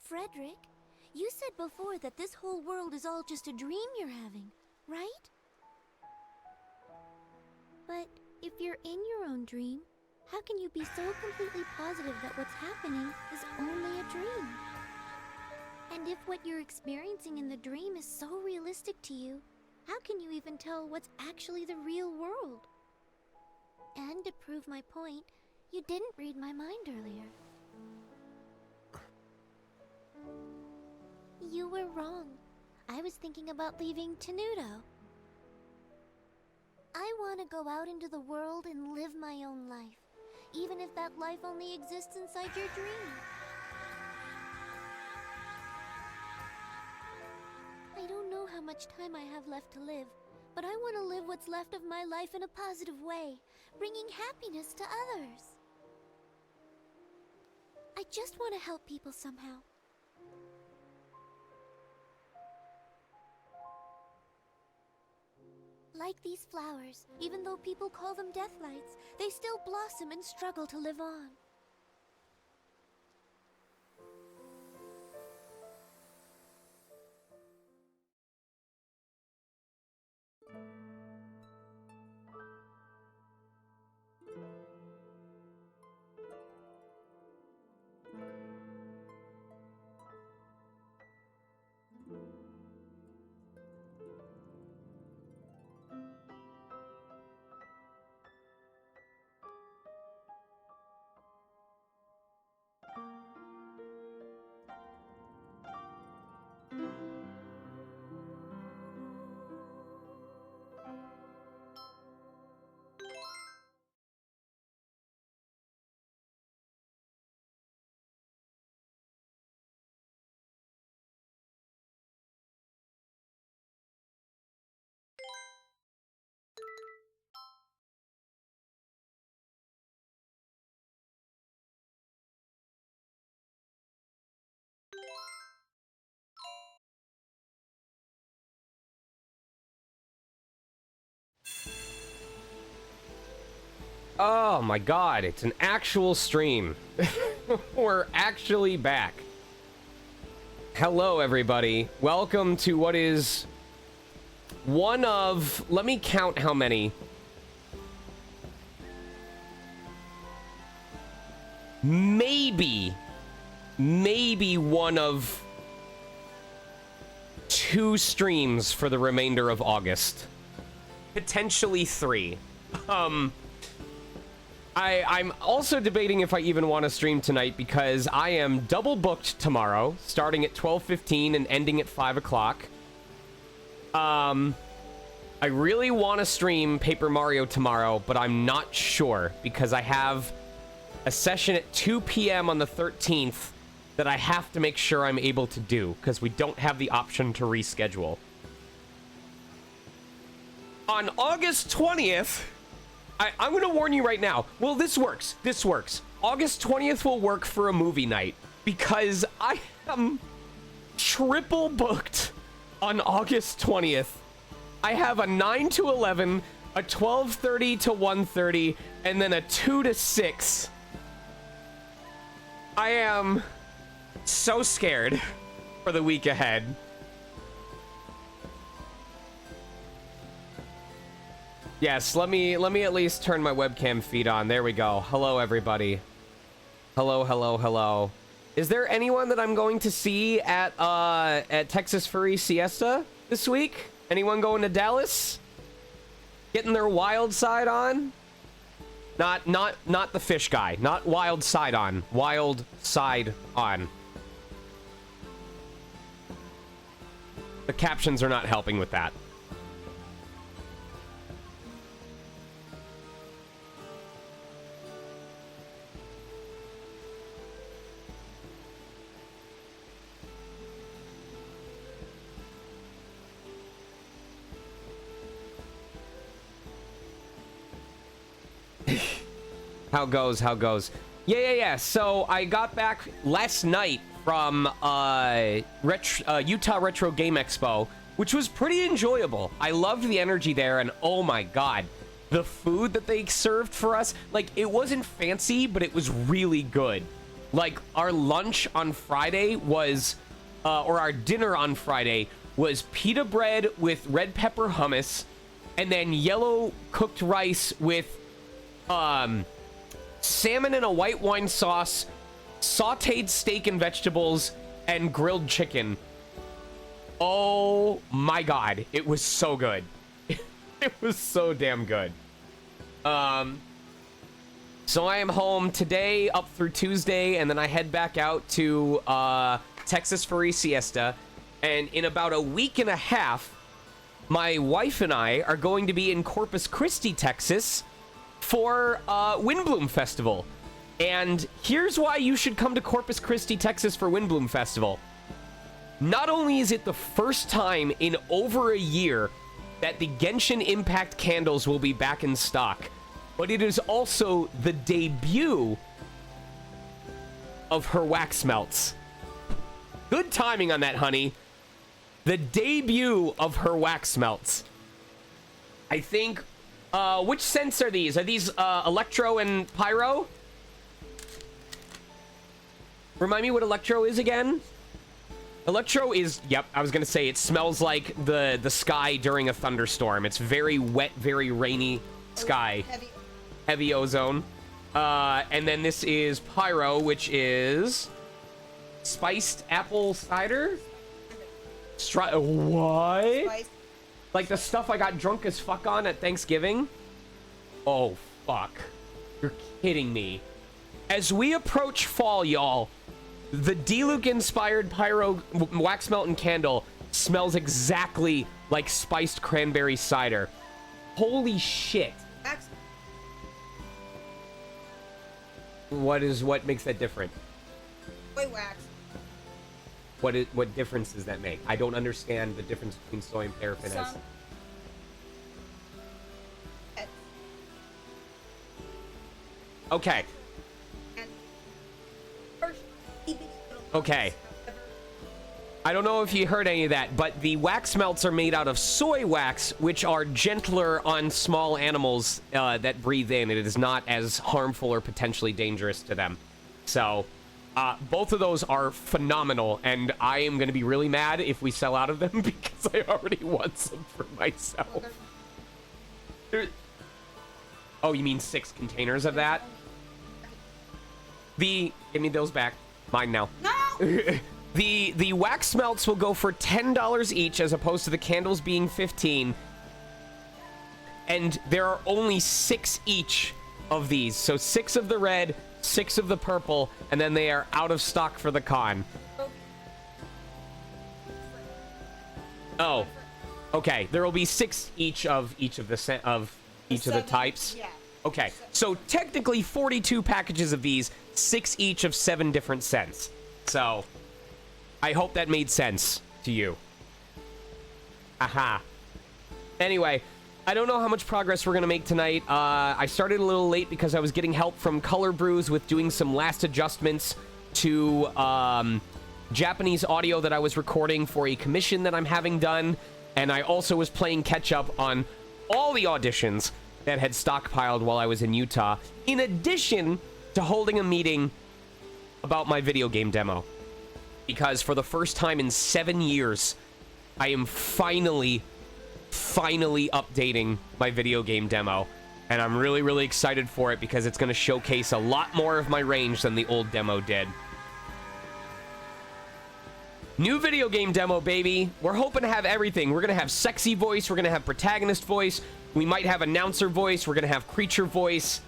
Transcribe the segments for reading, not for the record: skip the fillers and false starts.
Frederick, you said before that this whole world is all just a dream you're having, right? But if you're in your own dream, how can you be so completely positive that what's happening is only a dream? And if what you're experiencing in the dream is so realistic to you, how can you even tell what's actually the real world? And to prove my point, you didn't read my mind earlier. You were wrong. I was thinking about leaving Tenuto. I want to go out into the world and live my own life, even if that life only exists inside your dream. I don't know how much time I have left to live, but I want to live what's left of my life in a positive way, bringing happiness to others. I just want to help people somehow. Like these flowers, even though people call them deathlights, they still blossom and struggle to live on. Oh my god, it's an actual stream. We're actually back. Hello, everybody. Welcome to what is one of... Let me count how many. Maybe one of 2 streams for the remainder of August. Potentially 3. I'm also debating if I even want to stream tonight because I am double booked tomorrow, starting at 12:15 and ending at 5 o'clock. I really want to stream Paper Mario tomorrow, but I'm not sure because I have a session at 2 p.m. on the 13th that I have to make sure I'm able to do because we don't have the option to reschedule. On August 20th... I'm going to warn you right now. Well, this works. This works. August 20th will work for a movie night because I am triple booked on August 20th. I have a 9 to 11, a 12:30 to 1:30, and then a 2 to 6. I am so scared for the week ahead. Yes, let me at least turn my webcam feed on. There we go. Hello, everybody. Hello, hello, hello. Is there anyone that I'm going to see at Texas Furry Siesta this week? Anyone going to Dallas? Getting their wild side on? Not the fish guy. Not wild side on. Wild side on. The captions are not helping with that. How goes? Yeah. So I got back last night from Utah Retro Game Expo, which was pretty enjoyable. I loved the energy there, and oh my god, the food that they served for us, like, it wasn't fancy, but it was really good. Like, our lunch on Friday was, or our dinner on Friday was pita bread with red pepper hummus, and then yellow cooked rice with salmon in a white wine sauce, sauteed steak and vegetables, and grilled chicken. Oh my god, it was so good. It was so damn good. So I am home today up through Tuesday, and then I head back out to Texas for a siesta. And in about a week and a half, my wife and I are going to be in Corpus Christi, Texas for Windbloom Festival. And here's why you should come to Corpus Christi, Texas for Windbloom Festival. Not only is it the first time in over a year that the Genshin Impact candles will be back in stock, but it is also the debut of her wax melts. Good timing on that, honey. The debut of her wax melts. I think, which scents are these? Are these Electro and Pyro? Remind me what Electro is again? Electro is, yep, I was gonna say, it smells like the sky during a thunderstorm. It's very wet, very rainy sky. Heavy ozone. And then this is Pyro, which is spiced apple cider? What? Spice. Like the stuff I got drunk as fuck on at Thanksgiving? Oh, fuck. You're kidding me. As we approach fall, y'all, the D-Luke-inspired Pyro wax melt and candle smells exactly like spiced cranberry cider. Holy shit. Wax. What makes that different? Soy wax. What difference does that make? I don't understand the difference between soy and paraffin. Some. Okay. And first, Okay. I don't know if you heard any of that, but the wax melts are made out of soy wax, which are gentler on small animals that breathe in. It is not as harmful or potentially dangerous to them. So, both of those are phenomenal, and I am going to be really mad if we sell out of them because I already want some for myself. Oh, you mean 6 containers of that? Give me those back. Mine now. No! The wax melts will go for $10 each as opposed to the candles being $15. And there are only 6 each of these. So 6 of the red, 6 of the purple, and then they are out of stock for the con. Oh. Okay, there will be 6 each of each of the types. Yeah. Okay, so technically 42 packages of these, 6 each of 7 different scents. So I hope that made sense to you. Aha. Anyway, I don't know how much progress we're going to make tonight. I started a little late because I was getting help from Color Brews with doing some last adjustments to Japanese audio that I was recording for a commission that I'm having done. And I also was playing catch up on all the auditions that had stockpiled while I was in Utah, in addition to holding a meeting about my video game demo. Because for the first time in 7 years, I am finally updating my video game demo. And I'm really, really excited for it because it's going to showcase a lot more of my range than the old demo did. New video game demo, baby. We're hoping to have everything. We're going to have sexy voice. We're going to have protagonist voice. We might have announcer voice. We're going to have creature voice.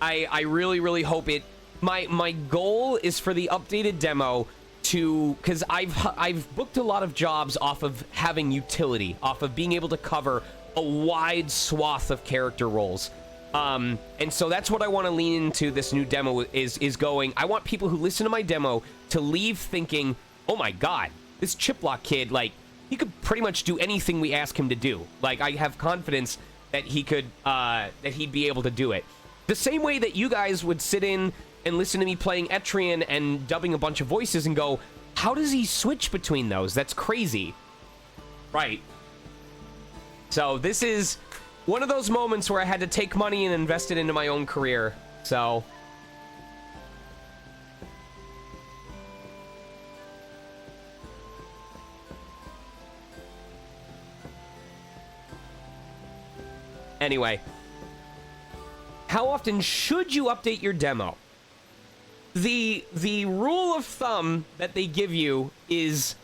I really, really hope it... My goal is for the updated demo to... Because I've booked a lot of jobs off of having utility, off of being able to cover a wide swath of character roles. And so that's what I want to lean into this new demo is going. I want people who listen to my demo to leave thinking, oh my god, this Chiplock kid, like, he could pretty much do anything we ask him to do. Like, I have confidence that he could, that he'd be able to do it. The same way that you guys would sit in and listen to me playing Etrian and dubbing a bunch of voices and go, how does he switch between those? That's crazy. Right. So this is one of those moments where I had to take money and invest it into my own career. So Anyway, how often should you update your demo? The rule of thumb that they give you is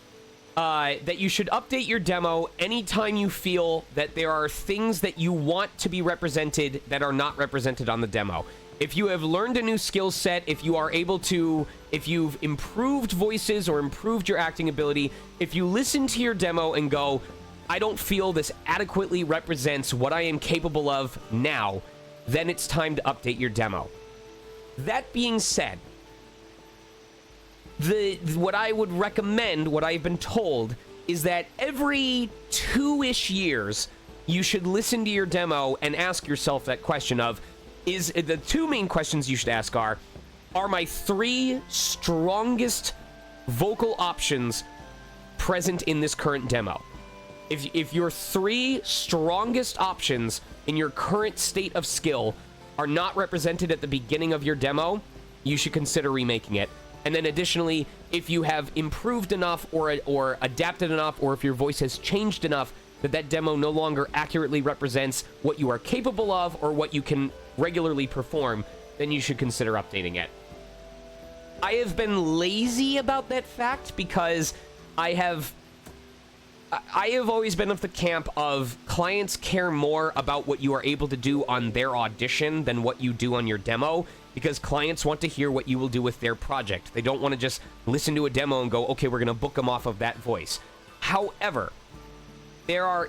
that you should update your demo anytime you feel that there are things that you want to be represented that are not represented on the demo. If you have learned a new skill set, if you are able to, if you've improved voices or improved your acting ability, if you listen to your demo and go, I don't feel this adequately represents what I am capable of now, then it's time to update your demo. That being said, what I would recommend, what I've been told, is that every 2-ish years, you should listen to your demo and ask yourself that question of, is the two main questions you should ask are my 3 strongest vocal options present in this current demo? If your 3 strongest options in your current state of skill are not represented at the beginning of your demo, you should consider remaking it. And then additionally, if you have improved enough or adapted enough, or if your voice has changed enough that demo no longer accurately represents what you are capable of or what you can regularly perform, then you should consider updating it. I have been lazy about that fact because I have always been of the camp of clients care more about what you are able to do on their audition than what you do on your demo, because clients want to hear what you will do with their project. They don't want to just listen to a demo and go, okay, we're going to book them off of that voice. However, there's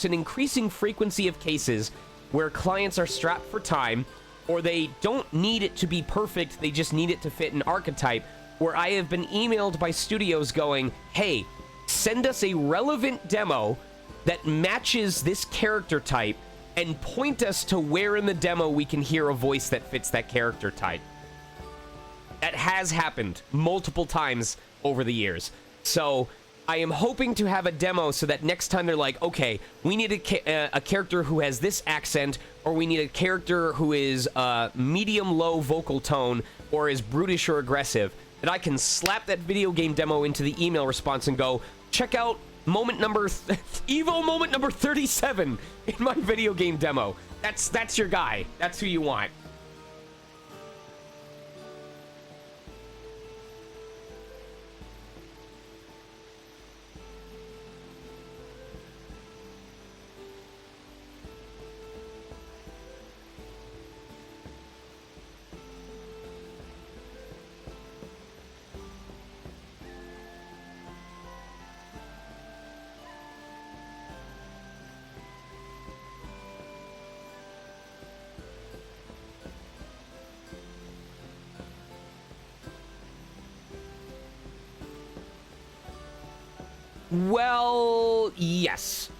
an increasing frequency of cases where clients are strapped for time, or they don't need it to be perfect, they just need it to fit an archetype, where I have been emailed by studios going, hey, send us a relevant demo that matches this character type and point us to where in the demo we can hear a voice that fits that character type. That has happened multiple times over the years. So I am hoping to have a demo so that next time they're like, okay, we need a character who has this accent, or we need a character who is medium-low vocal tone, or is brutish or aggressive, that I can slap that video game demo into the email response and go, check out Evo moment number 37 in my video game demo. That's your guy. That's who you want. Well, yes.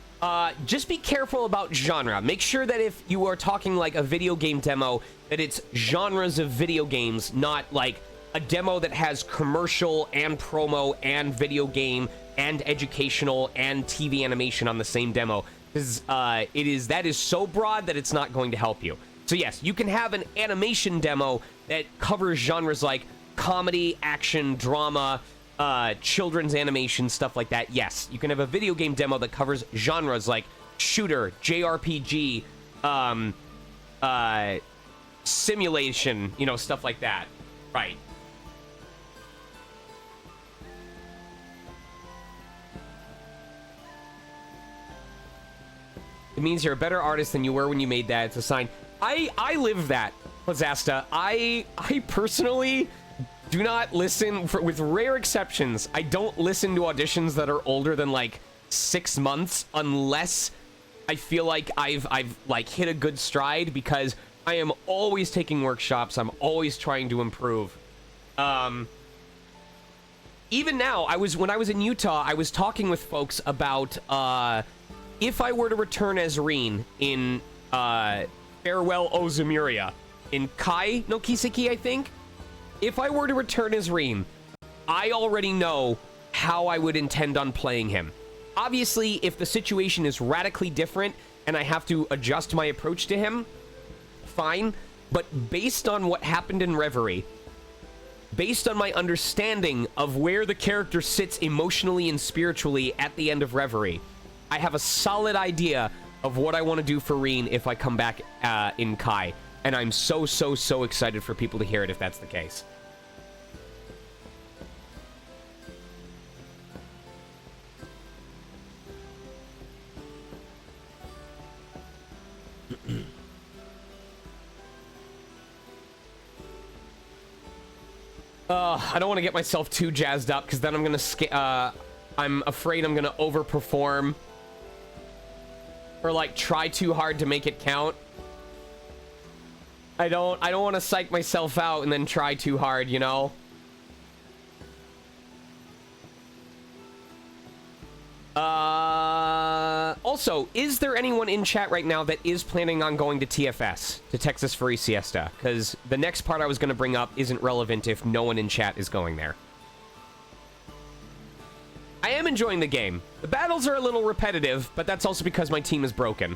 Just be careful about genre. Make sure that if you are talking like a video game demo, that it's genres of video games, not like a demo that has commercial and promo and video game and educational and TV animation on the same demo. Because that is so broad that it's not going to help you. So yes, you can have an animation demo that covers genres like comedy, action, drama, children's animation, stuff like that. Yes, you can have a video game demo that covers genres like shooter, JRPG, simulation, stuff like that. Right. It means you're a better artist than you were when you made that. It's a sign. I live that, Lazasta. I personally do not listen, with rare exceptions, I don't listen to auditions that are older than like 6 months unless I feel like I've like hit a good stride, because I am always taking workshops. I'm always trying to improve. Even now, when I was in Utah, I was talking with folks about if I were to return as Reen in Farewell O Zemuria in Kai no Kiseki, I think. If I were to return as Reen, I already know how I would intend on playing him. Obviously, if the situation is radically different and I have to adjust my approach to him, fine. But based on what happened in Reverie, based on my understanding of where the character sits emotionally and spiritually at the end of Reverie, I have a solid idea of what I want to do for Reen if I come back in Kai. And I'm so excited for people to hear it if that's the case. I don't want to get myself too jazzed up because then I'm afraid I'm gonna overperform or like try too hard to make it count. I don't want to psych myself out and then try too hard, you know? Also, is there anyone in chat right now that is planning on going to TFS, to Texas Furry Siesta? Because the next part I was going to bring up isn't relevant if no one in chat is going there. I am enjoying the game. The battles are a little repetitive, but that's also because my team is broken.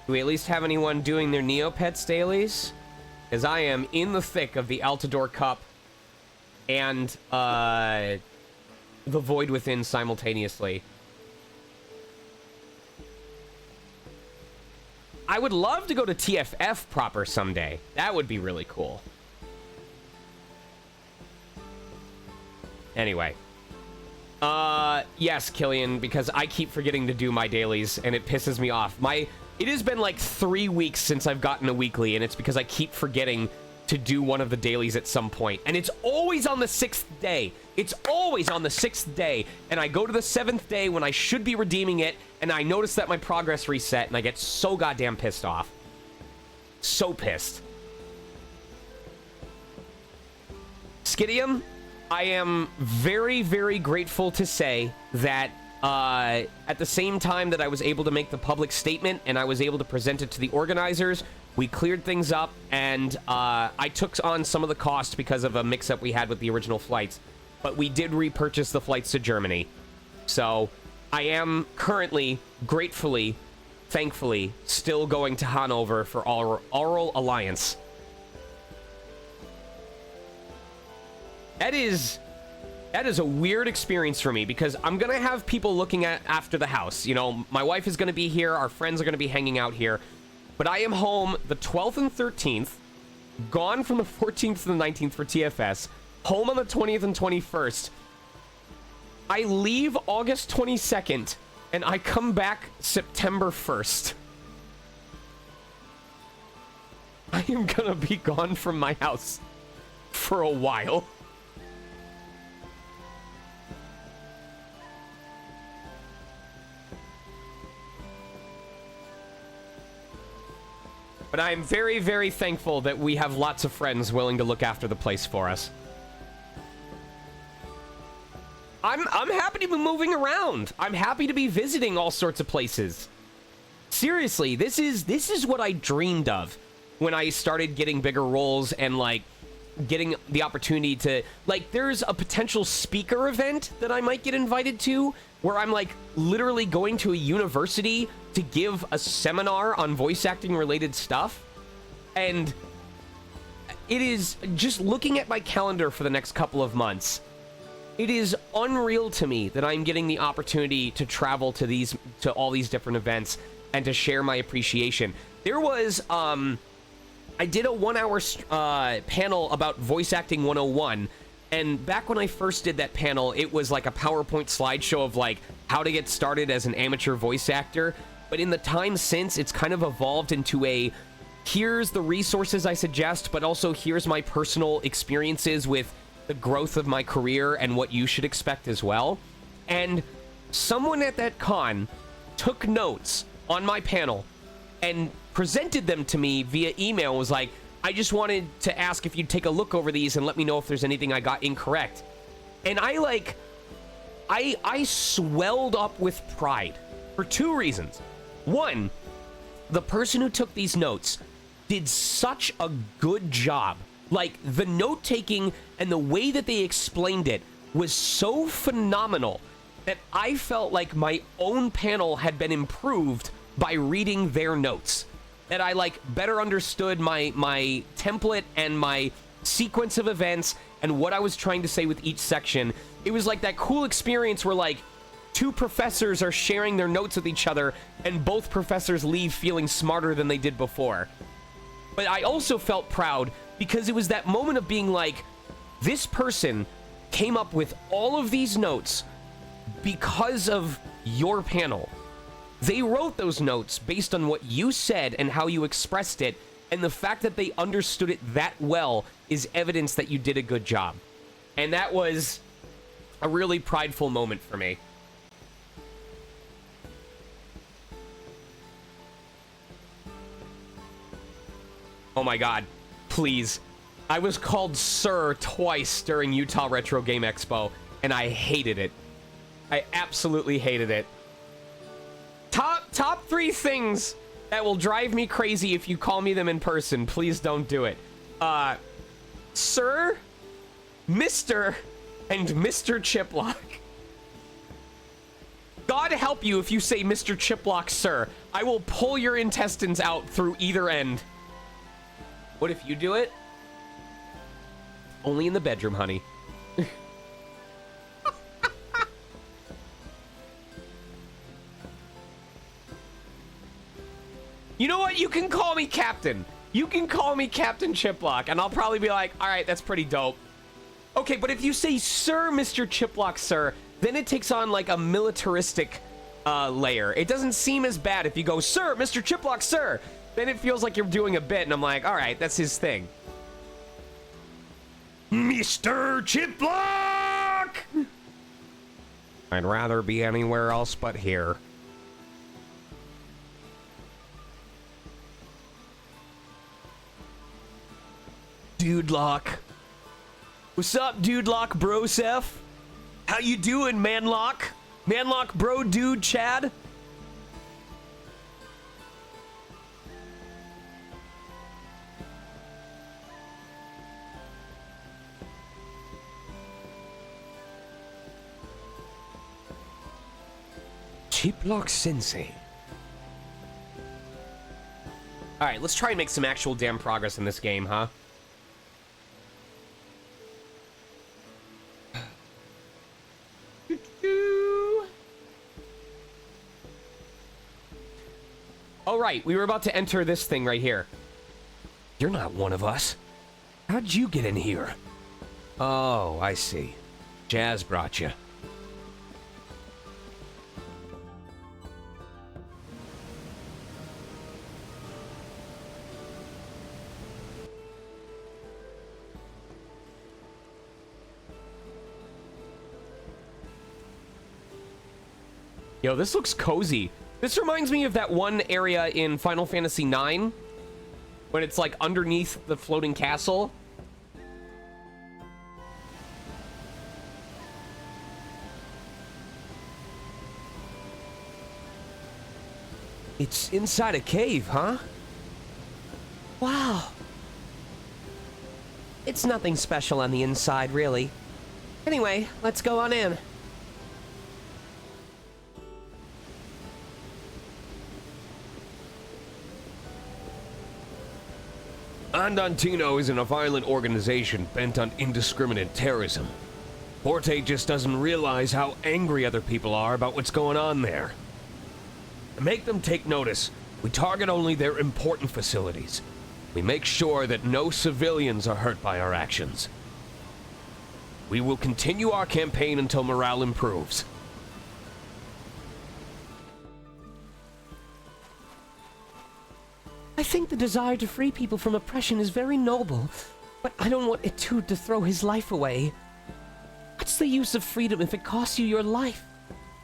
Do we at least have anyone doing their Neopets dailies? Because I am in the thick of the Altador Cup and the Void Within simultaneously. I would love to go to TFF proper someday. That would be really cool. Anyway. Yes, Killian, because I keep forgetting to do my dailies, and it pisses me off. It has been like 3 weeks since I've gotten a weekly, and it's because I keep forgetting to do one of the dailies at some point. And it's always on the 6th day. It's always on the 6th day. And I go to the 7th day when I should be redeeming it, and I notice that my progress reset, and I get so goddamn pissed off. So pissed. Skidium, I am very grateful to say that at the same time that I was able to make the public statement and I was able to present it to the organizers, we cleared things up, and I took on some of the cost because of a mix-up we had with the original flights. But we did repurchase the flights to Germany. So I am currently, gratefully, thankfully, still going to Hanover for Oral Alliance. That is a weird experience for me because I'm going to have people looking after the house. You know, my wife is going to be here. Our friends are going to be hanging out here. But I am home the 12th and 13th, gone from the 14th to the 19th for TFS, home on the 20th and 21st. I leave August 22nd, and I come back September 1st. I am going to be gone from my house for a while. But I'm very thankful that we have lots of friends willing to look after the place for us. I'm happy to be moving around. I'm happy to be visiting all sorts of places. Seriously, this is what I dreamed of when I started getting bigger roles and like getting the opportunity to, like, there's a potential speaker event that I might get invited to where I'm like literally going to a university to give a seminar on voice acting related stuff. And it is just looking at my calendar for the next couple of months. It is unreal to me that I'm getting the opportunity to travel to all these different events and to share my appreciation. There was, I did a 1-hour panel about voice acting 101. And back when I first did that panel, it was like a PowerPoint slideshow of like how to get started as an amateur voice actor. But in the time since, it's kind of evolved into a, here's the resources I suggest, but also here's my personal experiences with the growth of my career and what you should expect as well. And someone at that con took notes on my panel and presented them to me via email. Was like, I just wanted to ask if you'd take a look over these and let me know if there's anything I got incorrect. And I swelled up with pride for 2 reasons. One, the person who took these notes did such a good job. Like, the note-taking and the way that they explained it was so phenomenal that I felt like my own panel had been improved by reading their notes. that I like better understood my template and my sequence of events and what I was trying to say with each section. It was like that cool experience where like two professors are sharing their notes with each other and both professors leave feeling smarter than they did before. But I also felt proud because it was that moment of being like, this person came up with all of these notes because of your panel. They wrote those notes based on what you said and how you expressed it, and the fact that they understood it that well is evidence that you did a good job. And that was a really prideful moment for me. Oh my god, please. I was called Sir twice during Utah Retro Game Expo, and I hated it. I absolutely hated it. Top 3 things that will drive me crazy if you call me them in person. Please don't do it. Sir, Mr., and Mr. Chiplock. God help you if you say Mr. Chiplock, sir. I will pull your intestines out through either end. What if you do it? Only in the bedroom, honey. You know what? You can call me Captain. You can call me Captain Chiplock, and I'll probably be like, all right, that's pretty dope. Okay, but if you say, Sir, Mr. Chiplock, sir, then it takes on, like, a militaristic layer. It doesn't seem as bad if you go, Sir, Mr. Chiplock, sir. Then it feels like you're doing a bit, and I'm like, all right, that's his thing. Mr. Chiplock! I'd rather be anywhere else but here. Dude Lock. What's up, Dude Lock Brosef? How you doing, Manlock? Manlock Bro Dude Chad? Chiplock Sensei. Alright, let's try and make some actual damn progress in this game, huh? Oh, right. We were about to enter this thing right here. You're not one of us. How'd you get in here? Oh, I see. Jazz brought you. Yo, this looks cozy. This reminds me of that one area in Final Fantasy IX when it's like underneath the floating castle. It's inside a cave, huh? Wow. It's nothing special on the inside, really. Anyway, let's go on in. Andantino isn't a violent organization bent on indiscriminate terrorism. Forte just doesn't realize how angry other people are about what's going on there. To make them take notice, we target only their important facilities. We make sure that no civilians are hurt by our actions. We will continue our campaign until morale improves. I think the desire to free people from oppression is very noble, but I don't want Etude to throw his life away. What's the use of freedom if it costs you your life?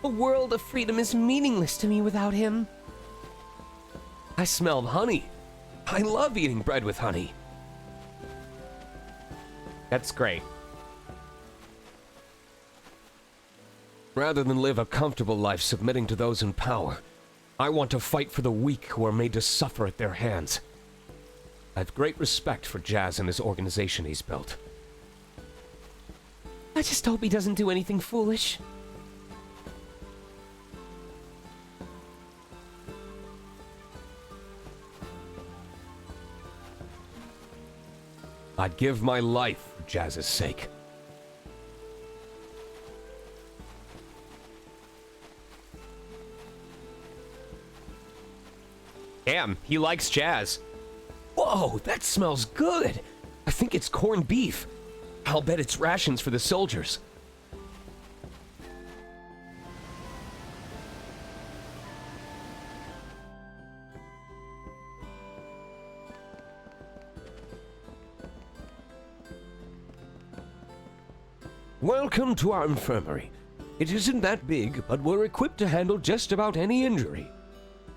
A world of freedom is meaningless to me without him. I smelled honey. I love eating bread with honey. That's great. Rather than live a comfortable life submitting to those in power, I want to fight for the weak who are made to suffer at their hands. I have great respect for Jazz and his organization he's built. I just hope he doesn't do anything foolish. I'd give my life for Jazz's sake. Damn, he likes Jazz. Whoa, that smells good. I think it's corned beef. I'll bet it's rations for the soldiers. Welcome to our infirmary. It isn't that big, but we're equipped to handle just about any injury.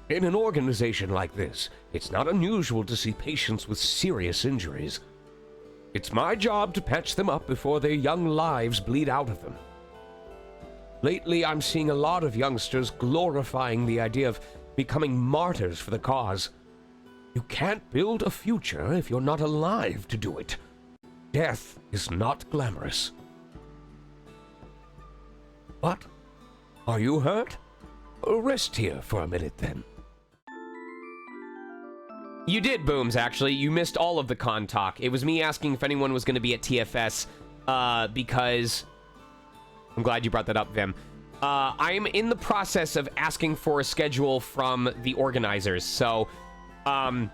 In an organization like this, it's not unusual to see patients with serious injuries. It's my job to patch them up before their young lives bleed out of them. Lately, I'm seeing a lot of youngsters glorifying the idea of becoming martyrs for the cause. You can't build a future if you're not alive to do it. Death is not glamorous. What? Are you hurt? Rest here for a minute, then. You did, Booms, actually. You missed all of the con talk. It was me asking if anyone was going to be at TFS, because... I'm glad you brought that up, Vim. I'm in the process of asking for a schedule from the organizers, so... I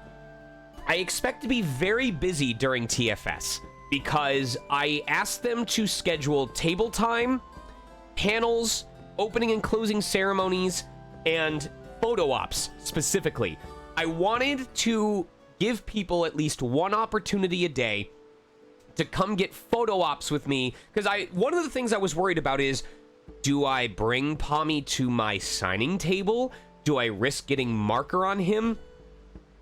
expect to be very busy during TFS, because I asked them to schedule table time, panels, opening and closing ceremonies, and photo ops, specifically. I wanted to give people at least one opportunity a day to come get photo ops with me, because one of the things I was worried about is, do I bring Pommy to my signing table? Do I risk getting marker on him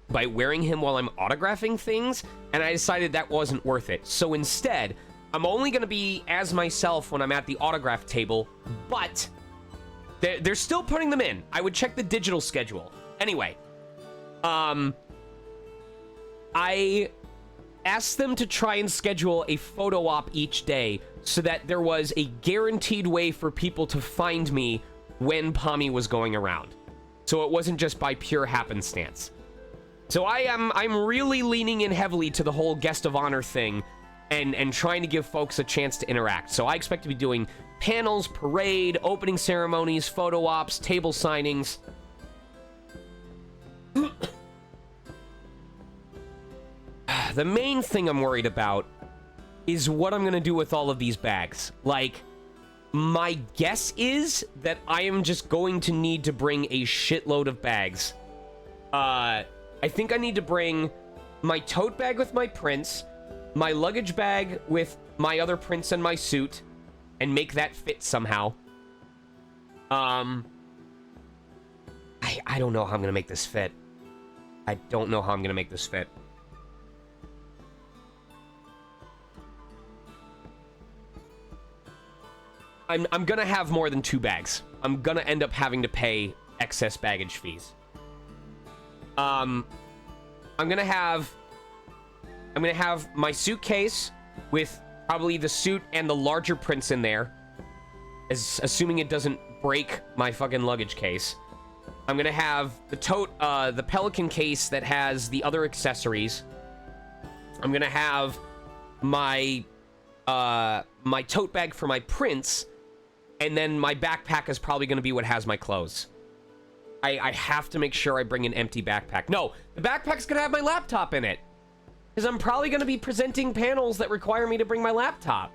by wearing him while I'm autographing things? And I decided that wasn't worth it. So instead, I'm only going to be as myself when I'm at the autograph table, but they're still putting them in. I would check the digital schedule. Anyway, I asked them to try and schedule a photo op each day so that there was a guaranteed way for people to find me when Pommy was going around. So it wasn't just by pure happenstance. So I'm really leaning in heavily to the whole guest of honor thing and trying to give folks a chance to interact. So I expect to be doing panels, parade, opening ceremonies, photo ops, table signings. The main thing I'm worried about is what I'm going to do with all of these bags. Like, my guess is that I am just going to need to bring a shitload of bags. I think I need to bring my tote bag with my prints, my luggage bag with my other prints and my suit, and make that fit somehow. I don't know how I'm going to make this fit. I don't know how I'm going to make this fit. I'm gonna have more than 2 bags. I'm gonna end up having to pay excess baggage fees. I'm gonna have my suitcase with probably the suit and the larger prints in there, assuming it doesn't break my fucking luggage case. I'm gonna have the tote, the Pelican case that has the other accessories. I'm gonna have my my tote bag for my prints. And then my backpack is probably going to be what has my clothes. I have to make sure I bring an empty backpack. No, the backpack's going to have my laptop in it. Because I'm probably going to be presenting panels that require me to bring my laptop.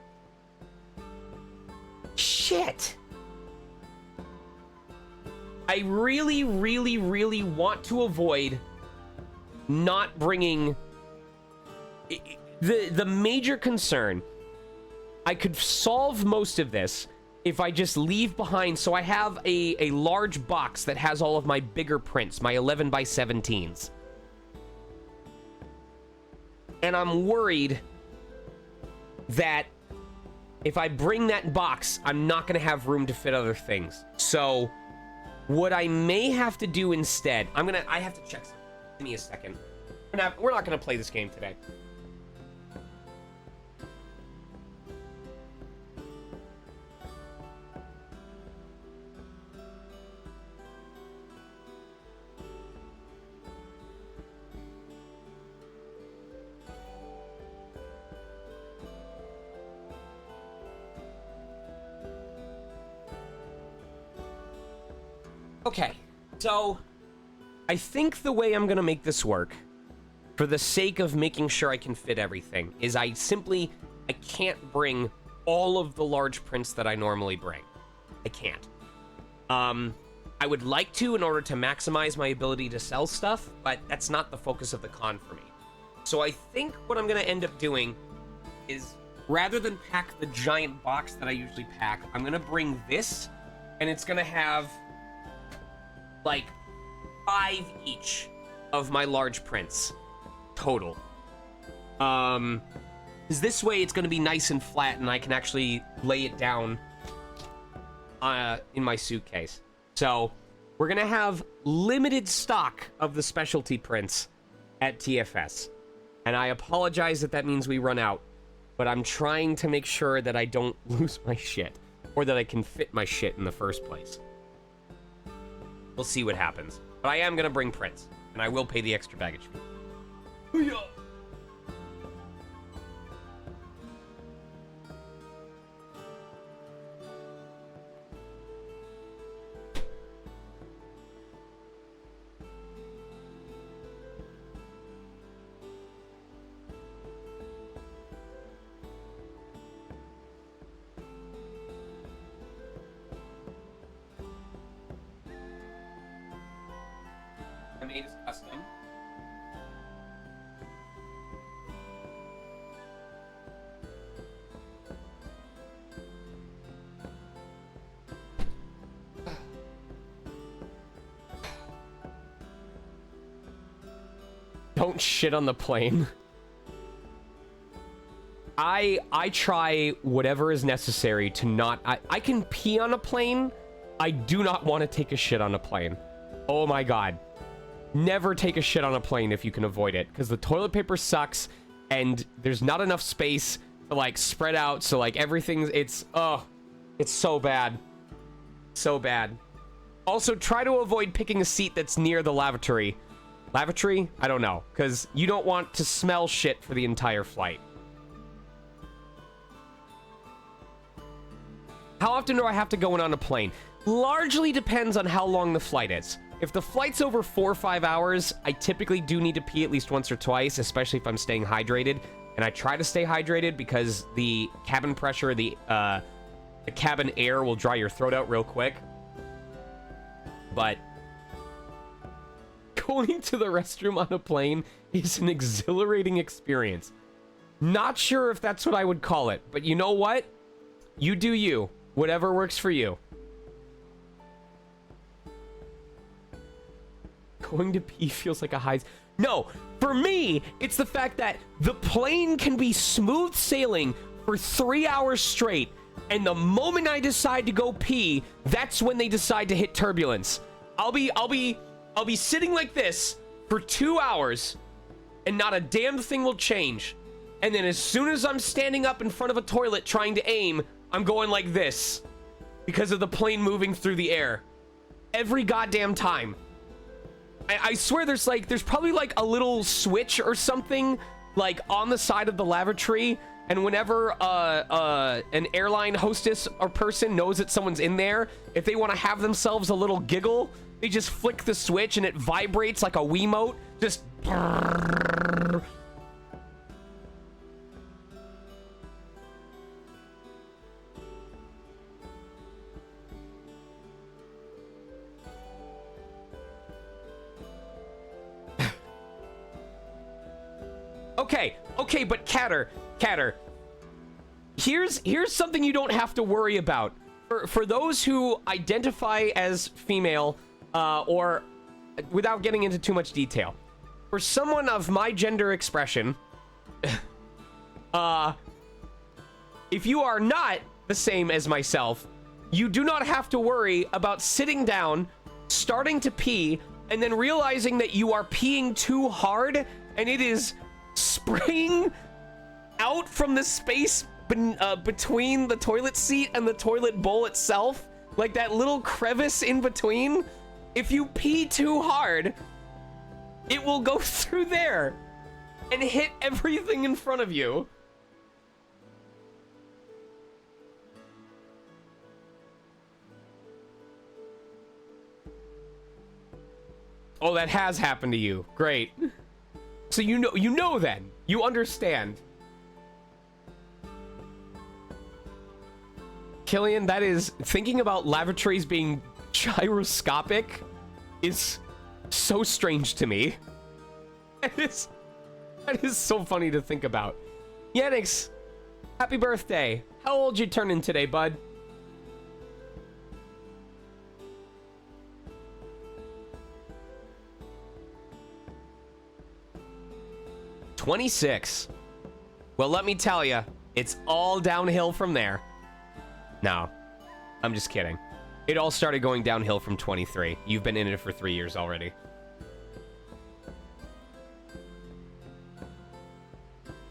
Shit. I really, really, really want to avoid not bringing... The major concern... I could solve most of this if I just leave behind, so I have a large box that has all of my bigger prints, my 11 by 17s. And I'm worried that if I bring that box, I'm not going to have room to fit other things. So what I may have to do instead, I have to check something. Give me a second. We're not going to play this game today. Okay, so I think the way I'm gonna make this work, for the sake of making sure I can fit everything, is I can't bring all of the large prints that I normally bring. I can't. I would like to in order to maximize my ability to sell stuff, but that's not the focus of the con for me. So I think what I'm gonna end up doing is, rather than pack the giant box that I usually pack, I'm gonna bring this, and it's gonna have like 5 each of my large prints total. Because this way it's gonna be nice and flat, and I can actually lay it down in my suitcase. So we're gonna have limited stock of the specialty prints at TFS, and I apologize that means we run out, but I'm trying to make sure that I don't lose my shit, or that I can fit my shit in the first place. We'll see what happens. But I am gonna bring prints, and I will pay the extra baggage fee. I made is custom. Don't shit on the plane. I try whatever is necessary to not... I can pee on a plane. I do not want to take a shit on a plane. Oh my god. Never take a shit on a plane if you can avoid it, because the toilet paper sucks, and there's not enough space to, like, spread out, so, like, everything's... It's so bad. So bad. Also, try to avoid picking a seat that's near the lavatory. Lavatory? I don't know, because you don't want to smell shit for the entire flight. How often do I have to go in on a plane? Largely depends on how long the flight is. If the flight's over 4 or 5 hours, I typically do need to pee at least once or twice, especially if I'm staying hydrated. And I try to stay hydrated because the cabin pressure, the cabin air will dry your throat out real quick. But going to the restroom on a plane is an exhilarating experience. Not sure if that's what I would call it, but you know what? You do you. Whatever works for you. Going to pee feels like a high... No, for me, it's the fact that the plane can be smooth sailing for 3 hours straight, and the moment I decide to go pee, that's when they decide to hit turbulence. I'll be sitting like this for 2 hours, and not a damn thing will change. And then as soon as I'm standing up in front of a toilet trying to aim, I'm going like this because of the plane moving through the air. Every goddamn time. I swear there's probably like a little switch or something like on the side of the lavatory, and whenever an airline hostess or person knows that someone's in there, if they want to have themselves a little giggle, they just flick the switch and it vibrates like a Wiimote. Just... Okay, but Catter, here's something you don't have to worry about. For those who identify as female, or without getting into too much detail, for someone of my gender expression, if you are not the same as myself, you do not have to worry about sitting down, starting to pee, and then realizing that you are peeing too hard, and it is spraying out from the space between the toilet seat and the toilet bowl itself, like that little crevice in between. If you pee too hard, it will go through there and hit everything in front of you. Oh, that has happened to you. Great. So you know then. You understand. Killian, that is... Thinking about lavatories being gyroscopic is so strange to me. That is so funny to think about. Yanix, happy birthday. How old you turning today, bud? $26. Well, let me tell you, it's all downhill from there. No, I'm just kidding. It all started going downhill from 23. You've been in it for 3 years already.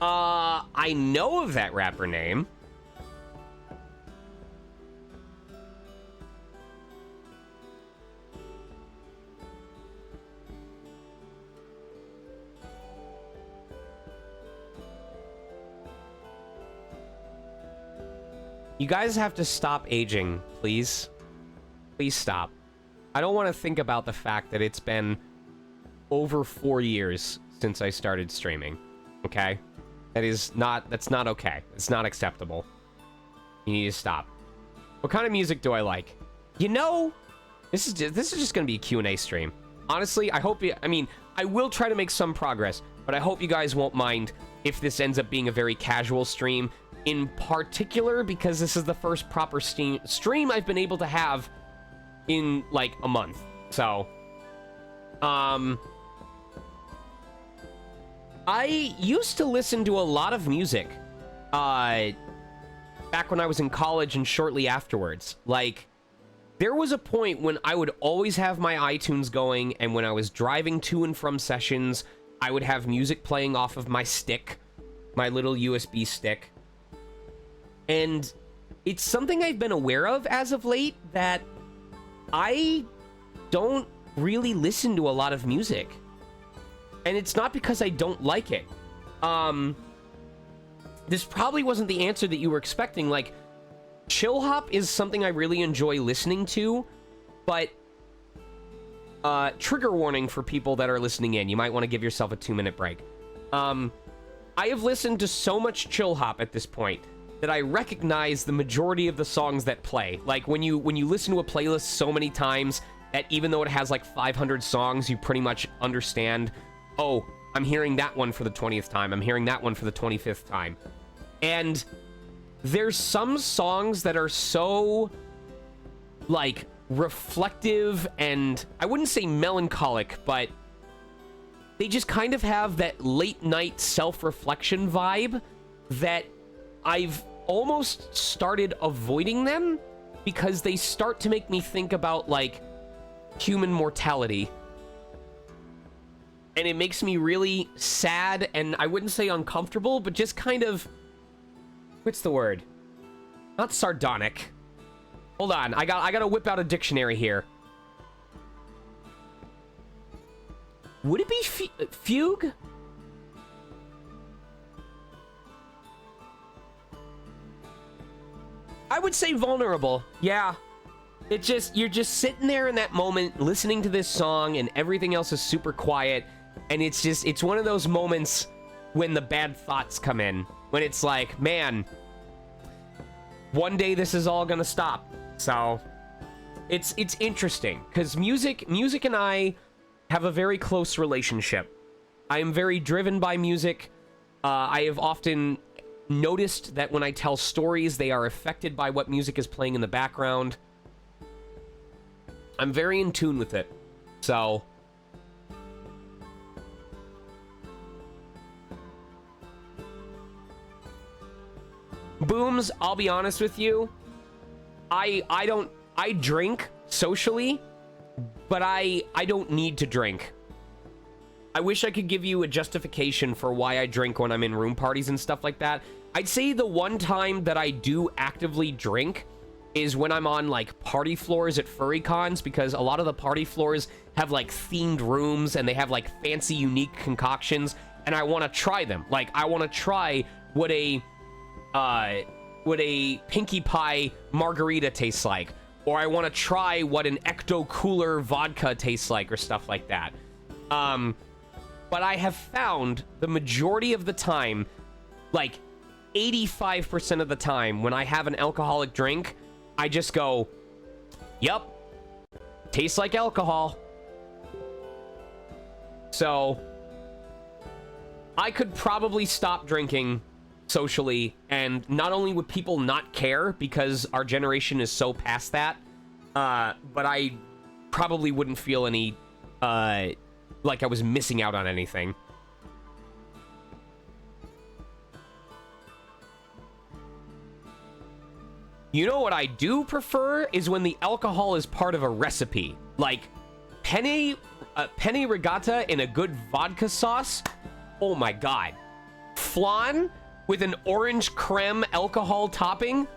I know of that rapper name. You guys have to stop aging, please. Please stop. I don't want to think about the fact that it's been over 4 years since I started streaming. Okay? That's not okay. It's not acceptable. You need to stop. What kind of music do I like? You know, this is just gonna be a Q&A stream. Honestly, I will try to make some progress, but I hope you guys won't mind if this ends up being a very casual stream, in particular because this is the first proper stream I've been able to have in, like, a month. So, I used to listen to a lot of music, back when I was in college and shortly afterwards. Like, there was a point when I would always have my iTunes going, and when I was driving to and from sessions, I would have music playing off of my stick, my little USB stick. And it's something I've been aware of as of late, that I don't really listen to a lot of music. And it's not because I don't like it. This probably wasn't the answer that you were expecting. Like, chill hop is something I really enjoy listening to, but trigger warning for people that are listening in. You might want to give yourself a 2-minute break. I have listened to so much chill hop at this point that I recognize the majority of the songs that play. Like, when you listen to a playlist so many times that even though it has like 500 songs, you pretty much understand, oh, I'm hearing that one for the 20th time. I'm hearing that one for the 25th time. And there's some songs that are so, like, reflective and, I wouldn't say melancholic, but they just kind of have that late night self-reflection vibe that I've almost started avoiding them because they start to make me think about, like, human mortality. And it makes me really sad, and I wouldn't say uncomfortable, but just kind of... What's the word? Not sardonic. Hold on, I gotta whip out a dictionary here. Would it be fugue? I would say vulnerable. Yeah. It just, you're just sitting there in that moment listening to this song and everything else is super quiet, and it's just, it's one of those moments when the bad thoughts come in, when it's like, man, one day this is all gonna stop. So it's interesting because music and I have a very close relationship. I am very driven by music. I have often noticed that when I tell stories, they are affected by what music is playing in the background. I'm very in tune with it. So Booms, I'll be honest with you. I drink socially, but I don't need to drink. I wish I could give you a justification for why I drink when I'm in room parties and stuff like that. I'd say the one time that I do actively drink is when I'm on, like, party floors at furry cons, because a lot of the party floors have, like, themed rooms, and they have, like, fancy, unique concoctions, and I want to try them. Like, I want to try what a Pinkie Pie margarita tastes like, or I want to try what an Ecto Cooler vodka tastes like, or stuff like that. But I have found the majority of the time, like 85% of the time, when I have an alcoholic drink, I just go, yup, tastes like alcohol. So I could probably stop drinking socially, and not only would people not care because our generation is so past that, but I probably wouldn't feel any like I was missing out on anything. You know what I do prefer is when the alcohol is part of a recipe, like penne regatta in a good vodka sauce. Oh my god. Flan with an orange creme alcohol topping.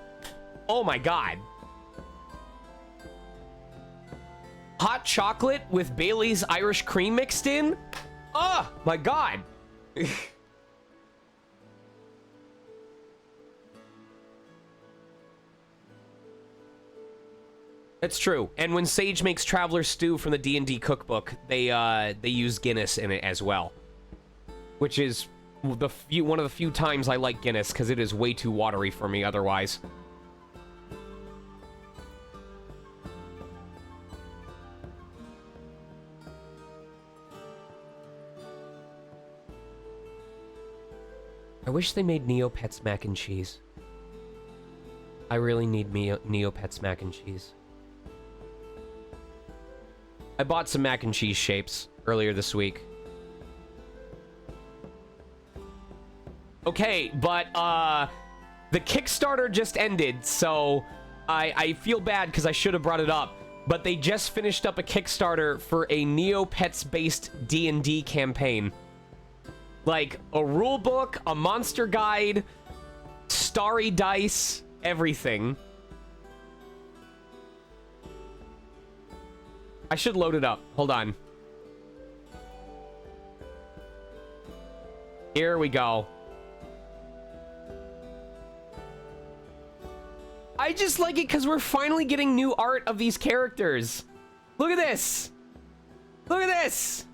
Oh my god. Hot chocolate with Bailey's Irish cream mixed in. Oh my god. It's true. And when Sage makes Traveler's Stew from the D&D cookbook, they use Guinness in it as well. Which is one of the few times I like Guinness, because it is way too watery for me otherwise. I wish they made Neopets mac and cheese. I really need Neopets mac and cheese. I bought some mac and cheese shapes earlier this week. Okay, but the Kickstarter just ended, so I feel bad because I should have brought it up. But they just finished up a Kickstarter for a Neopets-based D&D campaign. Like, a rulebook, a monster guide, starry dice, everything. I should load it up. Hold on. Here we go. I just like it because we're finally getting new art of these characters. Look at this. Look at this.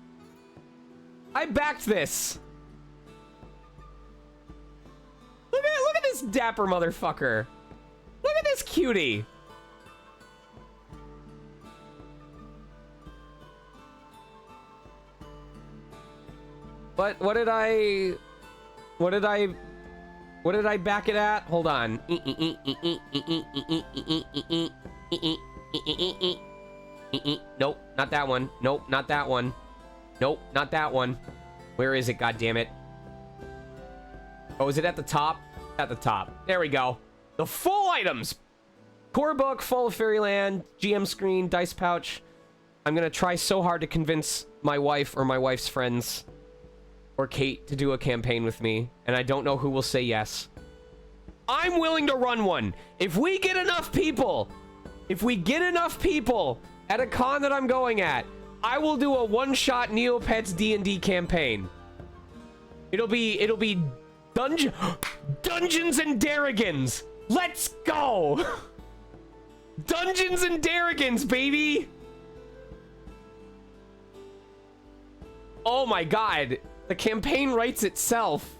I backed this. Look at this dapper motherfucker. Look at this cutie. What did I back it at? Hold on. Nope, not that one. Nope, not that one. Nope, not that one. Where is it, goddammit? Oh, is it at the top? At the top. There we go. The full items. Core book, Fall of Fairyland, GM screen, dice pouch. I'm gonna try so hard to convince my wife or my wife's friends or Kate to do a campaign with me, and I don't know who will say yes. I'm willing to run one. If we get enough people at a con that I'm going at, I will do a one-shot Neopets D&D campaign. It'll be Dungeons and Darragons. Let's go. Dungeons and Darragons, baby. Oh my god. The campaign writes itself.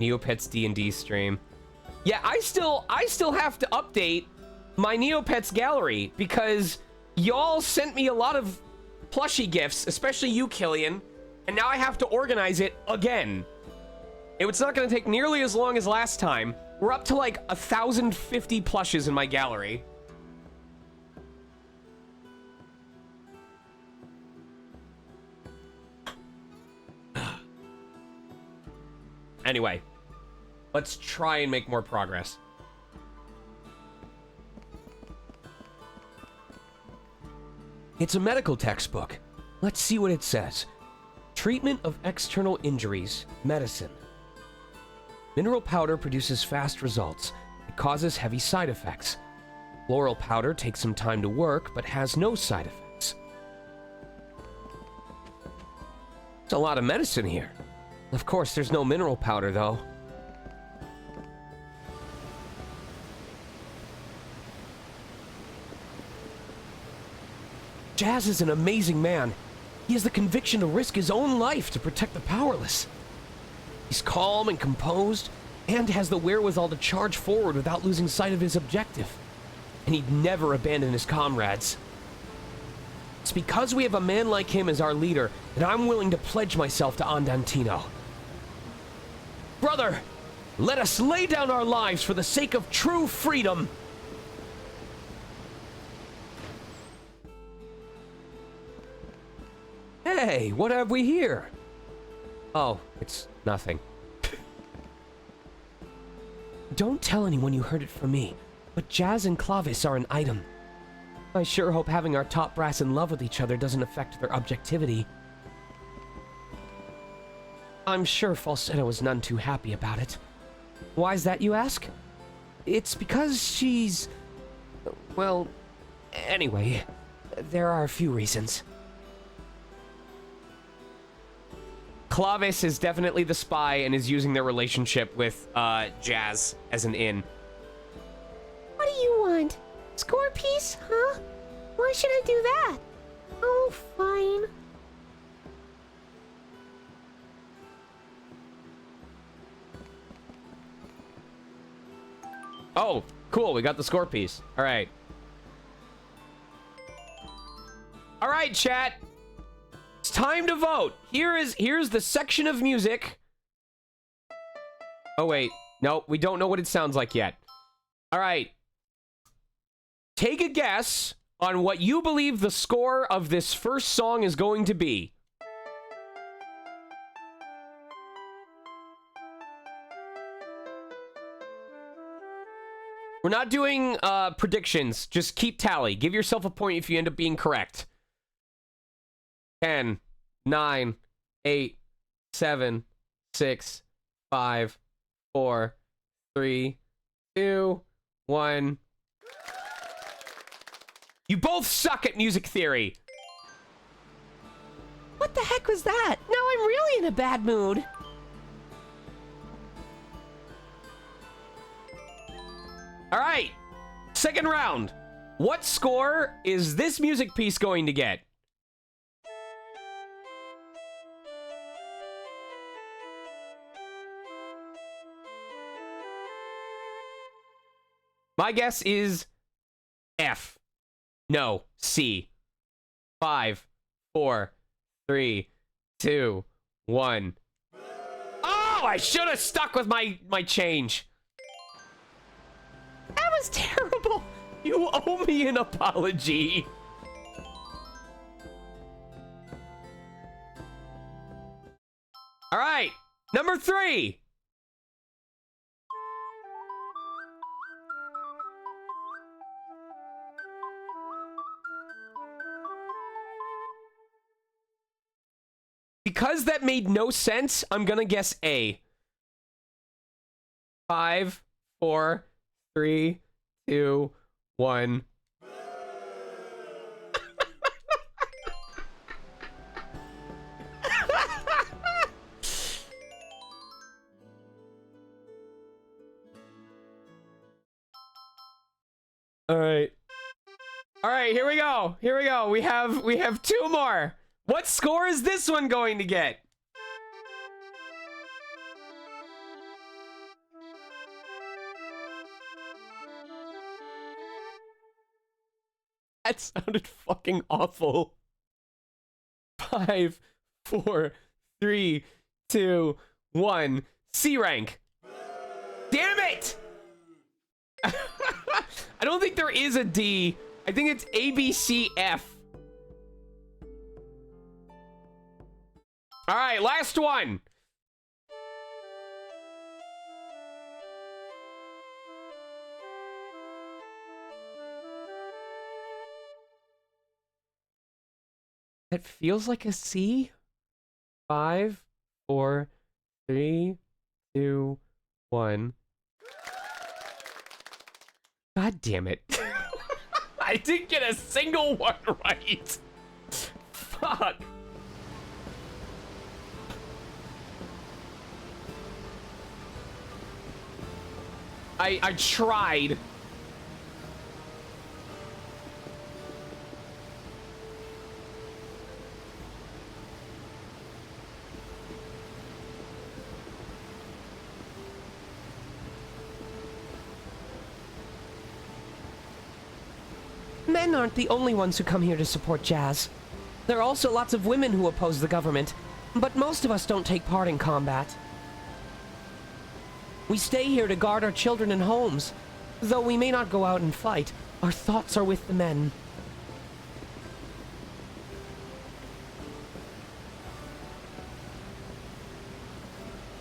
Neopets D&D stream. Yeah, I still have to update my Neopets gallery because y'all sent me a lot of plushie gifts, especially you, Killian, and now I have to organize it again. It's not going to take nearly as long as last time. We're up to like 1,050 plushes in my gallery. Anyway, let's try and make more progress. It's a medical textbook. Let's see what it says. Treatment of external injuries. Medicine. Mineral powder produces fast results. It causes heavy side effects. Floral powder takes some time to work, but has no side effects. There's a lot of medicine here. Of course, there's no mineral powder, though. Jazz is an amazing man. He has the conviction to risk his own life to protect the powerless. He's calm and composed, and has the wherewithal to charge forward without losing sight of his objective. And he'd never abandon his comrades. It's because we have a man like him as our leader that I'm willing to pledge myself to Andantino. Brother, let us lay down our lives for the sake of true freedom. Hey, what have we here? Oh, it's nothing. Don't tell anyone you heard it from me, but Jazz and Clavis are an item. I sure hope having our top brass in love with each other doesn't affect their objectivity. I'm sure Falsetto is none too happy about it. Why's that, you ask? It's because she's... well, anyway, there are a few reasons. Clavis is definitely the spy and is using their relationship with Jazz as an in. What do you want? Score piece, huh? Why should I do that? Oh, fine. Oh, cool, we got the score piece. All right. All right, chat. It's time to vote. Here's the section of music. Oh, wait. No, we don't know what it sounds like yet. All right. Take a guess on what you believe the score of this first song is going to be. We're not doing predictions. Just keep tally. Give yourself a point if you end up being correct. 10, 9, 8, 7, 6, 5, 4, 3, 2, 1. You both suck at music theory. What the heck was that? Now I'm really in a bad mood. All right. Second round. What score is this music piece going to get? My guess is F. No, C. 5, 4, 3, 2, 1. Oh, I should have stuck with my change. That was terrible. You owe me an apology. All right, number 3. Because that made no sense, I'm gonna guess A. 5, 4, 3, 2, 1. All right. All right, here we go. Here we go. We have 2 more. What score is this one going to get? That sounded fucking awful. 5, 4, 3, 2, 1. C rank. Damn it! I don't think there is a D. I think it's A, B, C, F. All right, last one. That feels like a C. 5, 4, 3, 2, 1. God damn it. I didn't get a single one right. Fuck. I tried. Men aren't the only ones who come here to support Jazz. There are also lots of women who oppose the government, but most of us don't take part in combat. We stay here to guard our children and homes. Though we may not go out and fight, our thoughts are with the men.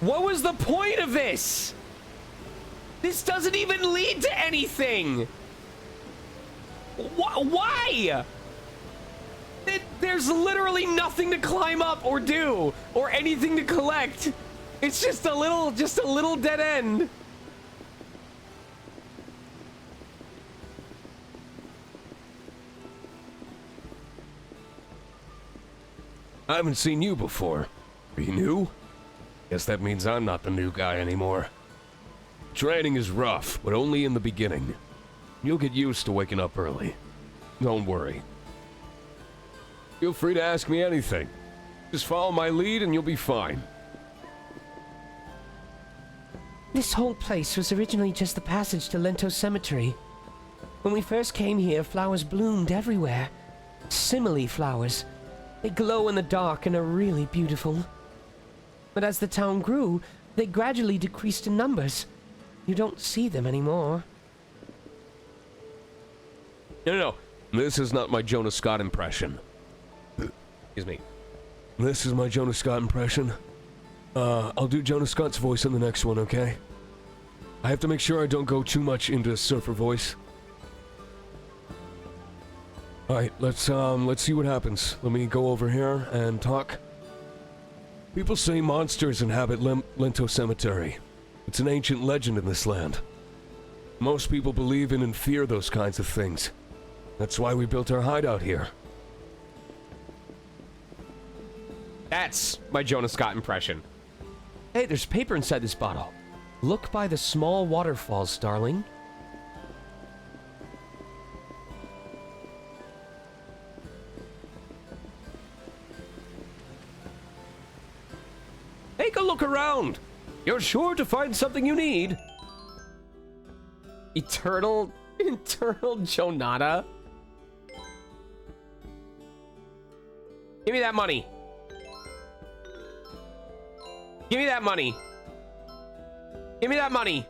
What was the point of this? This doesn't even lead to anything. Why? There's literally nothing to climb up or do or anything to collect. It's just a little dead end. I haven't seen you before. Are you new? Guess that means I'm not the new guy anymore. Training is rough, but only in the beginning. You'll get used to waking up early. Don't worry. Feel free to ask me anything. Just follow my lead and you'll be fine. This whole place was originally just the passage to Lento Cemetery. When we first came here, flowers bloomed everywhere. Simile flowers. They glow in the dark and are really beautiful. But as the town grew, they gradually decreased in numbers. You don't see them anymore. No. This is not my Jonah Scott impression. Excuse me. This is my Jonah Scott impression. I'll do Jonah Scott's voice in the next one, okay? I have to make sure I don't go too much into surfer voice. Alright, let's see what happens. Let me go over here and talk. People say monsters inhabit Lento Cemetery. It's an ancient legend in this land. Most people believe in and fear those kinds of things. That's why we built our hideout here. That's my Jonah Scott impression. Hey, there's paper inside this bottle. Look by the small waterfalls, darling. Take a look around. You're sure to find something you need. Eternal Jonata. Give me that money. Give me that money. Give me that money.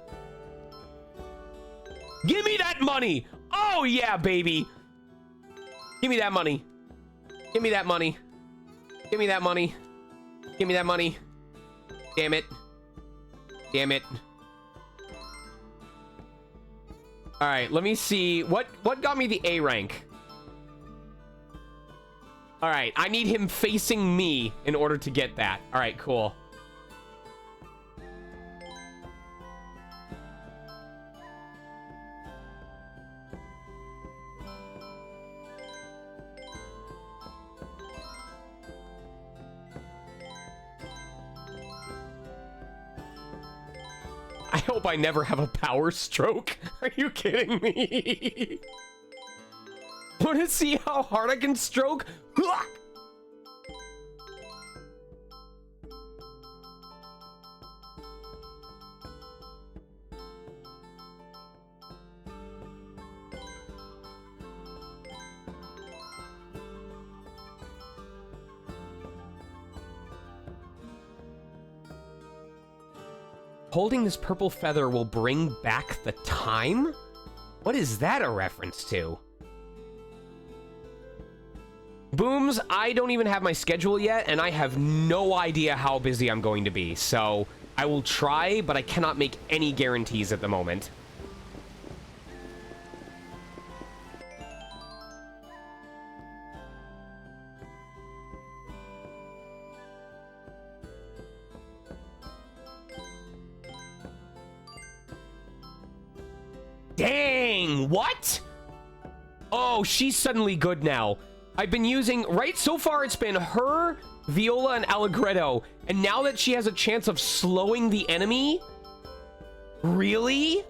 Give me that money. Oh yeah, baby. Give me that money. Give me that money. Give me that money. Give me that money. Damn it. Damn it. All right, let me see. What got me the A rank? All right, I need him facing me in order to get that. All right, cool. I hope I never have a power stroke. Are you kidding me? Want to see how hard I can stroke? Holding this purple feather will bring back the time? What is that a reference to? Booms, I don't even have my schedule yet, and I have no idea how busy I'm going to be, so I will try, but I cannot make any guarantees at the moment. Dang, what? Oh, she's suddenly good now. I've been using, right, so far it's been her, Viola, and Allegretto. And now that she has a chance of slowing the enemy? Really?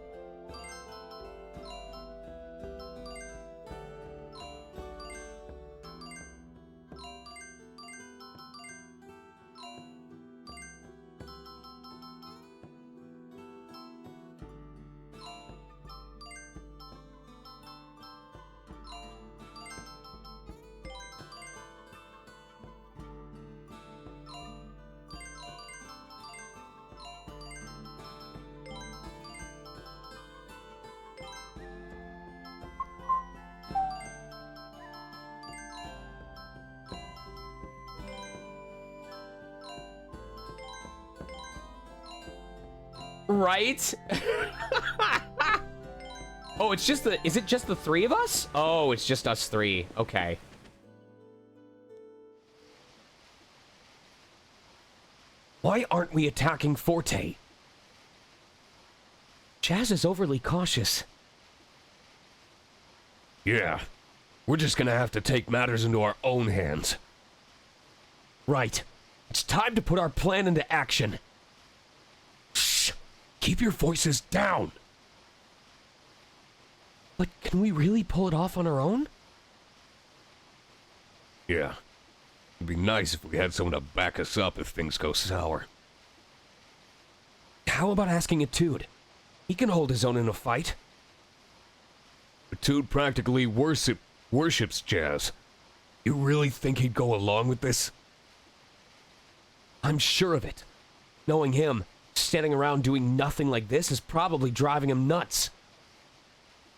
Right? Oh, it's just the... Is it just the three of us? Oh, it's just us three. Okay. Why aren't we attacking Forte? Jazz is overly cautious. Yeah. We're just gonna have to take matters into our own hands. Right. It's time to put our plan into action. Shh! Keep your voices down! But can we really pull it off on our own? Yeah. It'd be nice if we had someone to back us up if things go sour. How about asking Etude? He can hold his own in a fight. Etude practically worships Jazz. You really think he'd go along with this? I'm sure of it. Knowing him, standing around doing nothing like this is probably driving him nuts.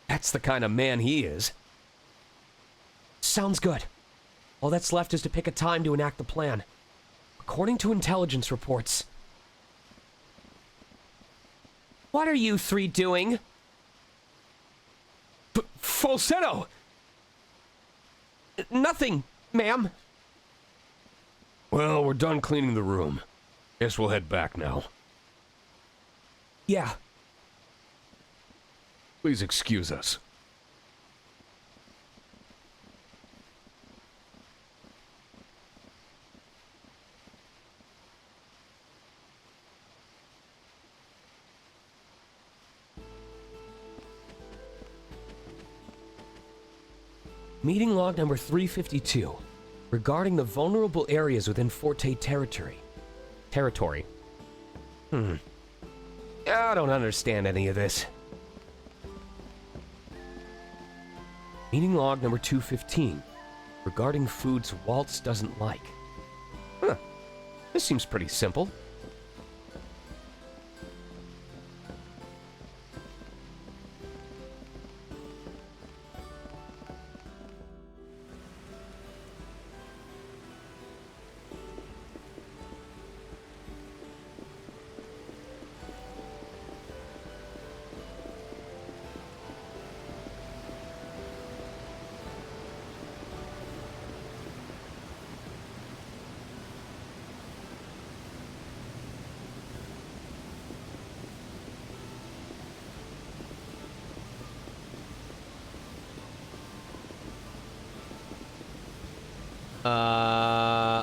That's the kind of man he is. Sounds good. All that's left is to pick a time to enact the plan. According to intelligence reports... What are you three doing? Falsetto! Nothing, ma'am. Well, we're done cleaning the room. Guess we'll head back now. Yeah. Please excuse us. Meeting log number 352. Regarding the vulnerable areas within Forte territory. I don't understand any of this. Meeting log number 215. Regarding foods Waltz doesn't like. Huh. This seems pretty simple.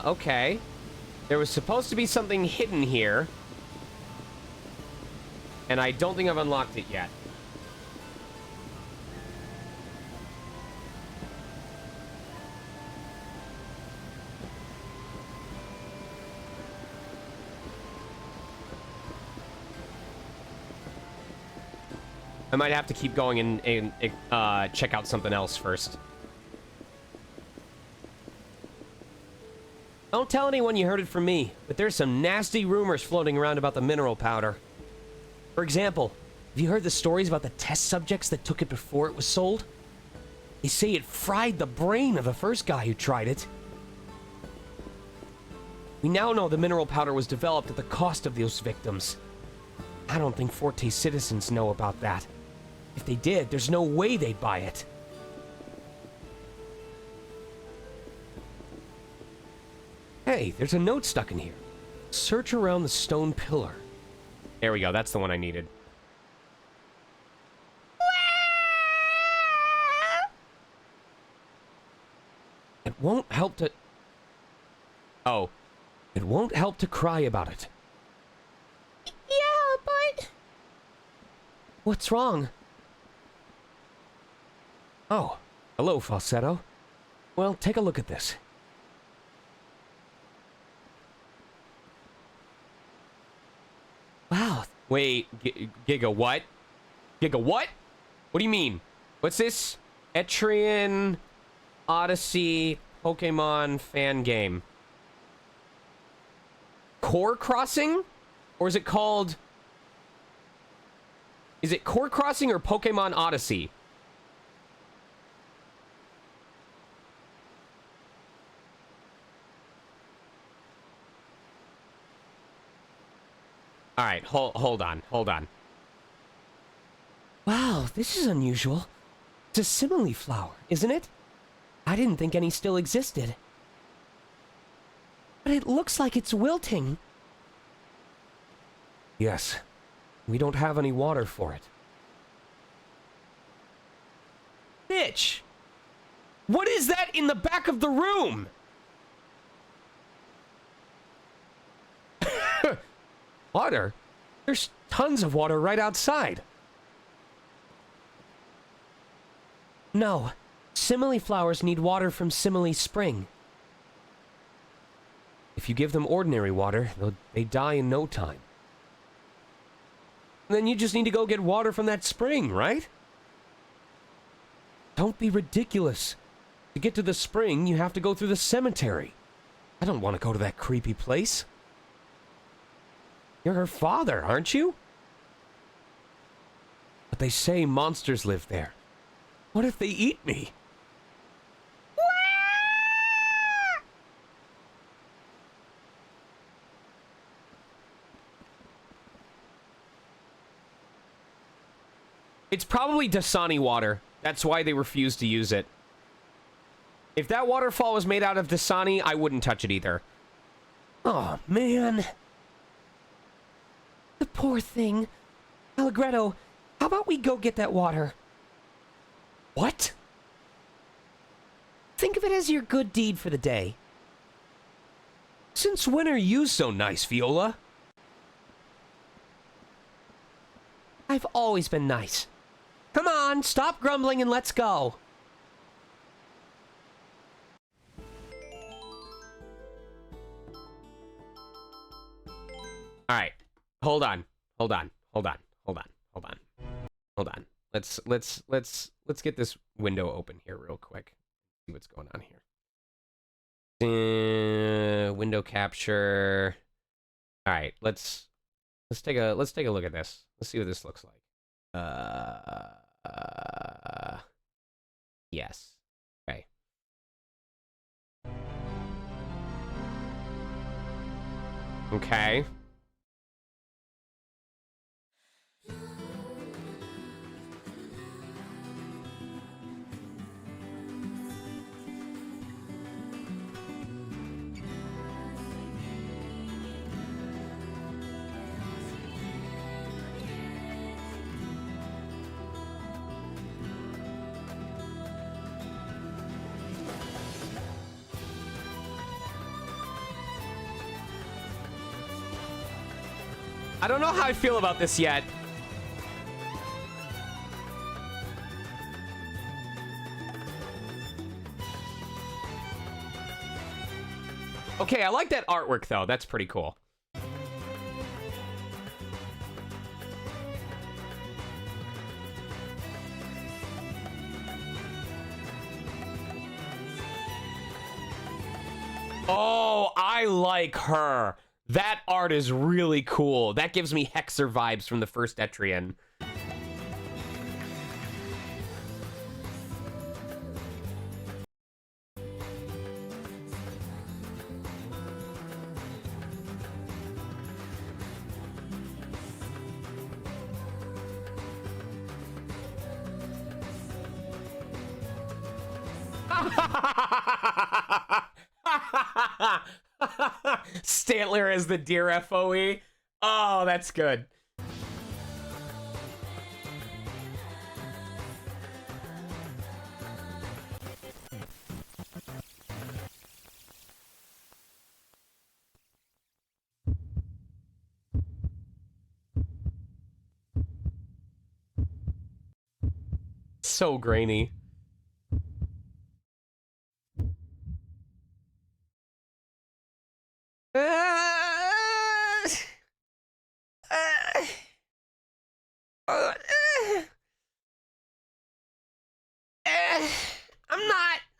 Okay. There was supposed to be something hidden here. And I don't think I've unlocked it yet. I might have to keep going and check out something else first. Don't tell anyone you heard it from me, but there's some nasty rumors floating around about the mineral powder. For example, have you heard the stories about the test subjects that took it before it was sold? They say it fried the brain of the first guy who tried it. We now know the mineral powder was developed at the cost of those victims. I don't think Forte citizens know about that. If they did, there's no way they'd buy it. Hey, there's a note stuck in here. Search around the stone pillar. There we go. That's the one I needed. It won't help to... Oh. It won't help to cry about it. Yeah, but What's wrong? Oh, hello, Falsetto. Well, take a look at this. Wow, Wait, Giga what? Giga what? What do you mean? What's this? Etrian Odyssey Pokemon fan game. Core Crossing? Or is it called... Is it Core Crossing or Pokemon Odyssey? Alright, hold on. wow, this is unusual. It's a simile flower, isn't it? I didn't think any still existed. But it looks like it's wilting. Yes. We don't have any water for it. Bitch! What is that in the back of the room? Water? There's tons of water right outside. No, simile flowers need water from Simile Spring. If you give them ordinary water, they die in no time. Then you just need to go get water from that spring, right? Don't be ridiculous. To get to the spring, you have to go through the cemetery. I don't want to go to that creepy place. You're her father, aren't you? But they say monsters live there. What if they eat me? It's probably Dasani water. That's why they refuse to use it. If that waterfall was made out of Dasani, I wouldn't touch it either. Oh, man. The poor thing. Allegretto, how about we go get that water? What? Think of it as your good deed for the day. Since when are you so nice, Viola? I've always been nice. Come on, stop grumbling and let's go. All right. Hold on. Let's get this window open here real quick. See what's going on here. Window capture. All right, let's take a look at this. Let's see what this looks like. Yes. Okay. Okay. I don't know how I feel about this yet. Okay, I like that artwork though. That's pretty cool. Oh, I like her. That art is really cool. That gives me Hexer vibes from the first Etrian. Stantler as the deer FOE. Oh, that's good. so grainy.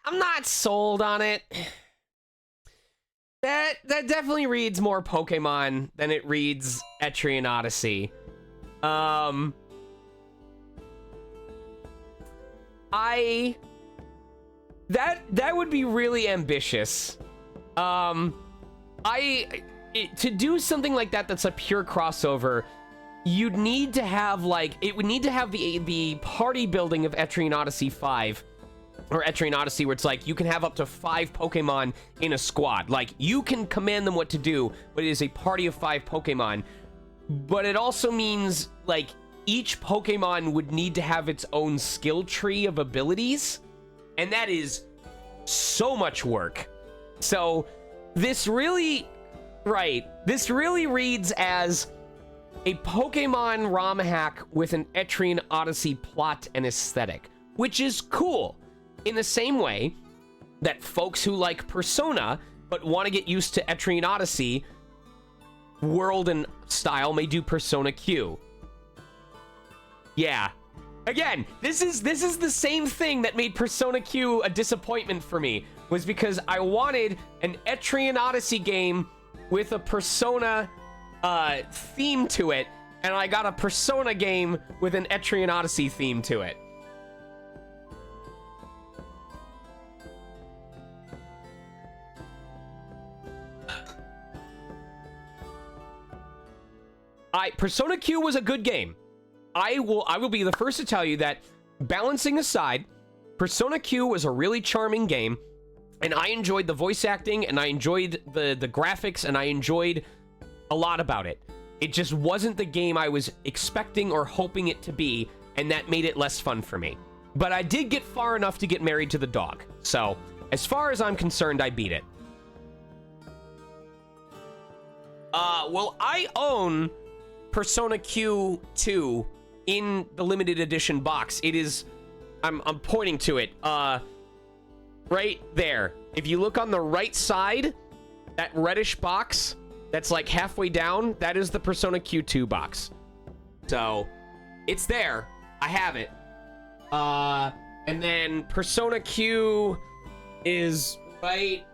I'm not sold on it. That definitely reads more Pokemon than it reads Etrian Odyssey. That would be really ambitious. To do something like that that's a pure crossover, you'd need to have like it would need to have the party building of Etrian Odyssey 5 or Etrian Odyssey, where it's like you can have up to 5 Pokemon in a squad. Like you can command them what to do, but it is a party of 5 Pokemon. But it also means like each Pokemon would need to have its own skill tree of abilities, and that is so much work. So this really reads as a Pokemon ROM hack with an Etrian Odyssey plot and aesthetic, which is cool. In the same way that folks who like Persona but want to get used to Etrian Odyssey world and style may do Persona Q. Yeah. Again, this is the same thing that made Persona Q a disappointment for me, was because I wanted an Etrian Odyssey game with a Persona theme to it, and I got a Persona game with an Etrian Odyssey theme to it. Persona Q was a good game. I will be the first to tell you that, balancing aside, Persona Q was a really charming game, and I enjoyed the voice acting, and I enjoyed the graphics, and I enjoyed a lot about it. It just wasn't the game I was expecting or hoping it to be, and that made it less fun for me. But I did get far enough to get married to the dog. So, as far as I'm concerned, I beat it. Well, I own Persona Q2 in the limited edition box. It is, I'm pointing to it, right there. If you look on the right side, that reddish box that's like halfway down, that is the Persona Q2 box. So, it's there. I have it. And then Persona Q is right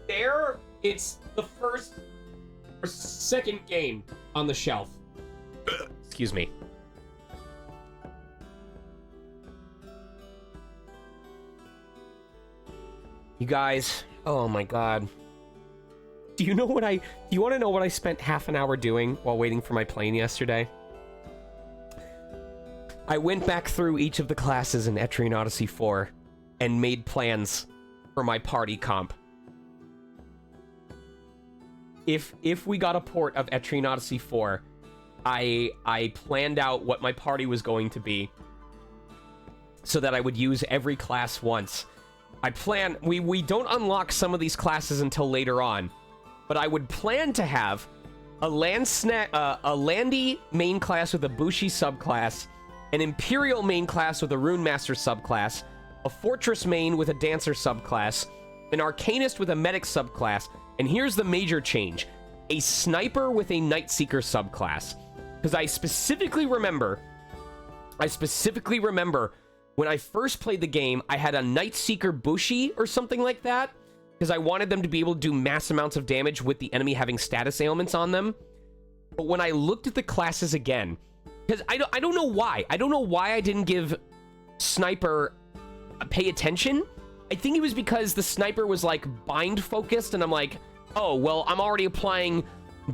there. It's the first or second game on the shelf. Excuse me. You guys, oh my god. Do you want to know what I spent half an hour doing while waiting for my plane yesterday? I went back through each of the classes in Etrian Odyssey 4 and made plans for my party comp. If we got a port of Etrian Odyssey 4, I planned out what my party was going to be so that I would use every class once. We don't unlock some of these classes until later on, but I would plan to have a Landy main class with a Bushi subclass, an Imperial main class with a Rune Master subclass, a Fortress main with a Dancer subclass, an Arcanist with a Medic subclass, and here's the major change: a Sniper with a Night Seeker subclass. Because I specifically remember when I first played the game, I had a Night Seeker Bushi or something like that, because I wanted them to be able to do mass amounts of damage with the enemy having status ailments on them. But when I looked at the classes again, because I don't know why. I don't know why I didn't give Sniper pay attention. I think it was because the Sniper was like bind focused, and I'm like, oh, well, I'm already applying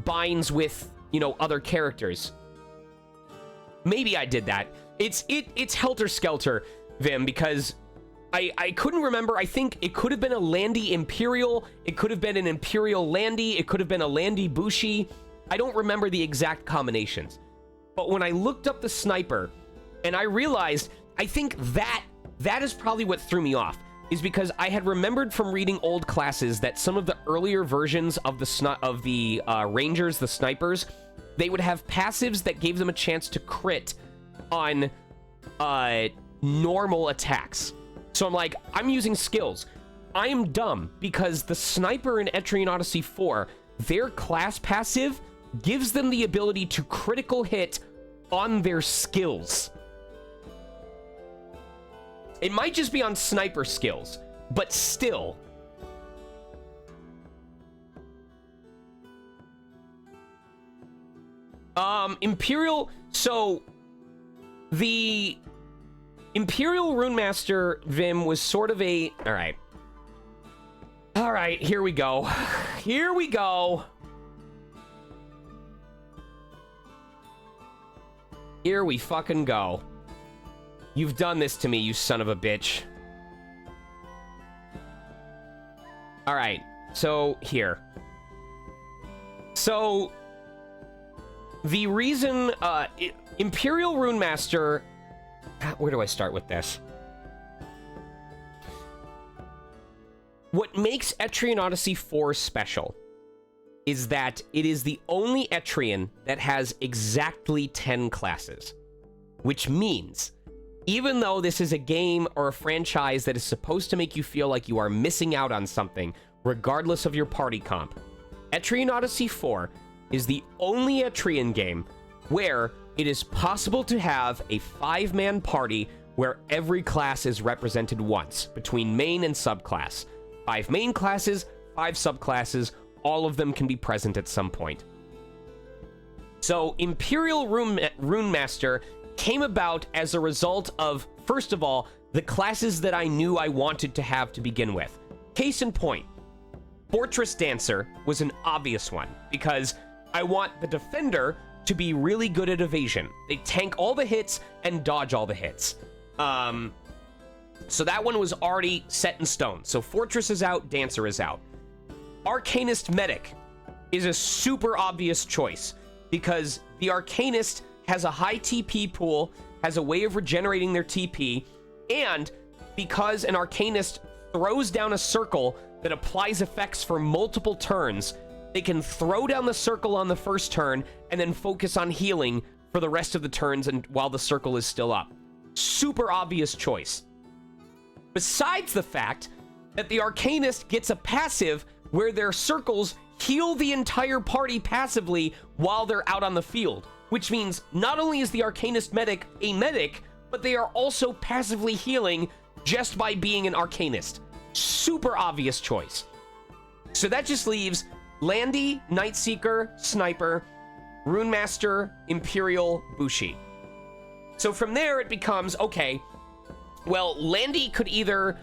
binds with, other characters. Maybe I did that. It's Helter Skelter, Vim, because I couldn't remember. I think it could have been a Landy Imperial. It could have been an Imperial Landy. It could have been a Landy Bushi. I don't remember the exact combinations. But when I looked up the Sniper, and I realized, I think that is probably what threw me off, is because I had remembered from reading old classes that some of the earlier versions of the Rangers, the Snipers, they would have passives that gave them a chance to crit on normal attacks. So I'm like, I'm using skills. I am dumb because the sniper in Etrian Odyssey 4, their class passive gives them the ability to critical hit on their skills. It might just be on sniper skills, but still. Imperial, so the Imperial Runemaster Vim was sort of a, all right, here we go. Here we go. Here we fucking go. You've done this to me, you son of a bitch. All right, so here. So the reason Imperial Runemaster, where do I start with this? What makes Etrian Odyssey 4 special is that it is the only Etrian that has exactly 10 classes. Which means, even though this is a game or a franchise that is supposed to make you feel like you are missing out on something, regardless of your party comp, Etrian Odyssey 4 is the only Etrian game where it is possible to have a 5-man party where every class is represented once, between main and subclass. 5 main classes, 5 subclasses, all of them can be present at some point. So Imperial Runemaster came about as a result of, first of all, the classes that I knew I wanted to have to begin with. Case in point, Fortress Dancer was an obvious one, because I want the defender to be really good at evasion. They tank all the hits and dodge all the hits. So that one was already set in stone. So Fortress is out, Dancer is out. Arcanist Medic is a super obvious choice, because the Arcanist has a high TP pool, has a way of regenerating their TP, and because an Arcanist throws down a circle that applies effects for multiple turns, they can throw down the circle on the first turn and then focus on healing for the rest of the turns and while the circle is still up. Super obvious choice. Besides the fact that the Arcanist gets a passive where their circles heal the entire party passively while they're out on the field, which means not only is the Arcanist Medic a medic, but they are also passively healing just by being an Arcanist. Super obvious choice. So that just leaves Landy, Nightseeker, Sniper, Runemaster, Imperial, Bushi. So from there it becomes, okay, well, Landy could either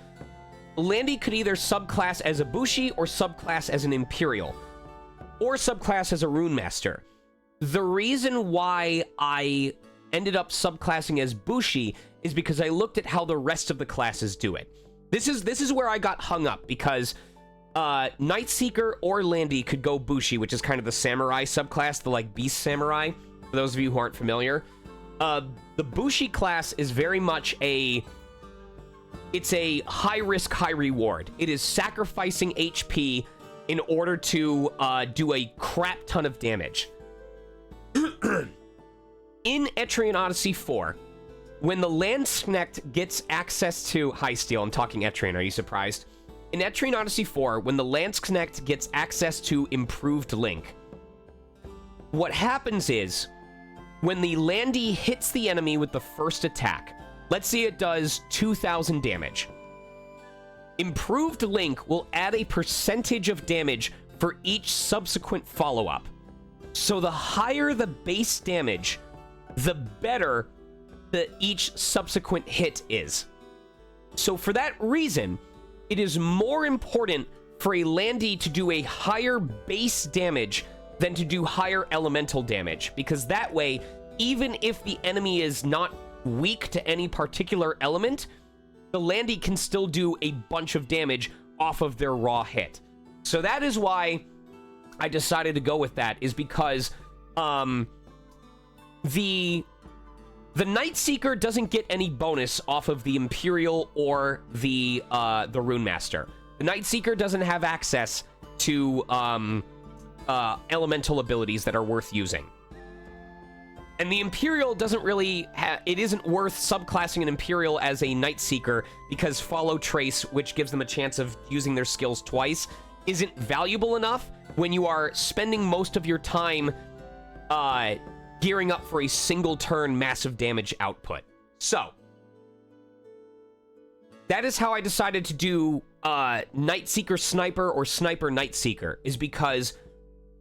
subclass as a Bushi or subclass as an Imperial, or subclass as a Runemaster. The reason why I ended up subclassing as Bushi is because I looked at how the rest of the classes do it. This is where I got hung up, because Nightseeker or Landy could go Bushi, which is kind of the samurai subclass, the like beast samurai, for those of you who aren't familiar. The Bushi class is very much it's a high risk, high reward. It is sacrificing HP in order to do a crap ton of damage. In Etrian Odyssey 4, when the Landsknecht gets access to... Hi, Steel, I'm talking Etrian, are you surprised? In Etrian Odyssey 4, when the Landsknecht gets access to Improved Link, what happens is, when the Landy hits the enemy with the first attack, let's say it does 2,000 damage, Improved Link will add a percentage of damage for each subsequent follow-up. So the higher the base damage, the better each subsequent hit is. So for that reason, it is more important for a Landy to do a higher base damage than to do higher elemental damage, because that way, even if the enemy is not weak to any particular element, the Landy can still do a bunch of damage off of their raw hit. So that is why I decided to go with that, is because the Nightseeker doesn't get any bonus off of the Imperial or the Runemaster. The Nightseeker doesn't have access to elemental abilities that are worth using. And the Imperial doesn't really it isn't worth subclassing an Imperial as a Night Seeker because Follow Trace, which gives them a chance of using their skills twice, isn't valuable enough when you are spending most of your time gearing up for a single turn massive damage output. So, that is how I decided to do Night Seeker Sniper or Sniper Night Seeker, is because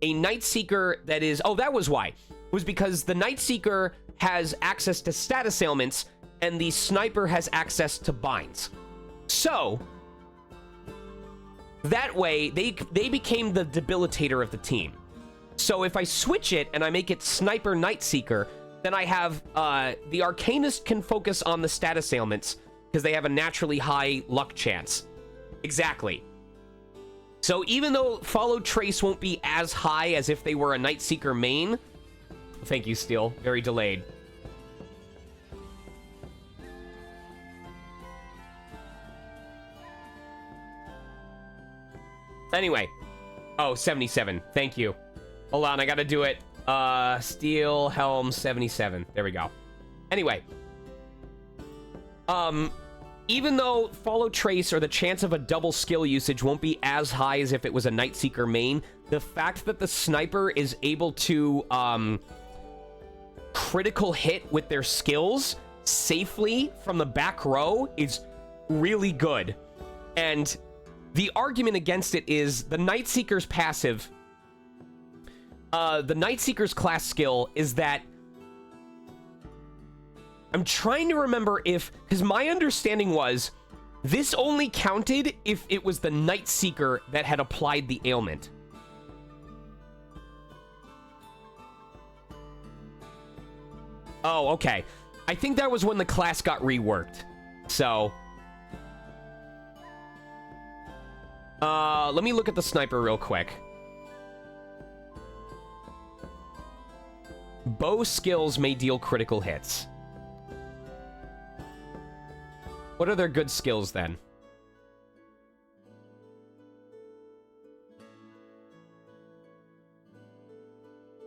a Night Seeker that is... Oh, that was why. Was because the Night Seeker has access to status ailments, and the Sniper has access to binds. So, that way, they became the debilitator of the team. So if I switch it and I make it Sniper Night Seeker, then I have the Arcanist can focus on the status ailments because they have a naturally high luck chance. Exactly. So even though Follow Trace won't be as high as if they were a Night Seeker main... Thank you, Steel. Very delayed. Anyway. Oh, 77. Thank you. Hold on, I gotta do it. Steel Helm 77. There we go. Anyway. Even though Follow Trace or the chance of a double skill usage won't be as high as if it was a Night Seeker main, the fact that the Sniper is able to, critical hit with their skills safely from the back row is really good. And the argument against it is the Night Seeker's passive. The Night Seeker's class skill is that... I'm trying to remember if... Because my understanding was this only counted if it was the Night Seeker that had applied the ailment. Oh, okay. I think that was when the class got reworked. So... let me look at the Sniper real quick. Bow skills may deal critical hits. What are their good skills, then?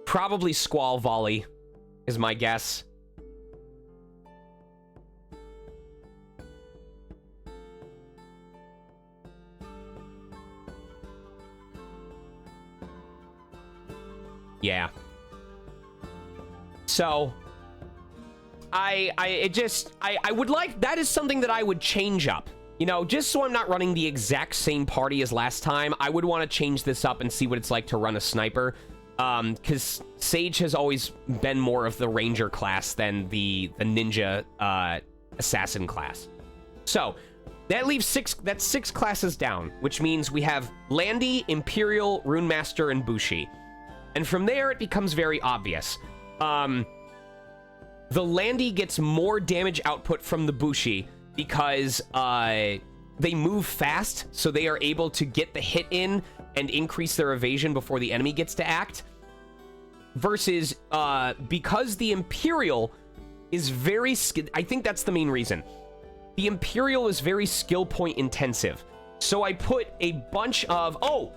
Probably Squall Volley, is my guess. Yeah. So, I would like, that is something that I would change up. You know, just so I'm not running the exact same party as last time, I would want to change this up and see what it's like to run a Sniper. Because Sage has always been more of the Ranger class than the Ninja Assassin class. So, that leaves six classes down, which means we have Landy, Imperial, Rune Master, and Bushi. And from there, it becomes very obvious. The Landy gets more damage output from the Bushi because they move fast, so they are able to get the hit in and increase their evasion before the enemy gets to act. Versus, because the Imperial is very... I think that's the main reason. The Imperial is very skill point intensive. So I put a bunch of... Oh!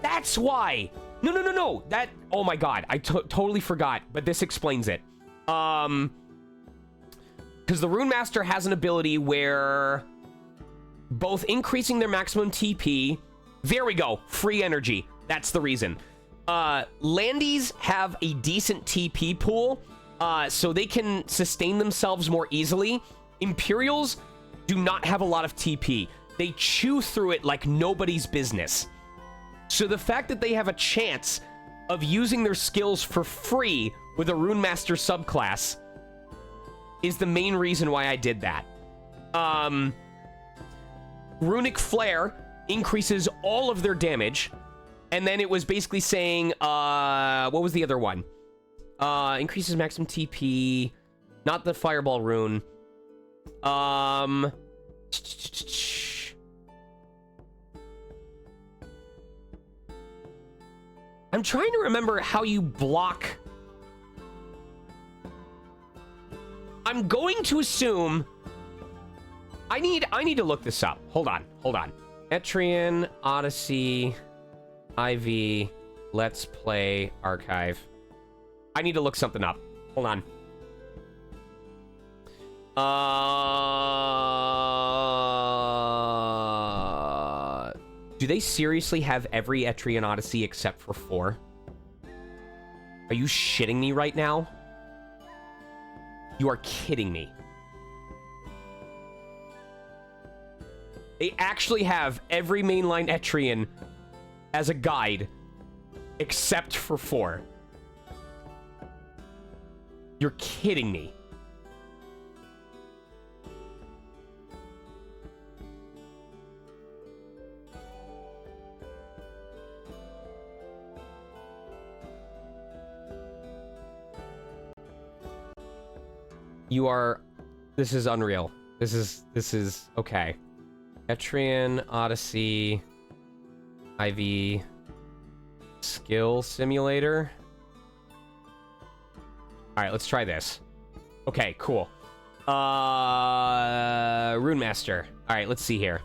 That's why! No. That... Oh my god. I totally forgot, but this explains it. Because the Rune Master has an ability where both increasing their maximum TP... There we go. Free energy. That's the reason. Landies have a decent TP pool, so they can sustain themselves more easily. Imperials do not have a lot of TP. They chew through it like nobody's business. So the fact that they have a chance of using their skills for free with a Rune Master subclass is the main reason why I did that. Runic Flare increases all of their damage, and then it was basically saying, what was the other one? Increases maximum TP, not the Fireball rune. I'm trying to remember how you block. I'm going to assume... I need to look this up. Hold on. Etrian, Odyssey, IV, Let's Play, Archive. I need to look something up. Hold on. Do they seriously have every Etrian Odyssey except for 4? Are you shitting me right now? You are kidding me. They actually have every mainline Etrian as a guide except for 4. You're kidding me. You are... This is unreal. This is... Okay. Etrian Odyssey... IV... Skill Simulator... Alright, let's try this. Okay, cool. Rune Master. Alright, let's see here.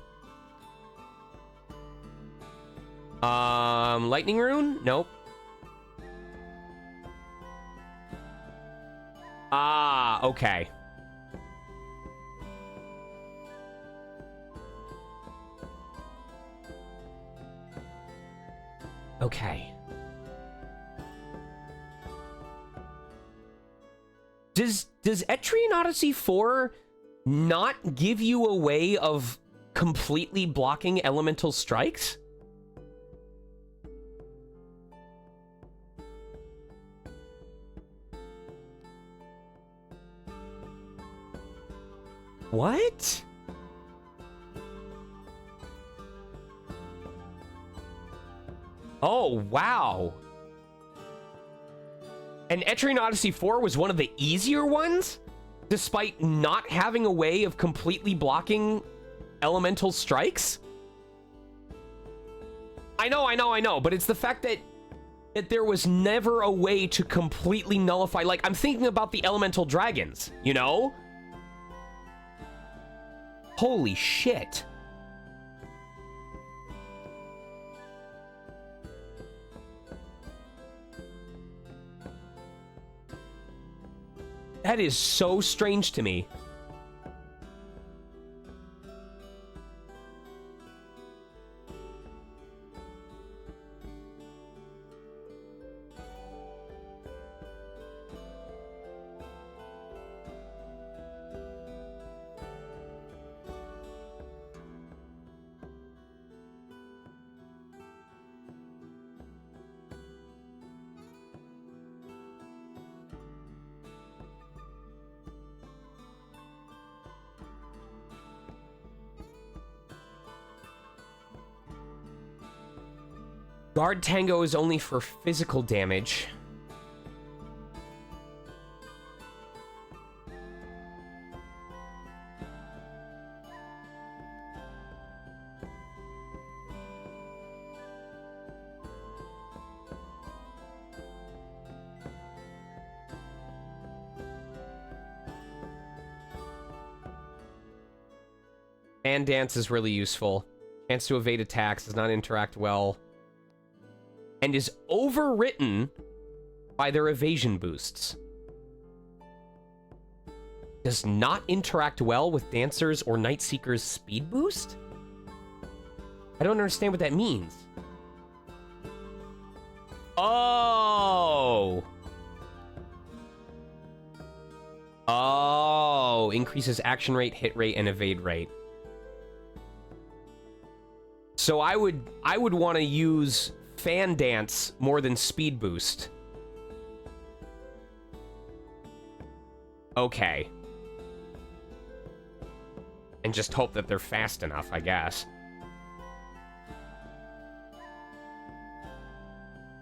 Lightning Rune? Nope. Ah, okay. Okay. Does Etrian Odyssey 4 not give you a way of completely blocking elemental strikes? What? Oh, wow. And Etrian Odyssey 4 was one of the easier ones, despite not having a way of completely blocking elemental strikes? I know, but it's the fact that there was never a way to completely nullify... Like, I'm thinking about the elemental dragons, you know? Holy shit. That is so strange to me. Guard Tango is only for physical damage. And Dance is really useful. Chance to evade attacks, does not interact well. And is overwritten by their evasion boosts. Does not interact well with Dancers or Night Seeker's speed boost? I don't understand what that means. Oh! Oh, increases action rate, hit rate, and evade rate. So I would want to use Fan Dance more than Speed Boost. Okay. And just hope that they're fast enough, I guess.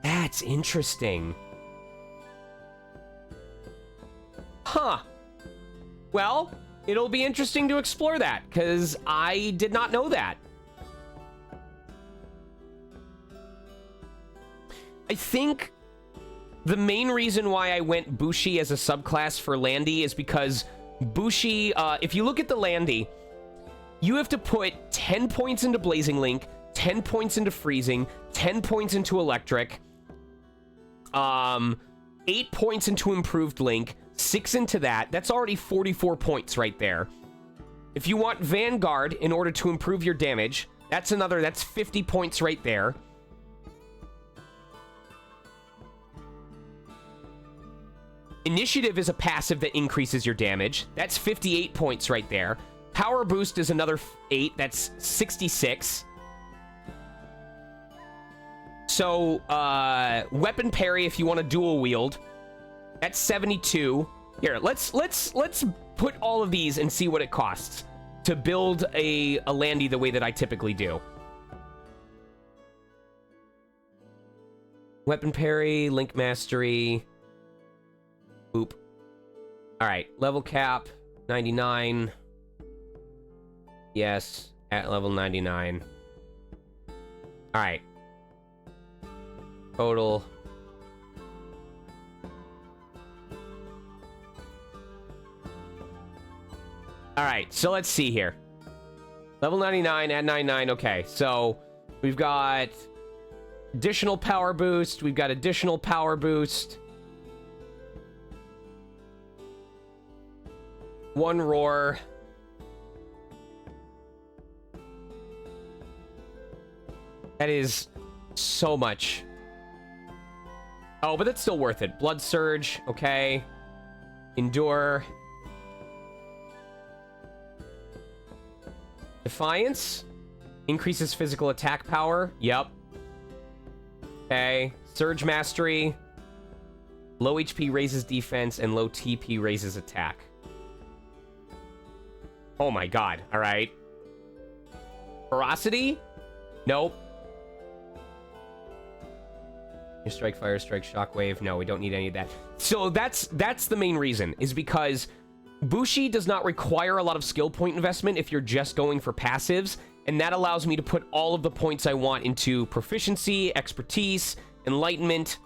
That's interesting. Huh. Well, it'll be interesting to explore that, because I did not know that. I think the main reason why I went Bushi as a subclass for Landy is because Bushi, if you look at the Landy, you have to put 10 points into Blazing Link, 10 points into Freezing, 10 points into Electric, 8 points into Improved Link, 6 into that. That's already 44 points right there. If you want Vanguard in order to improve your damage, that's 50 points right there. Initiative is a passive that increases your damage. That's 58 points right there. Power Boost is another 8. That's 66. So, Weapon Parry if you want to dual wield. That's 72. Here, let's put all of these and see what it costs to build a Landy the way that I typically do. Weapon Parry, Link Mastery. Boop. Alright, level cap, 99. Yes, at level 99. Alright. Total. Alright, so let's see here. Level 99, add 99, okay. So, we've got additional power boost, we've got additional power boost. One roar. That is so much. Oh, but that's still worth it. Blood Surge, okay. Endure. Defiance. Increases physical attack power. Yep. Okay. Surge Mastery. Low HP raises defense, and low TP raises attack. Oh my god. Alright. Ferocity? Nope. Strike, Fire Strike, Shockwave. No, we don't need any of that. So that's the main reason, is because Bushi does not require a lot of skill point investment if you're just going for passives, and that allows me to put all of the points I want into Proficiency, Expertise, Enlightenment,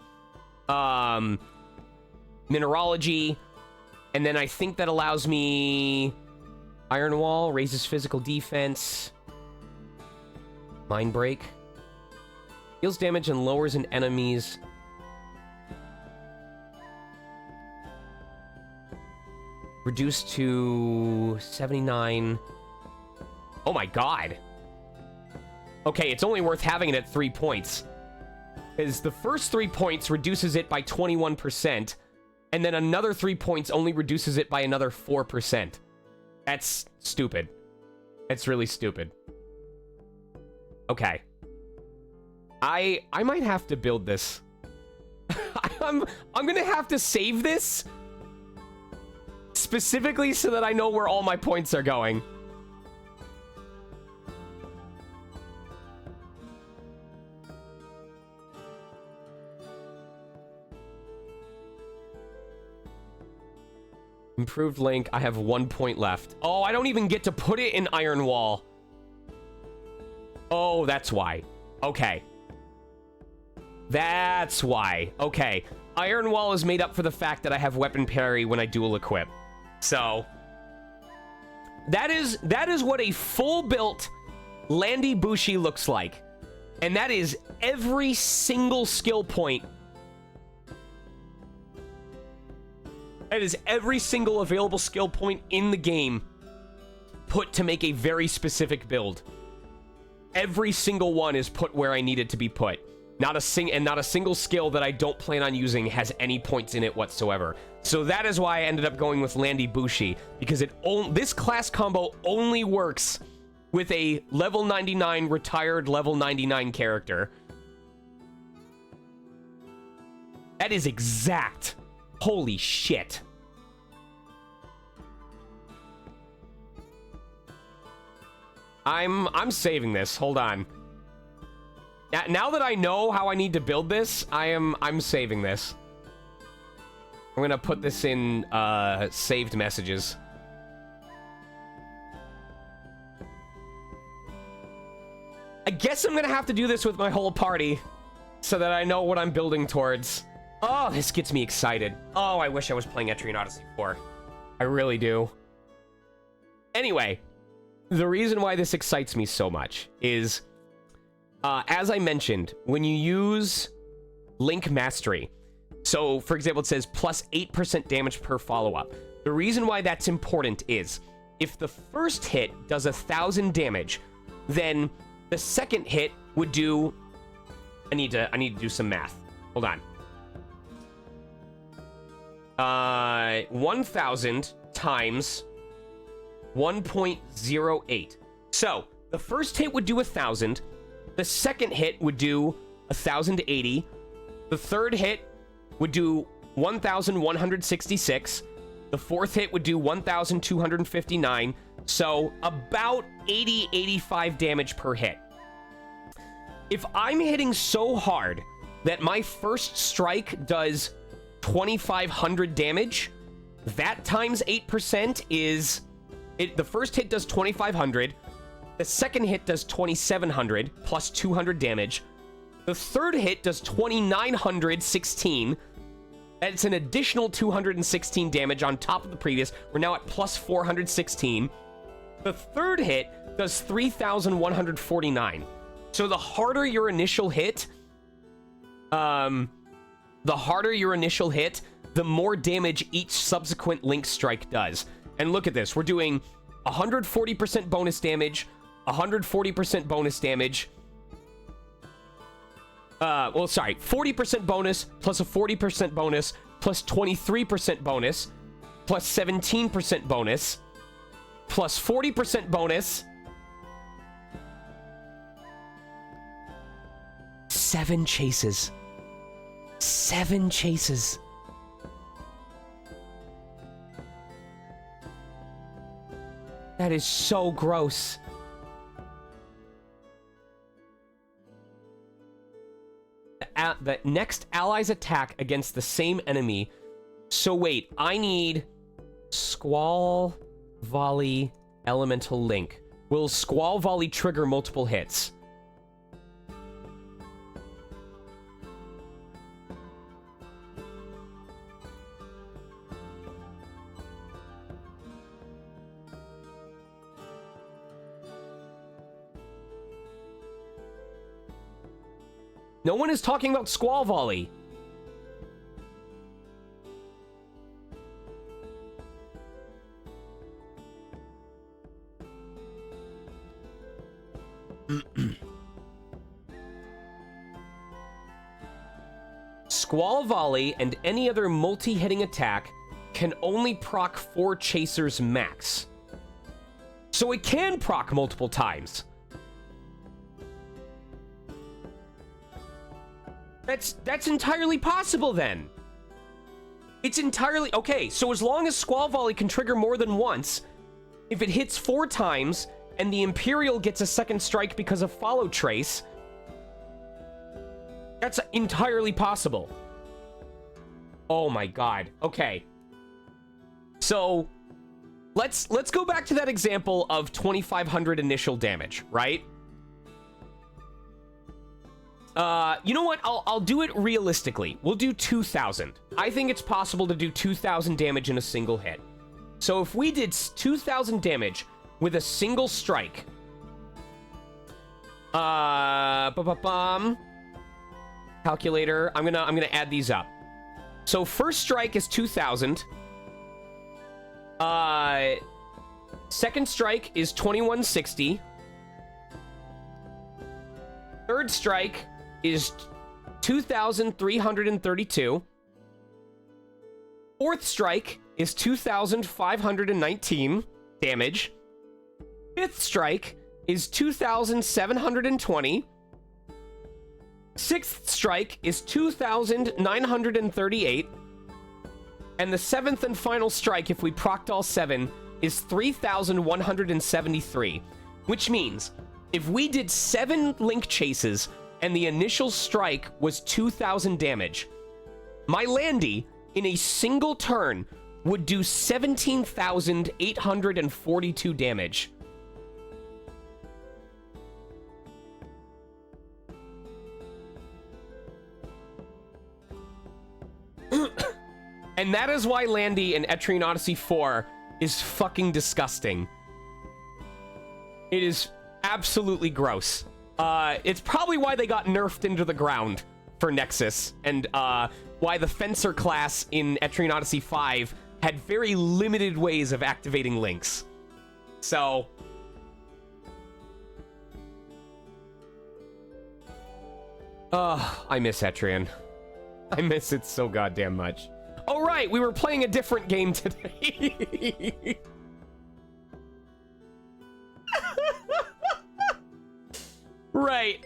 Mineralogy, and then I think that allows me Iron Wall, raises physical defense, Mind Break, deals damage and lowers an enemy's reduced to 79. Oh my god. Okay, it's only worth having it at 3 points. Because the first 3 points reduces it by 21%, and then another 3 points only reduces it by another 4%. That's stupid. That's really stupid. Okay. I might have to build this. I'm gonna have to save this specifically so that I know where all my points are going. Improved Link, I have 1 point left. Oh, I don't even get to put it in Iron Wall. Oh, that's why. Okay. That's why. Okay. Iron Wall is made up for the fact that I have Weapon Parry when I dual equip. So, that is what a full-built Landy Bushi looks like. And that is every single skill point. That is every single available skill point in the game put to make a very specific build. Every single one is put where I need it to be put. Not a single skill that I don't plan on using has any points in it whatsoever. So that is why I ended up going with Landy Bushi, because this class combo only works with a level 99 retired level 99 character. That is exact. Holy shit. I'm saving this. Hold on. Now that I know how I need to build this, I'm saving this. I'm gonna put this in saved messages. I guess I'm gonna have to do this with my whole party so that I know what I'm building towards. Oh, this gets me excited. Oh, I wish I was playing Etrian Odyssey 4. I really do. Anyway, the reason why this excites me so much is, as I mentioned, when you use Link Mastery, So, for example, it says plus 8% damage per follow-up. The reason why that's important is if the first hit does 1,000 damage, then the second hit would do... I need to do some math. Hold on. 1,000 times 1.08. So, the first hit would do 1,000. The second hit would do 1,080. The third hit would do 1,166. The fourth hit would do 1,259. So, about 85 damage per hit. If I'm hitting so hard that my first strike does 2,500 damage, that times 8% is... the first hit does 2,500. The second hit does 2,700 plus 200 damage. The third hit does 2,916. That's an additional 216 damage on top of the previous. We're now at plus 416. The third hit does 3,149. So the harder your initial hit, the more damage each subsequent link strike does. And look at this. We're doing 140% bonus damage, 140% bonus damage. 40% bonus plus a 40% bonus plus 23% bonus plus 17% bonus plus 40% bonus. 7 chases. 7 chases. That is so gross. The next ally's attack against the same enemy. So wait, I need Squall Volley Elemental Link. Will Squall Volley trigger multiple hits? No one is talking about Squall Volley. Squall Volley and any other multi-hitting attack can only proc 4 chasers max. So it can proc multiple times. That's entirely possible then. It's entirely... Okay, so as long as Squall Volley can trigger more than once, if it hits 4 times and the Imperial gets a second strike because of Follow Trace, that's entirely possible. Oh my god. Okay. So, let's go back to that example of 2,500 initial damage, right? You know what? I'll do it realistically. We'll do 2,000. I think it's possible to do 2,000 damage in a single hit. So if we did 2,000 damage with a single strike, calculator. I'm gonna add these up. So first strike is 2,000. Second strike is 2,160. Third strike is 2,332. Fourth strike is 2,519 damage. Fifth strike is 2,720. Sixth strike is 2,938. And the seventh and final strike, if we procced all 7, is 3,173. Which means, if we did 7 link chases and the initial strike was 2,000 damage, my Landy, in a single turn, would do 17,842 damage. And that is why Landy in Etrian Odyssey 4 is fucking disgusting. It is absolutely gross. It's probably why they got nerfed into the ground for Nexus and why the Fencer class in Etrian Odyssey 5 had very limited ways of activating links. So... I miss Etrian. I miss it so goddamn much. Oh, right, we were playing a different game today. Right.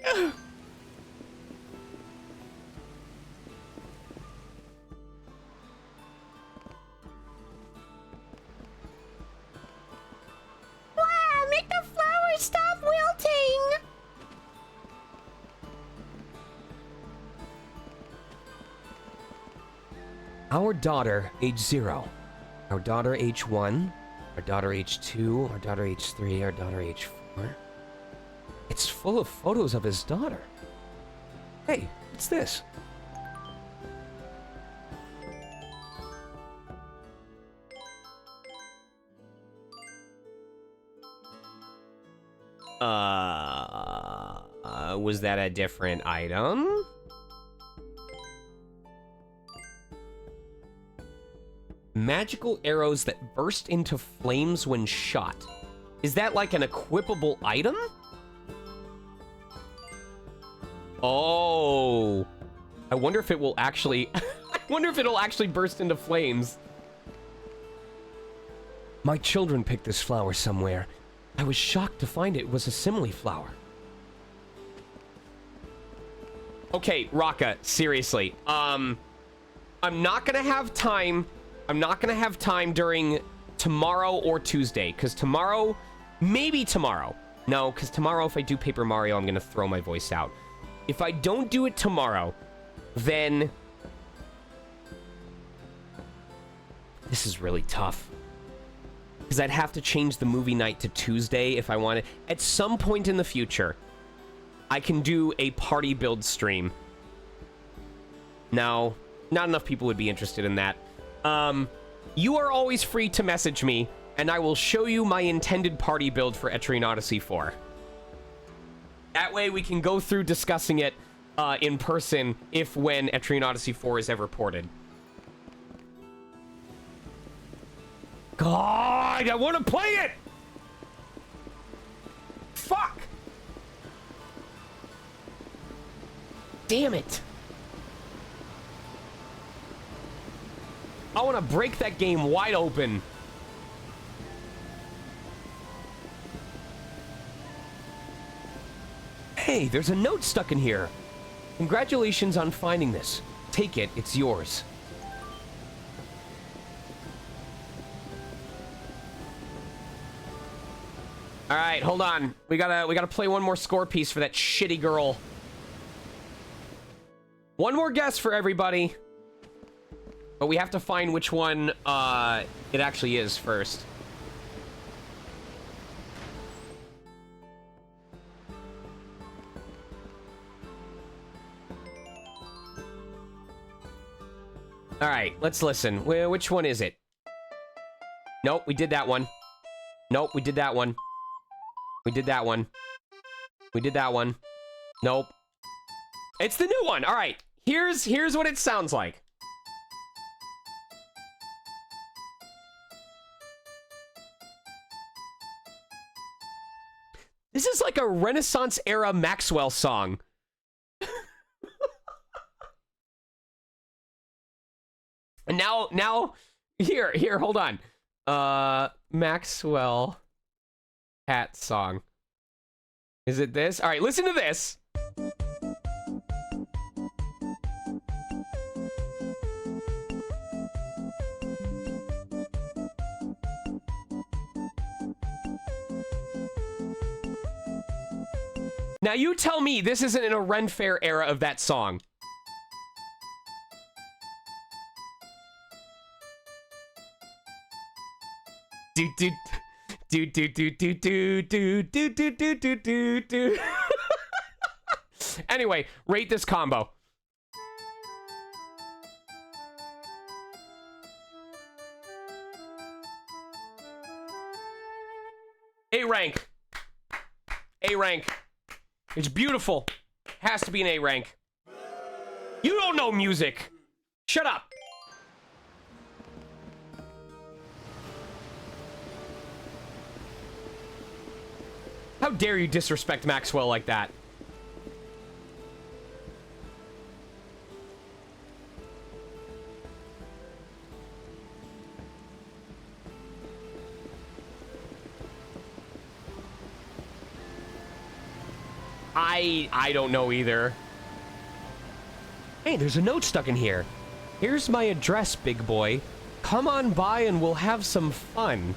Wow, make the flowers stop wilting! Our daughter, age 0. Our daughter, age 1. Our daughter, age 2. Our daughter, age 3. Our daughter, age 4. It's full of photos of his daughter. Hey, what's this? Was that a different item? Magical arrows that burst into flames when shot. Is that like an equipable item? Oh. I wonder if it will actually... I wonder if it'll actually burst into flames. My children picked this flower somewhere. I was shocked to find it was a simile flower. Okay, Raka, seriously. I'm not gonna have time... I'm not gonna have time during tomorrow or Tuesday, because tomorrow, maybe tomorrow. No, because tomorrow if I do Paper Mario, I'm gonna throw my voice out. If I don't do it tomorrow, then... This is really tough. Because I'd have to change the movie night to Tuesday if I wanted. At some point in the future, I can do a party build stream. No, not enough people would be interested in that. You are always free to message me, and I will show you my intended party build for Etrian Odyssey 4. That way we can go through discussing it in person if when Etrian Odyssey 4 is ever ported. God, I want to play it! Fuck! Damn it! I want to break that game wide open. Hey, there's a note stuck in here. Congratulations on finding this. Take it, it's yours. All right, hold on. We gotta play one more score piece for that shitty girl. One more guess for everybody. But we have to find which one it actually is first. All right, let's listen. Which one is it? Nope, we did that one. Nope, we did that one. We did that one. We did that one. Nope. It's the new one. All right, here's what it sounds like. This is like a Renaissance era Maxwell song. And now, here, hold on. Maxwell hat song. Is it this? All right, listen to this. Now you tell me this isn't in a Ren Fair era of that song. Do do do do do do do do do do do do do do. Anyway, rate this combo. A rank. A rank. It's beautiful. Has to be an A rank. You don't know music. Shut up! How dare you disrespect Maxwell like that? I don't know either. Hey, there's a note stuck in here. Here's my address, big boy. Come on by and we'll have some fun.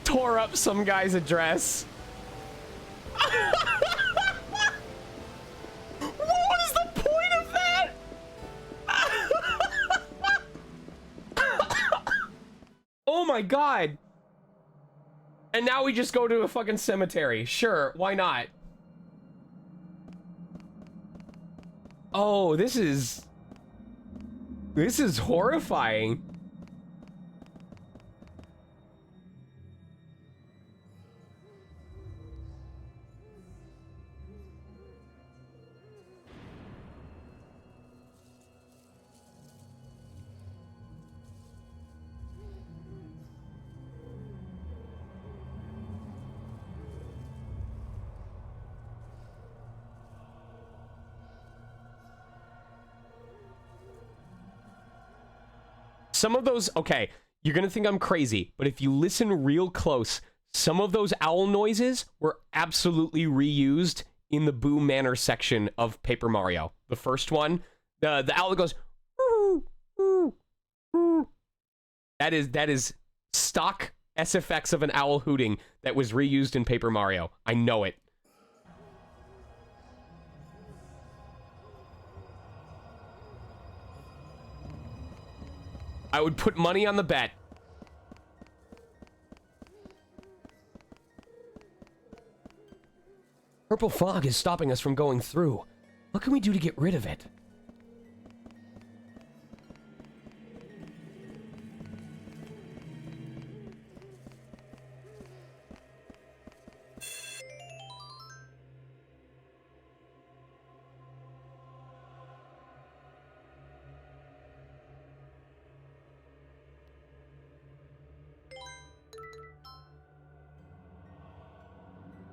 Tore up some guy's address. What is the point of that? Oh my god. And now we just go to a fucking cemetery. Sure, why not? Oh, this is horrifying. Some of those, okay, you're gonna think I'm crazy, but if you listen real close, some of those owl noises were absolutely reused in the Boo Manor section of Paper Mario. The first one, the owl that goes, "Ooh, ooh, ooh." That is stock SFX of an owl hooting that was reused in Paper Mario. I know it. I would put money on the bet. Purple fog is stopping us from going through. What can we do to get rid of it?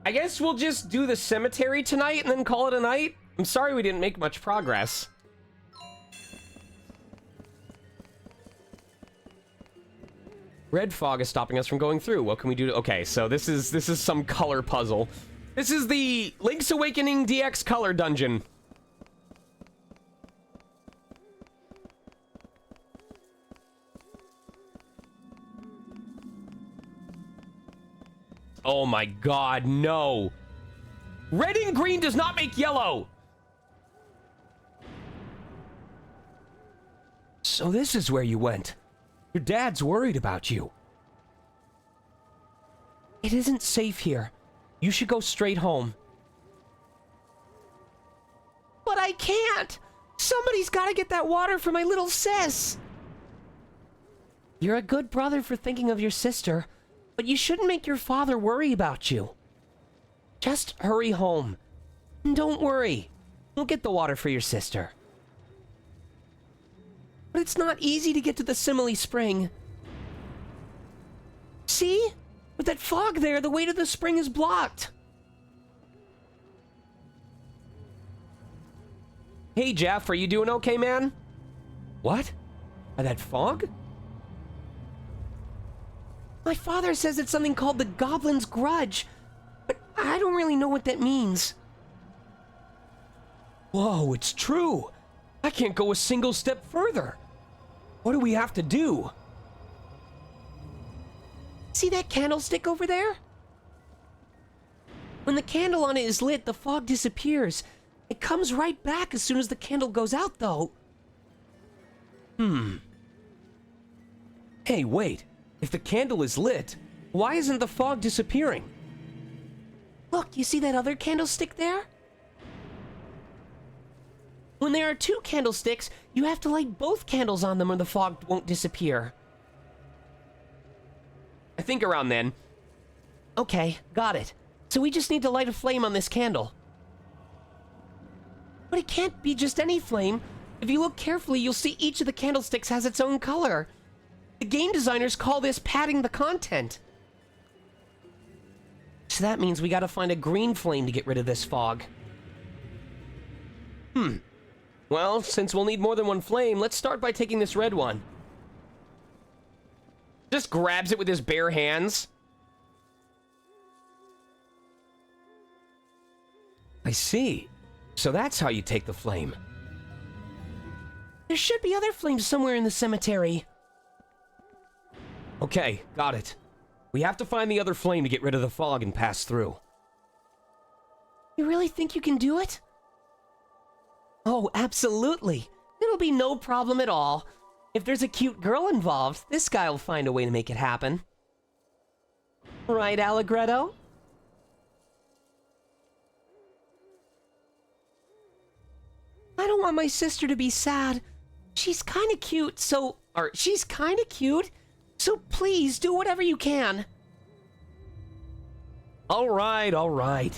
I guess we'll just do the cemetery tonight and then call it a night. I'm sorry we didn't make much progress. Red fog is stopping us from going through. What can we do? Okay, so this is some color puzzle. This is the Link's Awakening DX color dungeon. Oh my god, no. Red and green does not make yellow. So this is where you went. Your dad's worried about you. It isn't safe here. You should go straight home. But I can't. Somebody's got to get that water for my little sis. You're a good brother for thinking of your sister. But you shouldn't make your father worry about you. Just hurry home. And don't worry. We'll get the water for your sister. But it's not easy to get to the Simile Spring. See? With that fog there, the way to the spring is blocked. Hey, Jeff, are you doing okay, man? What? By that fog? My father says it's something called the Goblin's Grudge, but I don't really know what that means. Whoa, it's true. I can't go a single step further. What do we have to do? See that candlestick over there? When the candle on it is lit, the fog disappears. It comes right back as soon as the candle goes out, though. Hey, wait. If the candle is lit, why isn't the fog disappearing? Look, you see that other candlestick there? When there are two candlesticks, you have to light both candles on them or the fog won't disappear. I think around then. Okay, got it. So we just need to light a flame on this candle. But it can't be just any flame. If you look carefully, you'll see each of the candlesticks has its own color. The game designers call this padding the content. So that means we gotta find a green flame to get rid of this fog. Well, since we'll need more than one flame, let's start by taking this red one. Just grabs it with his bare hands. I see. So that's how you take the flame. There should be other flames somewhere in the cemetery. Okay, got it. We have to find the other flame to get rid of the fog and pass through. You really think you can do it? Oh, absolutely. It'll be no problem at all. If there's a cute girl involved, this guy will find a way to make it happen. Right, Allegretto? I don't want my sister to be sad. She's kinda cute, so... she's kinda cute, so please do whatever you can. All right, all right.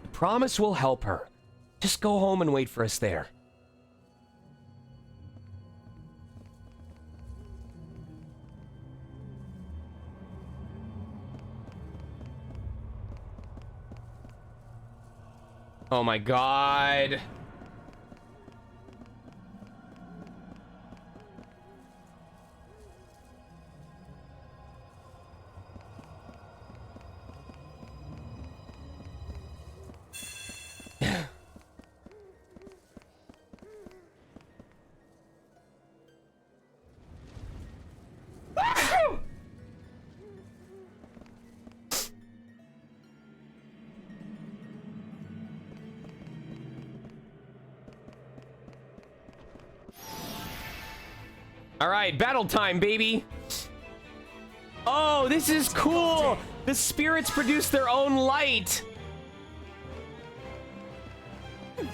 I promise we'll help her. Just go home and wait for us there. Oh my god. All right, battle time, baby. Oh, this is cool. The spirits produce their own light. Chew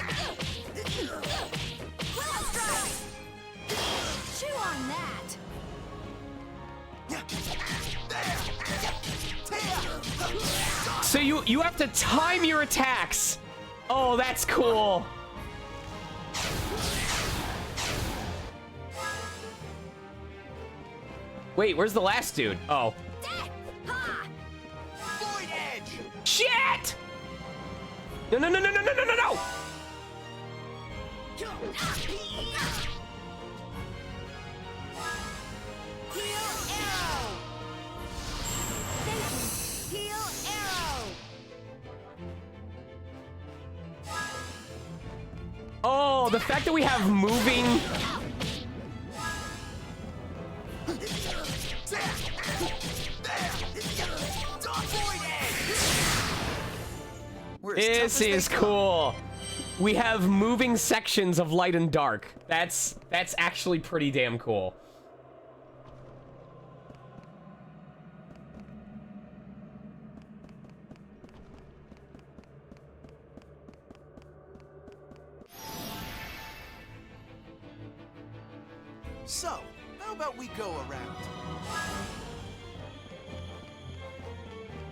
on that. So you have to time your attacks. Oh, that's cool. Wait, where's the last dude? Oh. Void Edge! Shit! No, no, no, no, no, no, no, no, no! Oh, the fact that we have moving... This is cool. We have moving sections of light and dark. That's actually pretty damn cool. So, how about we go around?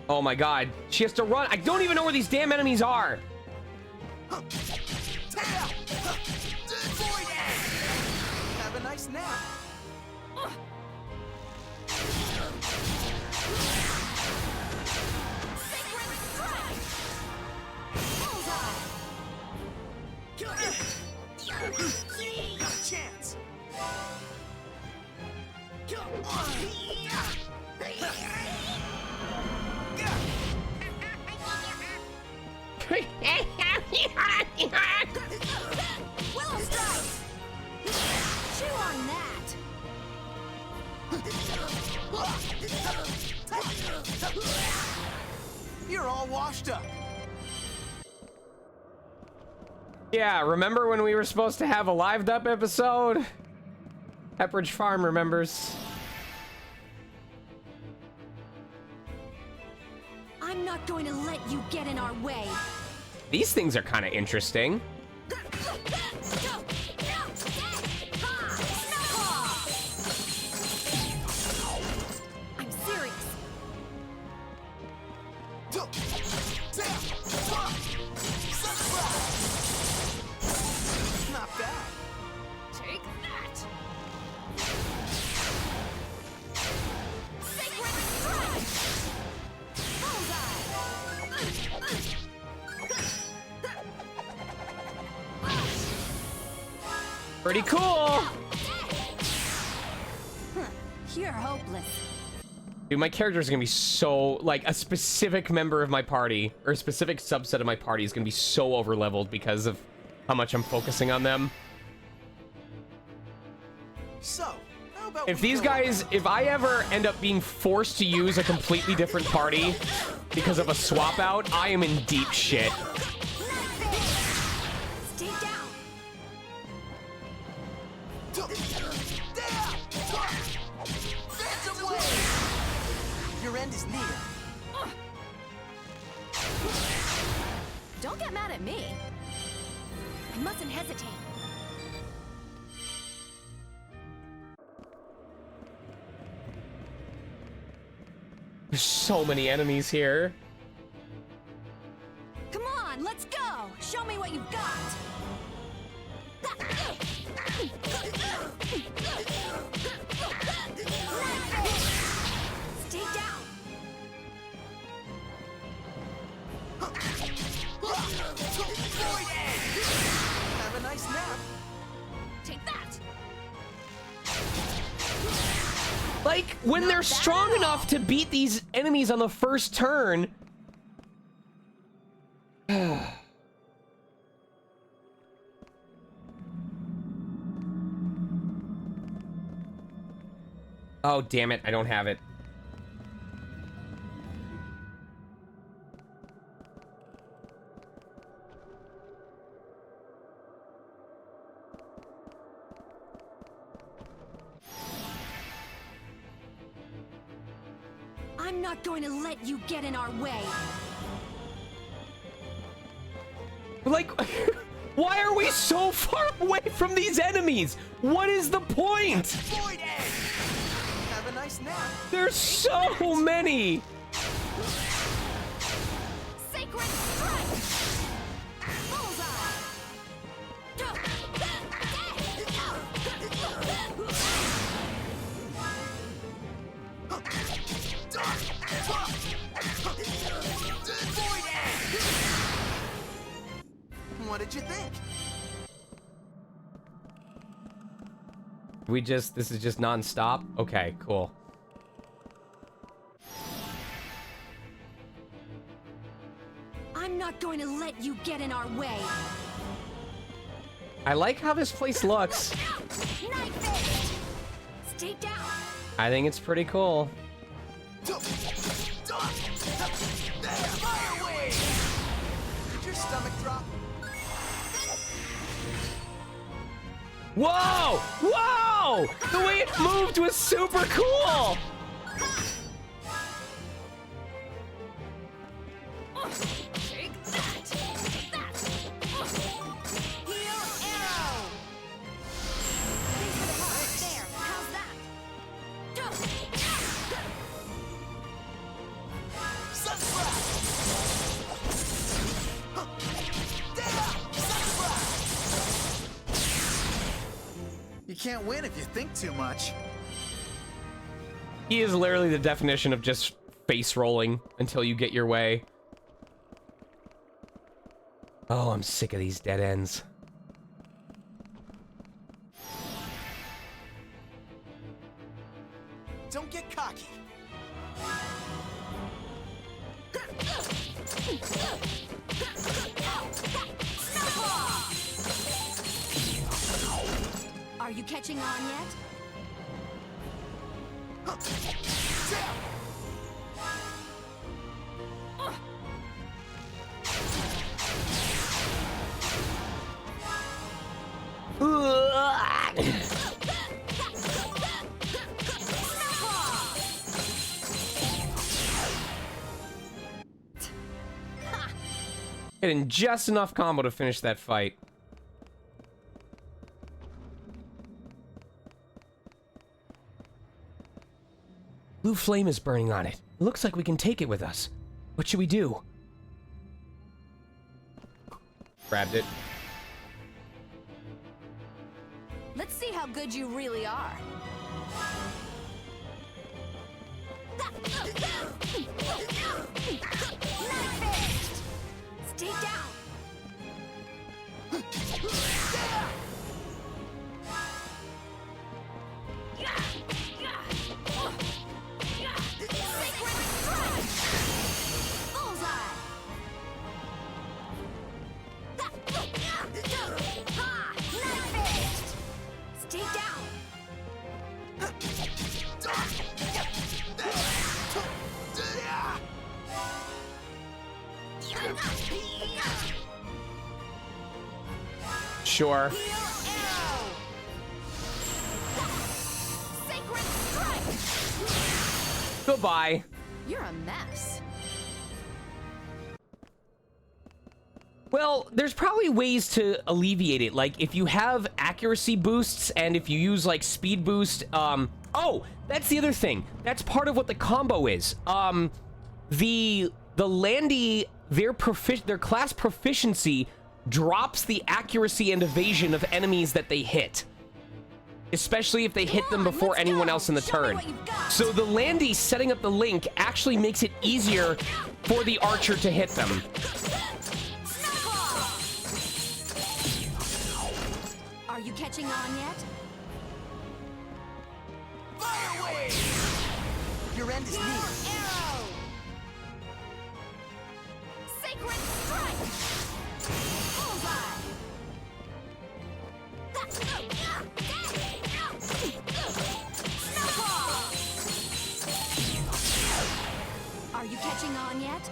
Oh my god. She has to run. I don't even know where these damn enemies are. Have a nice nap. Not a chance. Willow strike. Chew on that. You're all washed up. Yeah, remember when we were supposed to have a lived up episode? Pepperidge Farm remembers. I'm not going to let you get in our way. These things are kind of interesting. I'm serious. Not bad. Take that! Sacred strike! Pretty cool. You're hopeless. Dude, my character is gonna be so, like, a specific member of my party, or a specific subset of my party is gonna be so over-leveled because of how much I'm focusing on them. So, how about If we these go guys, around? if I ever end up being forced to use a completely different party because of a swap out, I am in deep shit. Stay down. Phantom Wave! Your end is near. Don't get mad at me. I mustn't hesitate. There's so many enemies here. Come on, let's go. Show me what you've got. Stay down. Void Edge! Have a nice nap. Take that. Like, when Not they're bad strong at enough to beat these enemies on the first turn. Oh, damn it, I don't have it. I'm not going to let you get in our way. Like, why are we so far away from these enemies? What is the point? Void Edge! Have a nice nap. There's so many. Sacred strike. Void Edge! What did you think? This is just non-stop? Okay, cool. I'm not going to let you get in our way. I like how this place looks. Knife fist. Stay down. I think it's pretty cool. Fire Wave! Did your stomach drop? Whoa! Whoa! The way it moved was super cool! Take that. Take that. Heal arrow. These are the parts. There. How's that? Sunflower! You can't win if you think too much. He is literally the definition of just face rolling until you get your way. Oh, I'm sick of these dead ends. Don't get cocky. Are you catching on yet? Getting just enough combo to finish that fight. Blue flame is burning on it. Looks like we can take it with us. What should we do? Grabbed it. Let's see how good you really are. Stay down. Stay down. Sure. Sacred strike. Goodbye. You're a mess. Well, there's probably ways to alleviate it. Like, if you have accuracy boosts and if you use, like, speed boost, oh, that's the other thing. That's part of what the combo is. The Landy, their class proficiency drops the accuracy and evasion of enemies that they hit. Especially if they hit them before anyone else in the turn. So the Landy setting up the link actually makes it easier for the archer to hit them. Are you catching on yet? Fire away! Your end is near. Arrow! Sacred strike! Bullseye! Snowball! Are you catching on yet?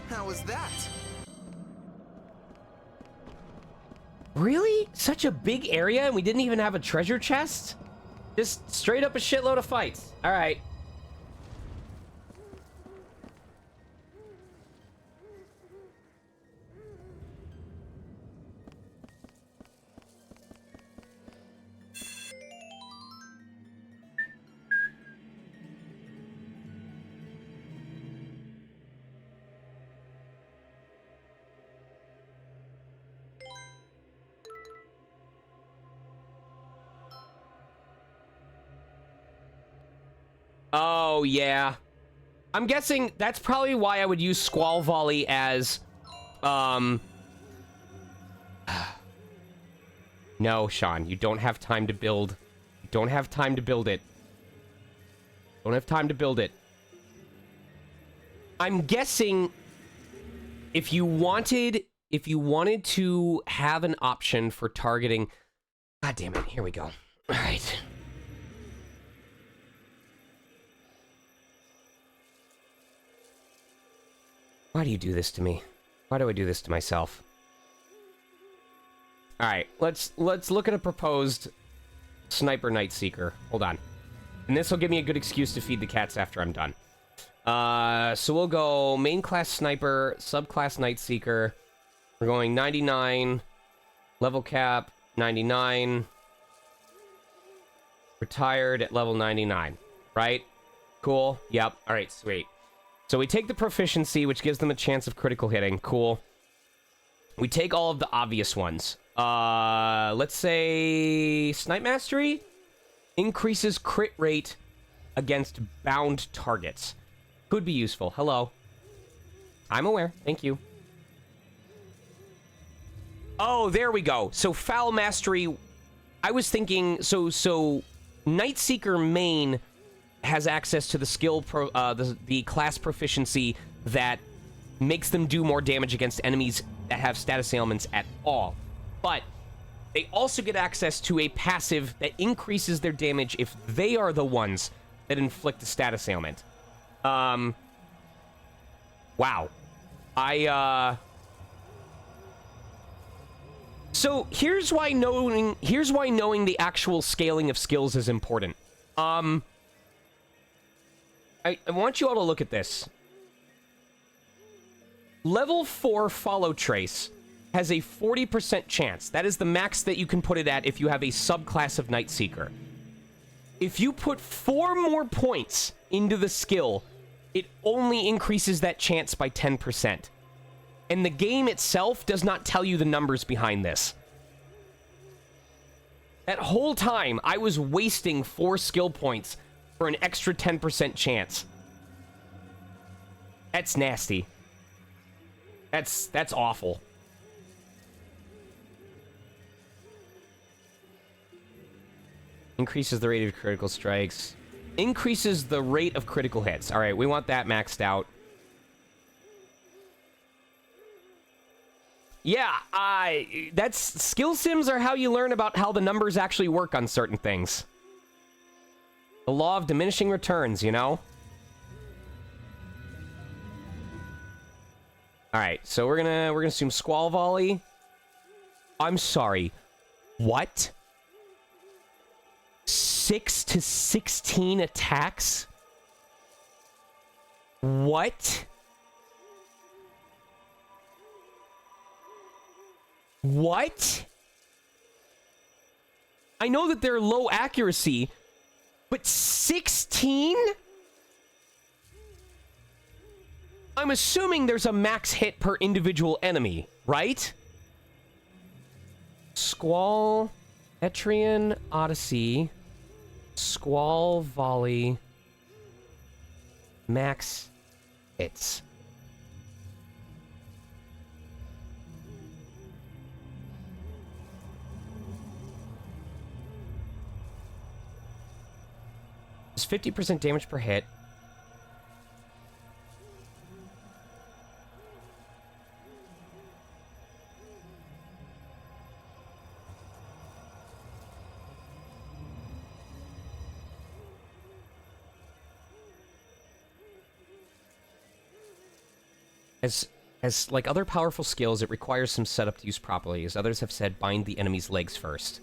How was that? Really? Such a big area and we didn't even have a treasure chest? Just straight up a shitload of fights. All right. Oh, yeah. I'm guessing that's probably why I would use Squall Volley as, No, Sean, you don't have time to build. You don't have time to build it. Don't have time to build it. I'm guessing if you wanted to have an option for targeting... God damn it, here we go. All right. Why do you do this to me? Why do I do this to myself? All right, let's look at a proposed Sniper Night Seeker. Hold on. And this will give me a good excuse to feed the cats after I'm done. So we'll go main class Sniper, subclass Night Seeker. We're going 99, level cap 99, retired at level 99, right? Cool. Yep. All right, sweet. So we take the proficiency, which gives them a chance of critical hitting. Cool. We take all of the obvious ones. Let's say Snipe Mastery increases crit rate against bound targets. Could be useful. Hello. I'm aware. Thank you. Oh, there we go. So Foul Mastery, I was thinking, so Night Seeker main has access to the the class proficiency that makes them do more damage against enemies that have status ailments at all. But they also get access to a passive that increases their damage if they are the ones that inflict a status ailment. Wow. So here's why knowing the actual scaling of skills is important. I want you all to look at this. Level 4 Follow Trace has a 40% chance. That is the max that you can put it at if you have a subclass of Night Seeker. If you put 4 more points into the skill, it only increases that chance by 10%. And the game itself does not tell you the numbers behind this. That whole time, I was wasting 4 skill points for an extra 10% chance. That's nasty. That's awful. Increases the rate of critical strikes. Increases the rate of critical hits. All right, we want that maxed out. Yeah, that's skill sims are how you learn about how the numbers actually work on certain things. The law of diminishing returns, you know? All right, so we're gonna assume Squall Volley. I'm sorry. What? 6 to 16 attacks? What? What? I know that they're low accuracy, but 16? I'm assuming there's a max hit per individual enemy, right? Squall, Etrian, Odyssey, Squall, Volley, max hits. It's 50% damage per hit. As like other powerful skills, it requires some setup to use properly. As others have said, bind the enemy's legs first.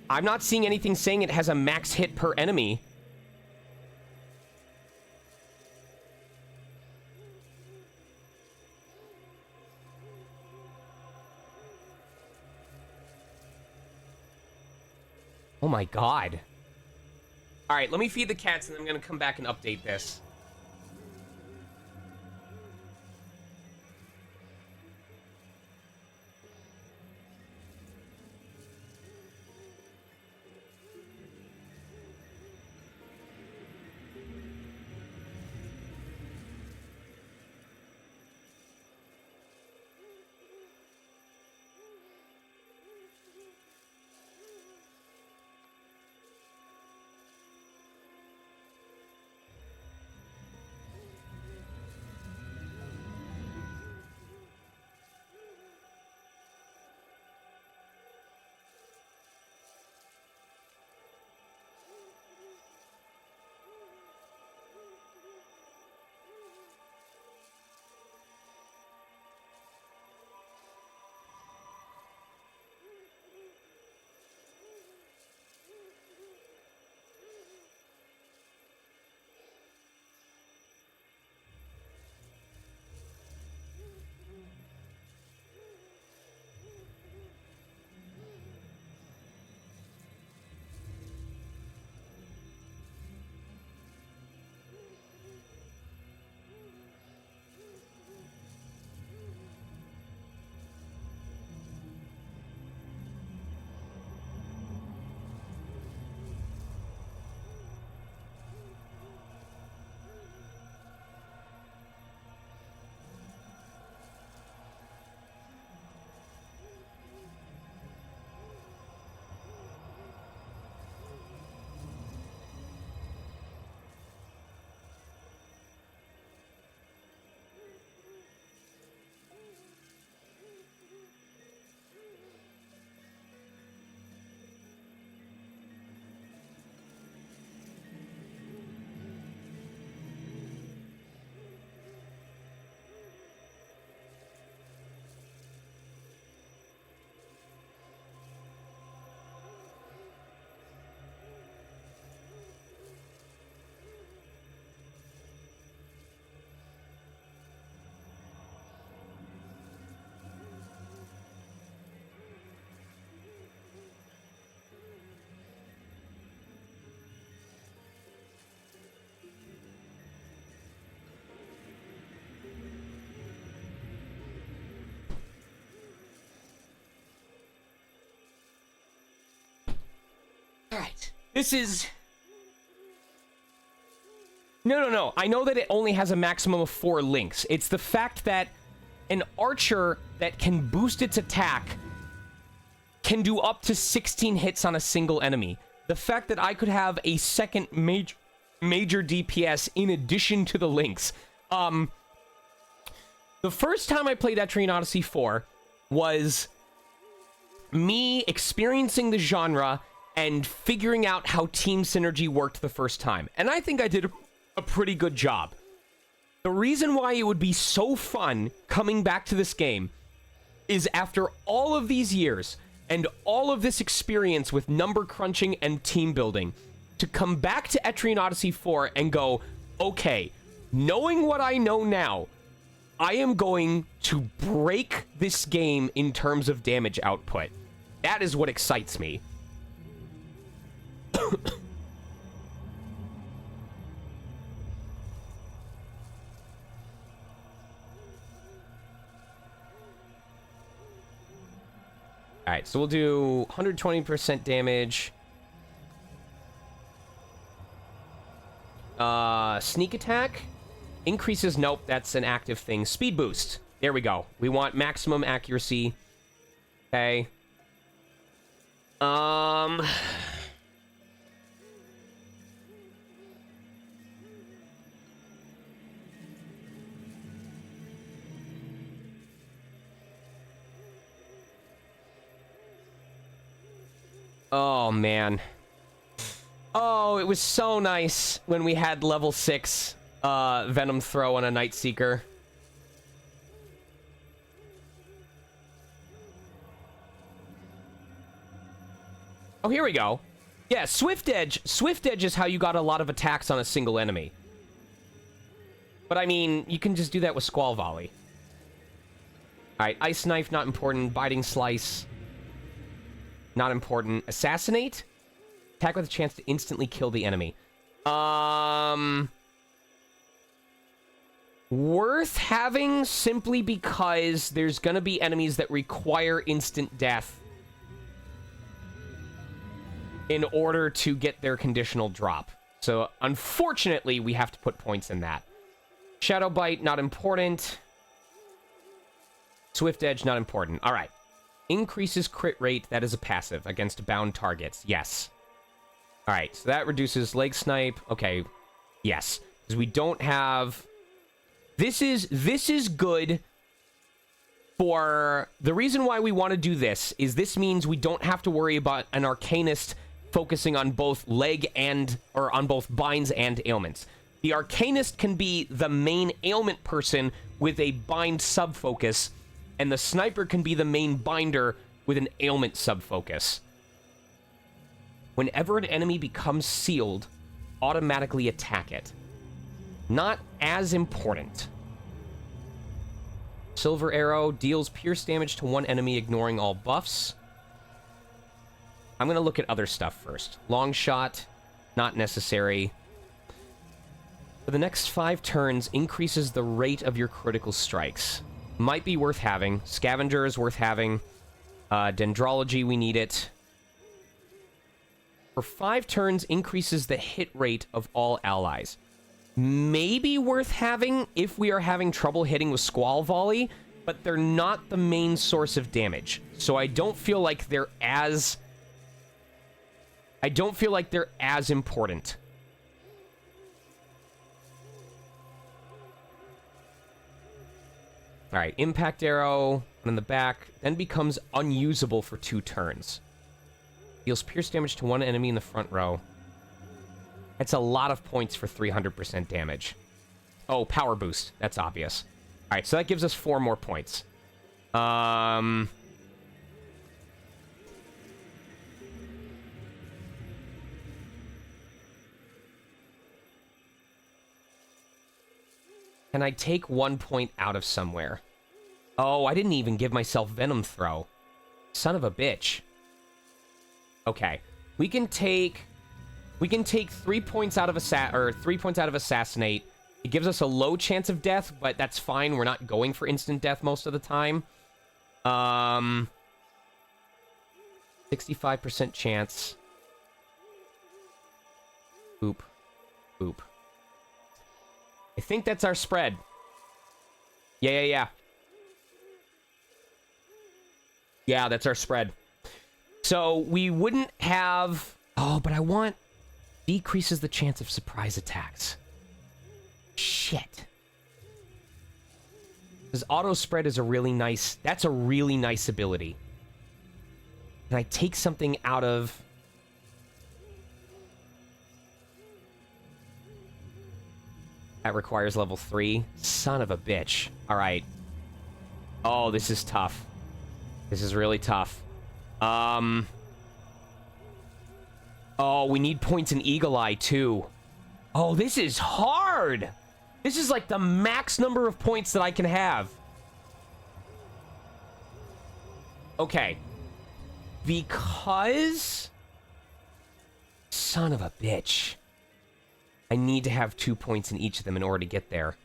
I'm not seeing anything saying it has a max hit per enemy. Oh my god. Alright, let me feed the cats and I'm gonna come back and update this. Alright. This is... No. I know that it only has a maximum of 4 links. It's the fact that an archer that can boost its attack can do up to 16 hits on a single enemy. The fact that I could have a second major DPS in addition to the links. The first time I played Etrian Odyssey 4 was me experiencing the genre and figuring out how team synergy worked the first time. And I think I did a pretty good job. The reason why it would be so fun coming back to this game is after all of these years and all of this experience with number crunching and team building, to come back to Etrian Odyssey 4 and go, okay, knowing what I know now, I am going to break this game in terms of damage output. That is what excites me. Alright, so we'll do 120% damage. Sneak attack. Increases, nope, that's an active thing. Speed boost. There we go. We want maximum accuracy. Okay. Oh, man. Oh, it was so nice when we had level 6 Venom Throw on a Night Seeker. Oh, here we go. Yeah, Swift Edge. Swift Edge is how you got a lot of attacks on a single enemy. But, I mean, you can just do that with Squall Volley. Alright, Ice Knife, not important. Biting Slice, not important. Assassinate? Attack with a chance to instantly kill the enemy. Worth having simply because there's gonna be enemies that require instant death in order to get their conditional drop. So, unfortunately, we have to put points in that. Shadow Bite, not important. Swift Edge, not important. Alright. Increases crit rate, that is a passive, against bound targets. Yes. Alright, so that reduces Leg Snipe. Okay, yes. Because we don't have... This is good for... The reason why we want to do this is this means we don't have to worry about an Arcanist focusing on both leg and... Or on both binds and ailments. The Arcanist can be the main ailment person with a bind sub-focus, and the Sniper can be the main binder with an ailment sub-focus. Whenever an enemy becomes sealed, automatically attack it. Not as important. Silver Arrow deals pierce damage to one enemy, ignoring all buffs. I'm going to look at other stuff first. Long Shot, not necessary. For the next 5 turns, increases the rate of your critical strikes. Might be worth having. Scavenger is worth having. Dendrology, we need it. For 5 turns, increases the hit rate of all allies. Maybe worth having if we are having trouble hitting with Squall Volley, but they're not the main source of damage. So I don't feel like they're as... important. Alright, Impact Arrow in the back, then becomes unusable for 2 turns. Deals pierce damage to one enemy in the front row. That's a lot of points for 300% damage. Oh, Power Boost. That's obvious. Alright, so that gives us 4 more points. Can I take 1 point out of somewhere? Oh, I didn't even give myself Venom Throw. Son of a bitch. Okay. We can take 3 points out of 3 points out of Assassinate. It gives us a low chance of death, but that's fine. We're not going for instant death most of the time. 65% chance. Boop. Boop. I think that's our spread. Yeah. Yeah, that's our spread. So we wouldn't have... Oh, but I want... Decreases the chance of surprise attacks. Shit. Because auto spread is a really nice... That's a really nice ability. Can I take something out of... That requires level 3. Son of a bitch. Alright. Oh, this is tough. This is really tough. Oh, we need points in Eagle Eye, too. Oh, this is hard! This is like the max number of points that I can have. Okay. Because... Son of a bitch. I need to have 2 points in each of them in order to get there.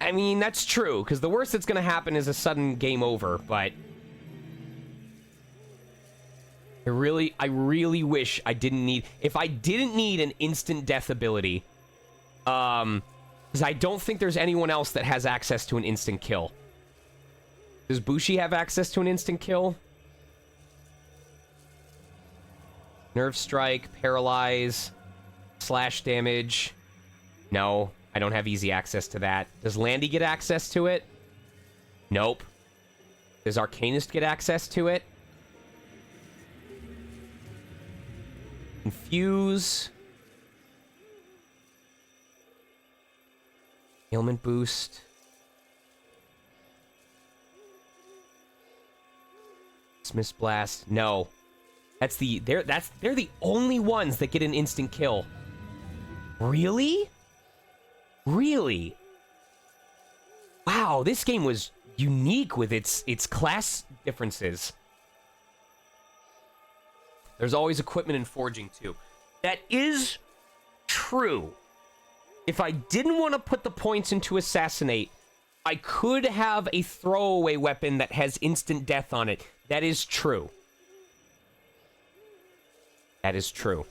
I mean, that's true, because the worst that's going to happen is a sudden game over, but... I really wish I didn't need... If I didn't need an instant death ability, because I don't think there's anyone else that has access to an instant kill. Does Bushi have access to an instant kill? Nerve strike, paralyze, slash damage. No, I don't have easy access to that. Does Landy get access to it? Nope. Does Arcanist get access to it? Confuse. Ailment boost. Dismiss blast. No. They're the only ones that get an instant kill. Really? Really? Wow, this game was unique with its class differences. There's always equipment and forging too. That is true. If I didn't want to put the points into assassinate, I could have a throwaway weapon that has instant death on it. That is true. That is true.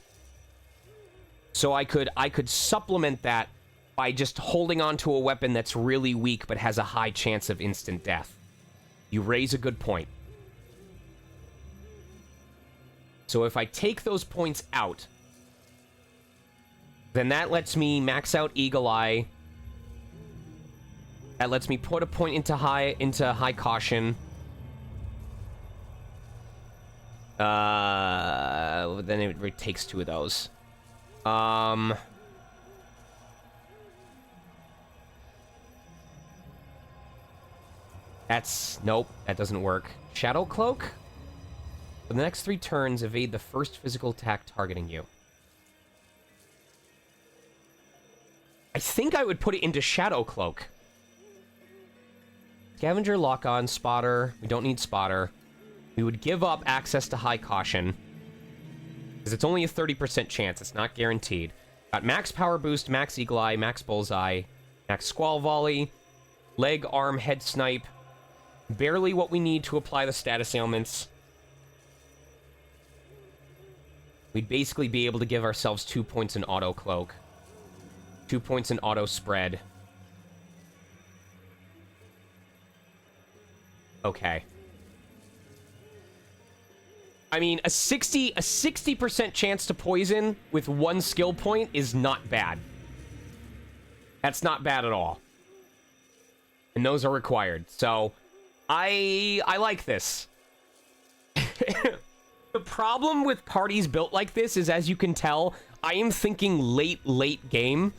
So I could supplement that by just holding on to a weapon that's really weak but has a high chance of instant death. You raise a good point. So if I take those points out, then that lets me max out Eagle Eye. That lets me put a point into high caution. Then it takes 2 of those. Nope, that doesn't work. Shadow Cloak? For the next 3 turns, evade the first physical attack targeting you. I think I would put it into Shadow Cloak. Scavenger, Lock-On, Spotter. We don't need Spotter. We would give up access to High Caution. Because it's only a 30% chance. It's not guaranteed. Got Max Power Boost, Max Eagle Eye, Max Bullseye, Max Squall Volley, Leg, Arm, Head Snipe. Barely what we need to apply the status ailments. We'd basically be able to give ourselves 2 points in Auto Cloak. 2 points in Auto Spread. Okay. I mean, a 60% chance to poison with 1 skill point is not bad. That's not bad at all. And those are required. So, I like this. The problem with parties built like this is, as you can tell, I am thinking late game.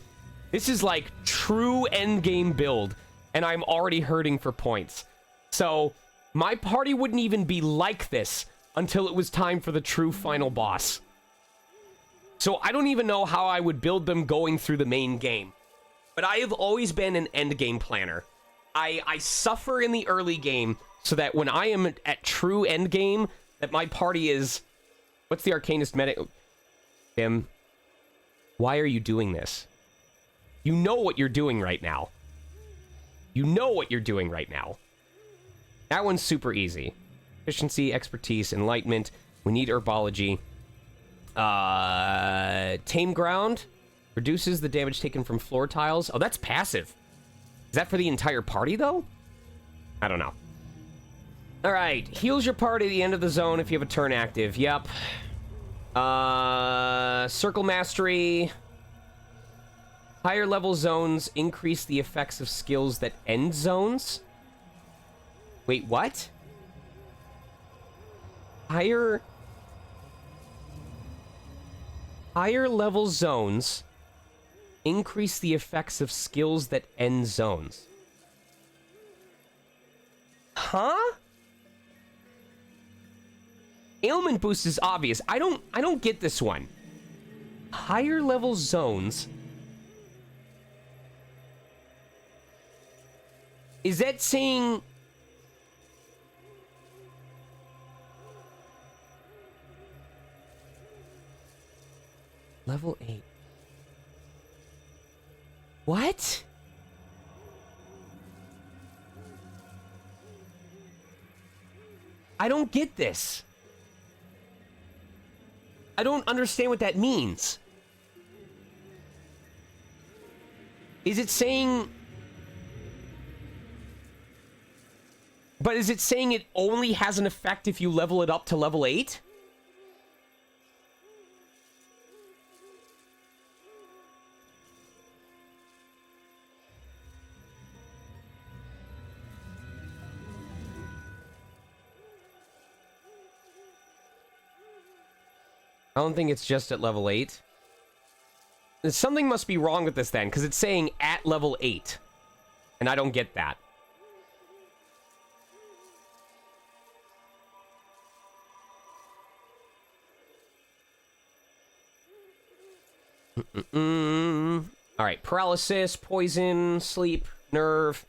This is like true end game build, and I'm already hurting for points. So, my party wouldn't even be like this until it was time for the true final boss. So I don't even know how I would build them going through the main game. But I have always been an end game planner. I suffer in the early game so that when I am at true end game, that my party is... What's the Arcanist medic? Tim, why are you doing this? You know what you're doing right now. You know what you're doing right now. That one's super easy. Efficiency, expertise, enlightenment. We need herbology. Tame ground reduces the damage taken from floor tiles. Oh, that's passive. Is that for the entire party, though? I don't know. All right. Heals your party at the end of the zone if you have a turn active. Yep. Circle mastery. Higher level zones increase the effects of skills that end zones. Wait, what? Higher level zones increase the effects of skills that end zones. Huh? Ailment boost is obvious. I don't get this one. Higher level zones. Is that saying level 8? What? I don't get this. I don't understand what that means. Is it saying... But is it saying it only has an effect if you level it up to level 8? I don't think it's just at level 8. Something must be wrong with this then, because it's saying at level 8. And I don't get that. Alright, paralysis, poison, sleep, nerve.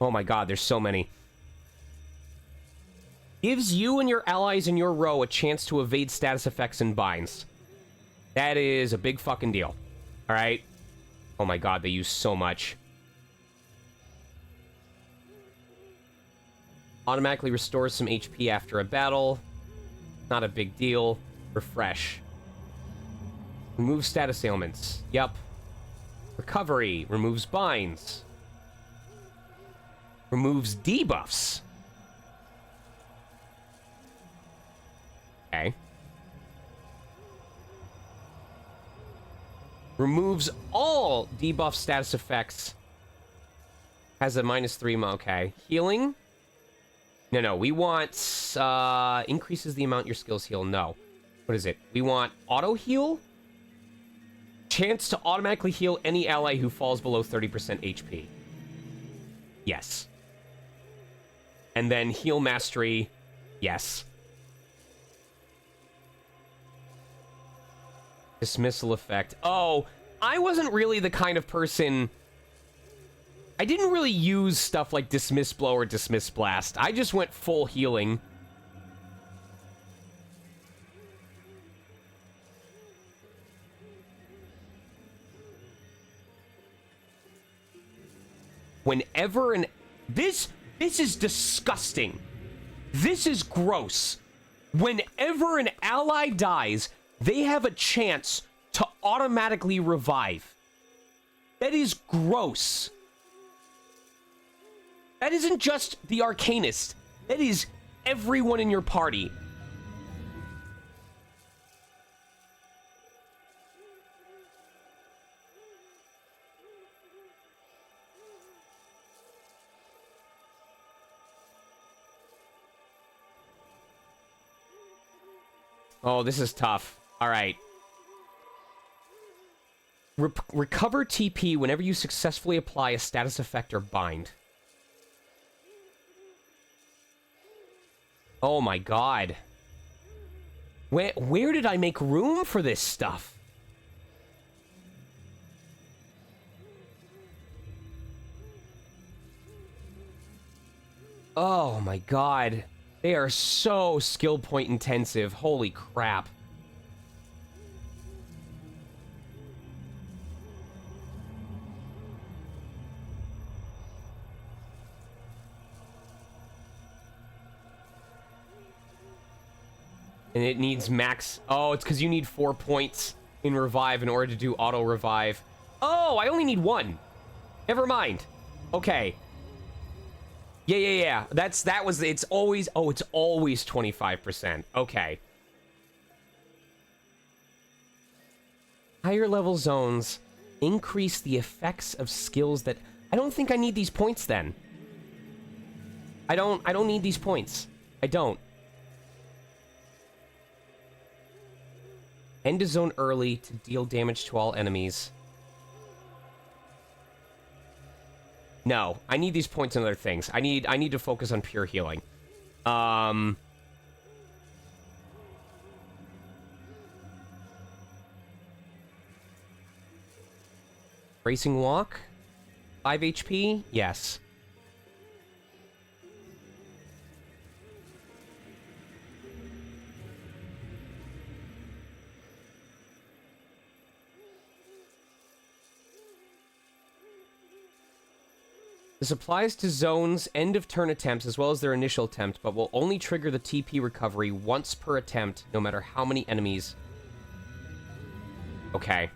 Oh my god, there's so many. Gives you and your allies in your row a chance to evade status effects and binds. That is a big fucking deal. Alright? Oh my god, they use so much. Automatically restores some HP after a battle. Not a big deal. Refresh. Remove status ailments. Yep. Recovery. Removes binds. Removes debuffs. Okay. Removes all debuff status effects. Has a -3. Okay. Healing? No. We want... increases the amount your skills heal. No. What is it? We want auto heal? Chance to automatically heal any ally who falls below 30% HP. Yes. And then heal mastery. Yes. Dismissal effect. Oh, I wasn't really the kind of person... I didn't really use stuff like Dismiss Blow or Dismiss Blast. I just went full healing. Whenever an... This is disgusting. This is gross. Whenever an ally dies, they have a chance to automatically revive. That is gross. That isn't just the Arcanist. That is everyone in your party. Oh, this is tough. All right. Recover TP whenever you successfully apply a status effect or bind. Oh my god. Where did I make room for this stuff? Oh my god. They are so skill point intensive. Holy crap. And it needs max... Oh, it's because you need 4 points in revive in order to do auto revive. Oh, I only need 1. Never mind. Okay. Yeah. It's always 25%. Okay. Higher level zones increase the effects of skills that... I don't think I need these points then. I don't need these points. I don't. End a zone early to deal damage to all enemies. No, I need these points and other things. I need to focus on pure healing. Racing walk? 5 HP? Yes. This applies to zones' end-of-turn attempts as well as their initial attempt, but will only trigger the TP recovery once per attempt, no matter how many enemies. Okay.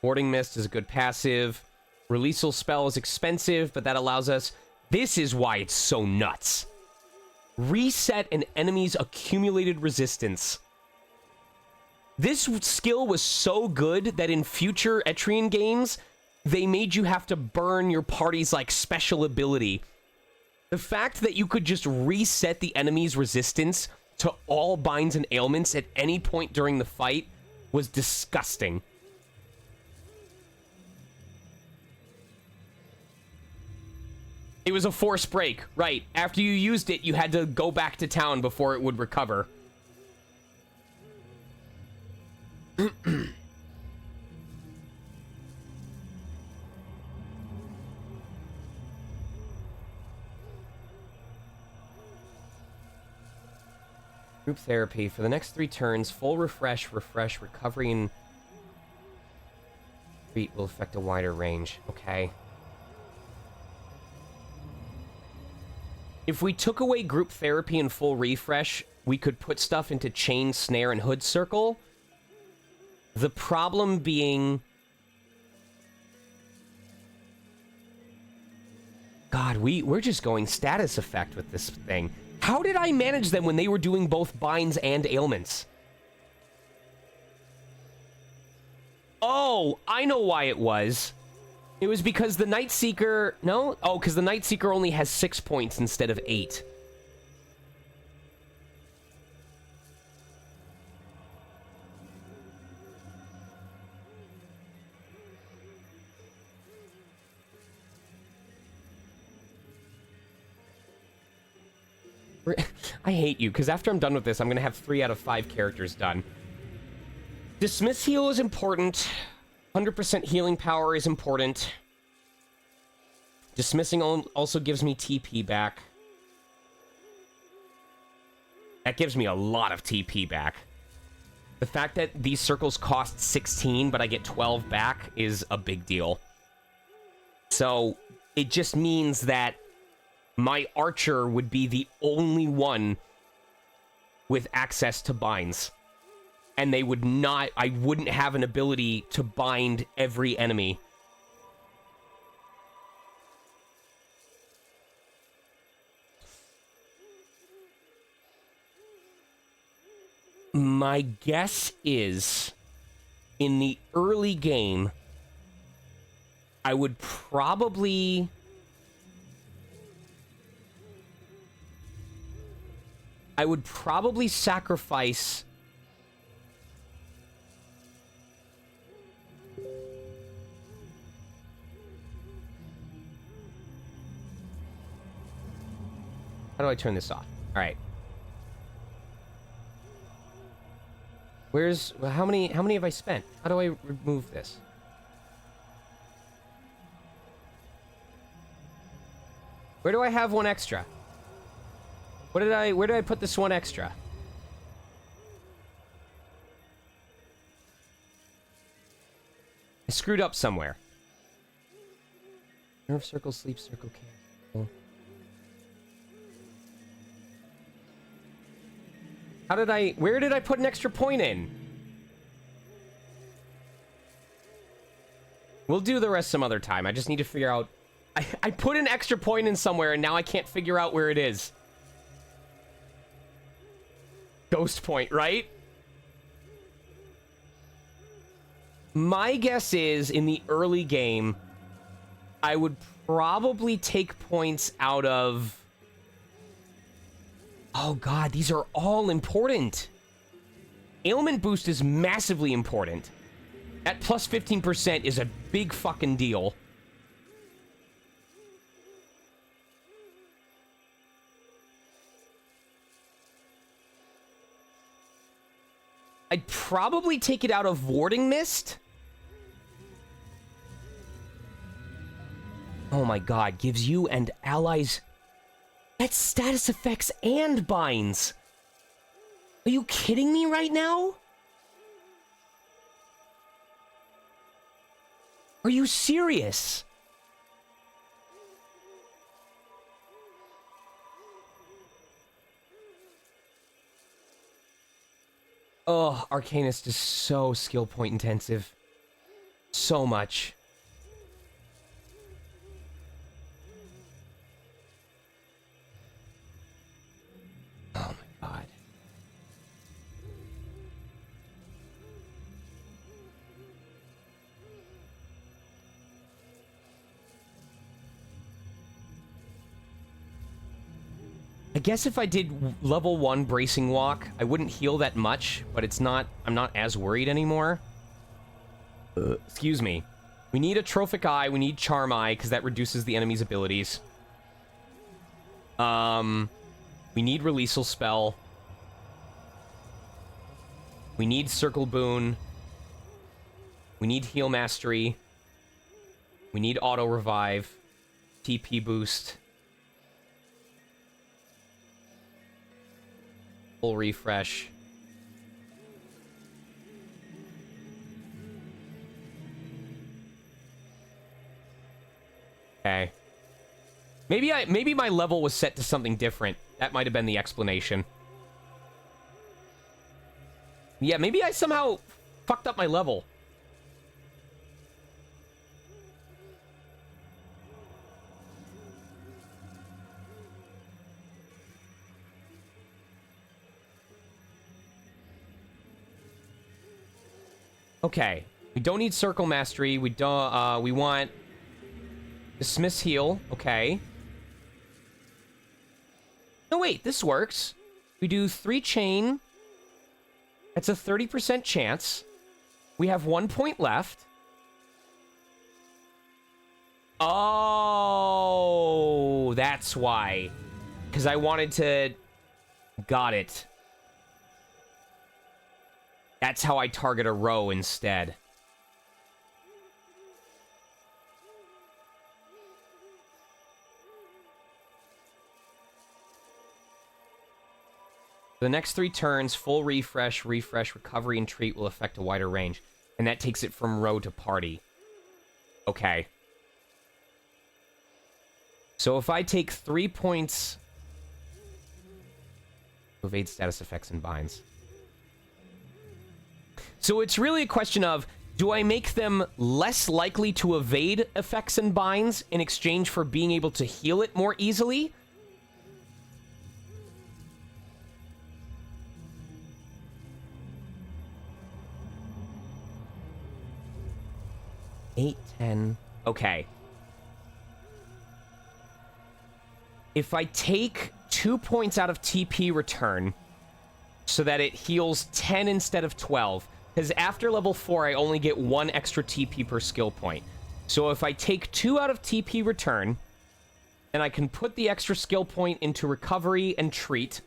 Warding Mist is a good passive. Releasal spell is expensive, but that allows us... This is why it's so nuts. Reset an enemy's accumulated resistance. This skill was so good that in future Etrian games... They made you have to burn your party's, like, special ability. The fact that you could just reset the enemy's resistance to all binds and ailments at any point during the fight was disgusting. It was a force break, right. After you used it, you had to go back to town before it would recover. Group therapy. For the next 3 turns, full refresh, recovery, and treat will affect a wider range. Okay. If we took away group therapy and full refresh, we could put stuff into chain, snare, and hood circle. The problem being... God, we're just going status effect with this thing. How did I manage them when they were doing both binds and ailments? Oh, I know why it was. It was because the Night Seeker... No? Oh, because the Night Seeker only has 6 points instead of 8. I hate you, because after I'm done with this, I'm going to have 3 out of 5 characters done. Dismiss heal is important. 100% healing power is important. Dismissing also gives me TP back. That gives me a lot of TP back. The fact that these circles cost 16, but I get 12 back is a big deal. So, it just means that my archer would be the only one with access to binds. And they would not... I wouldn't have an ability to bind every enemy. My guess is, in the early game, I would probably... sacrifice... How do I turn this off? All right. Where's... Well, how many have I spent? How do I remove this? Where do I have 1 extra? Where did I put this 1 extra? I screwed up somewhere. Nerve circle, sleep circle, cancel. How did I... Where did I put an extra point in? We'll do the rest some other time. I just need to figure out... I put an extra point in somewhere, and now I can't figure out where it is. Ghost point, right? My guess is, in the early game, I would probably take points out of... Oh god, these are all important. Ailment boost is massively important. At plus 15% is a big fucking deal. I'd probably take it out of Warding Mist. Oh my god, gives you and allies... That's status effects and binds. Are you kidding me right now? Are you serious? Oh, Arcanist is so skill point intensive. So much. Oh my god. I guess if I did level 1 bracing walk, I wouldn't heal that much, but it's not... I'm not as worried anymore. Excuse me. We need a Trophic Eye, we need Charm Eye, because that reduces the enemy's abilities. We need Releasal Spell. We need Circle Boon. We need Heal Mastery. We need Auto Revive. TP Boost. Full refresh. Okay. Maybe my level was set to something different. That might have been the explanation. Yeah, maybe I somehow fucked up my level. Okay, we don't need Circle Mastery. We don't. We want Dismiss Heal. Okay. No, wait. This works. We do 3 chain. That's a 30% chance. We have 1 point left. Oh, that's why. Because I wanted to... Got it. That's how I target a row instead. The next 3 turns, full refresh, recovery, and treat will affect a wider range. And that takes it from row to party. Okay. So if I take 3 points... Evade status effects and binds. So it's really a question of, do I make them less likely to evade effects and binds in exchange for being able to heal it more easily? Eight, 10. Okay. If I take 2 points out of TP return so that it heals 10 instead of 12... Because after level 4, I only get 1 extra TP per skill point. So if I take 2 out of TP return, then I can put the extra skill point into recovery and treat.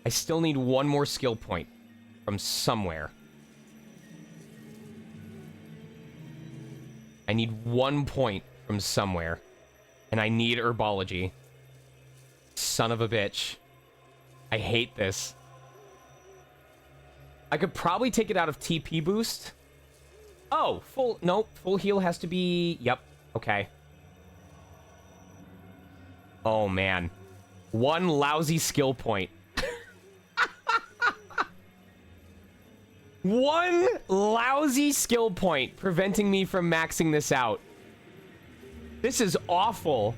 I still need 1 more skill point from somewhere. I need 1 point from somewhere. And I need Herbology. Son of a bitch. I hate this. I could probably take it out of TP boost. Oh, nope, full heal has to be... Yep, okay. Oh, man. One lousy skill point. One lousy skill point preventing me from maxing this out. This is awful.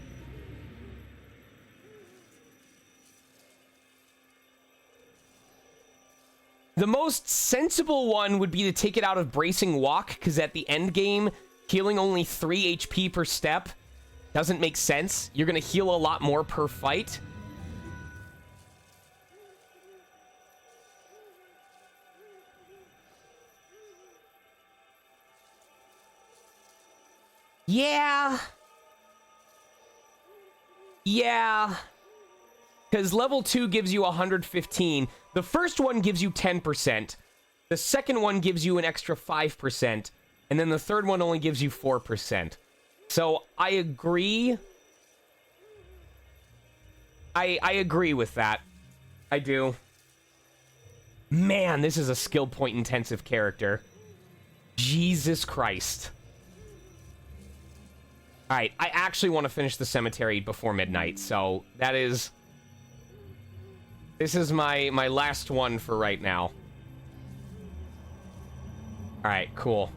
The most sensible one would be to take it out of Bracing Walk, because at the end game, healing only 3 HP per step doesn't make sense. You're going to heal a lot more per fight. Yeah. Yeah. Because level 2 gives you 115. The first one gives you 10%. The second one gives you an extra 5%. And then the third one only gives you 4%. So I agree. I agree with that. I do. Man, this is a skill point intensive character. Jesus Christ. Alright, I actually want to finish the cemetery before midnight, so that is... This is my last one for right now. Alright, cool.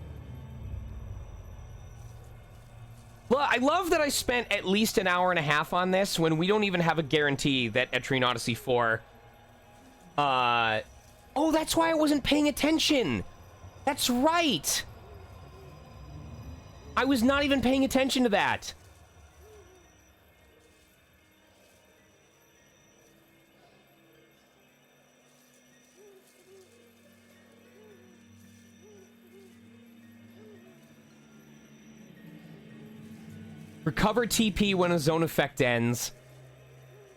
Well, I love that I spent at least an hour and a half on this when we don't even have a guarantee that Etrian Odyssey 4... Oh, that's why I wasn't paying attention! That's right! I was not even paying attention to that. Recover TP when a zone effect ends.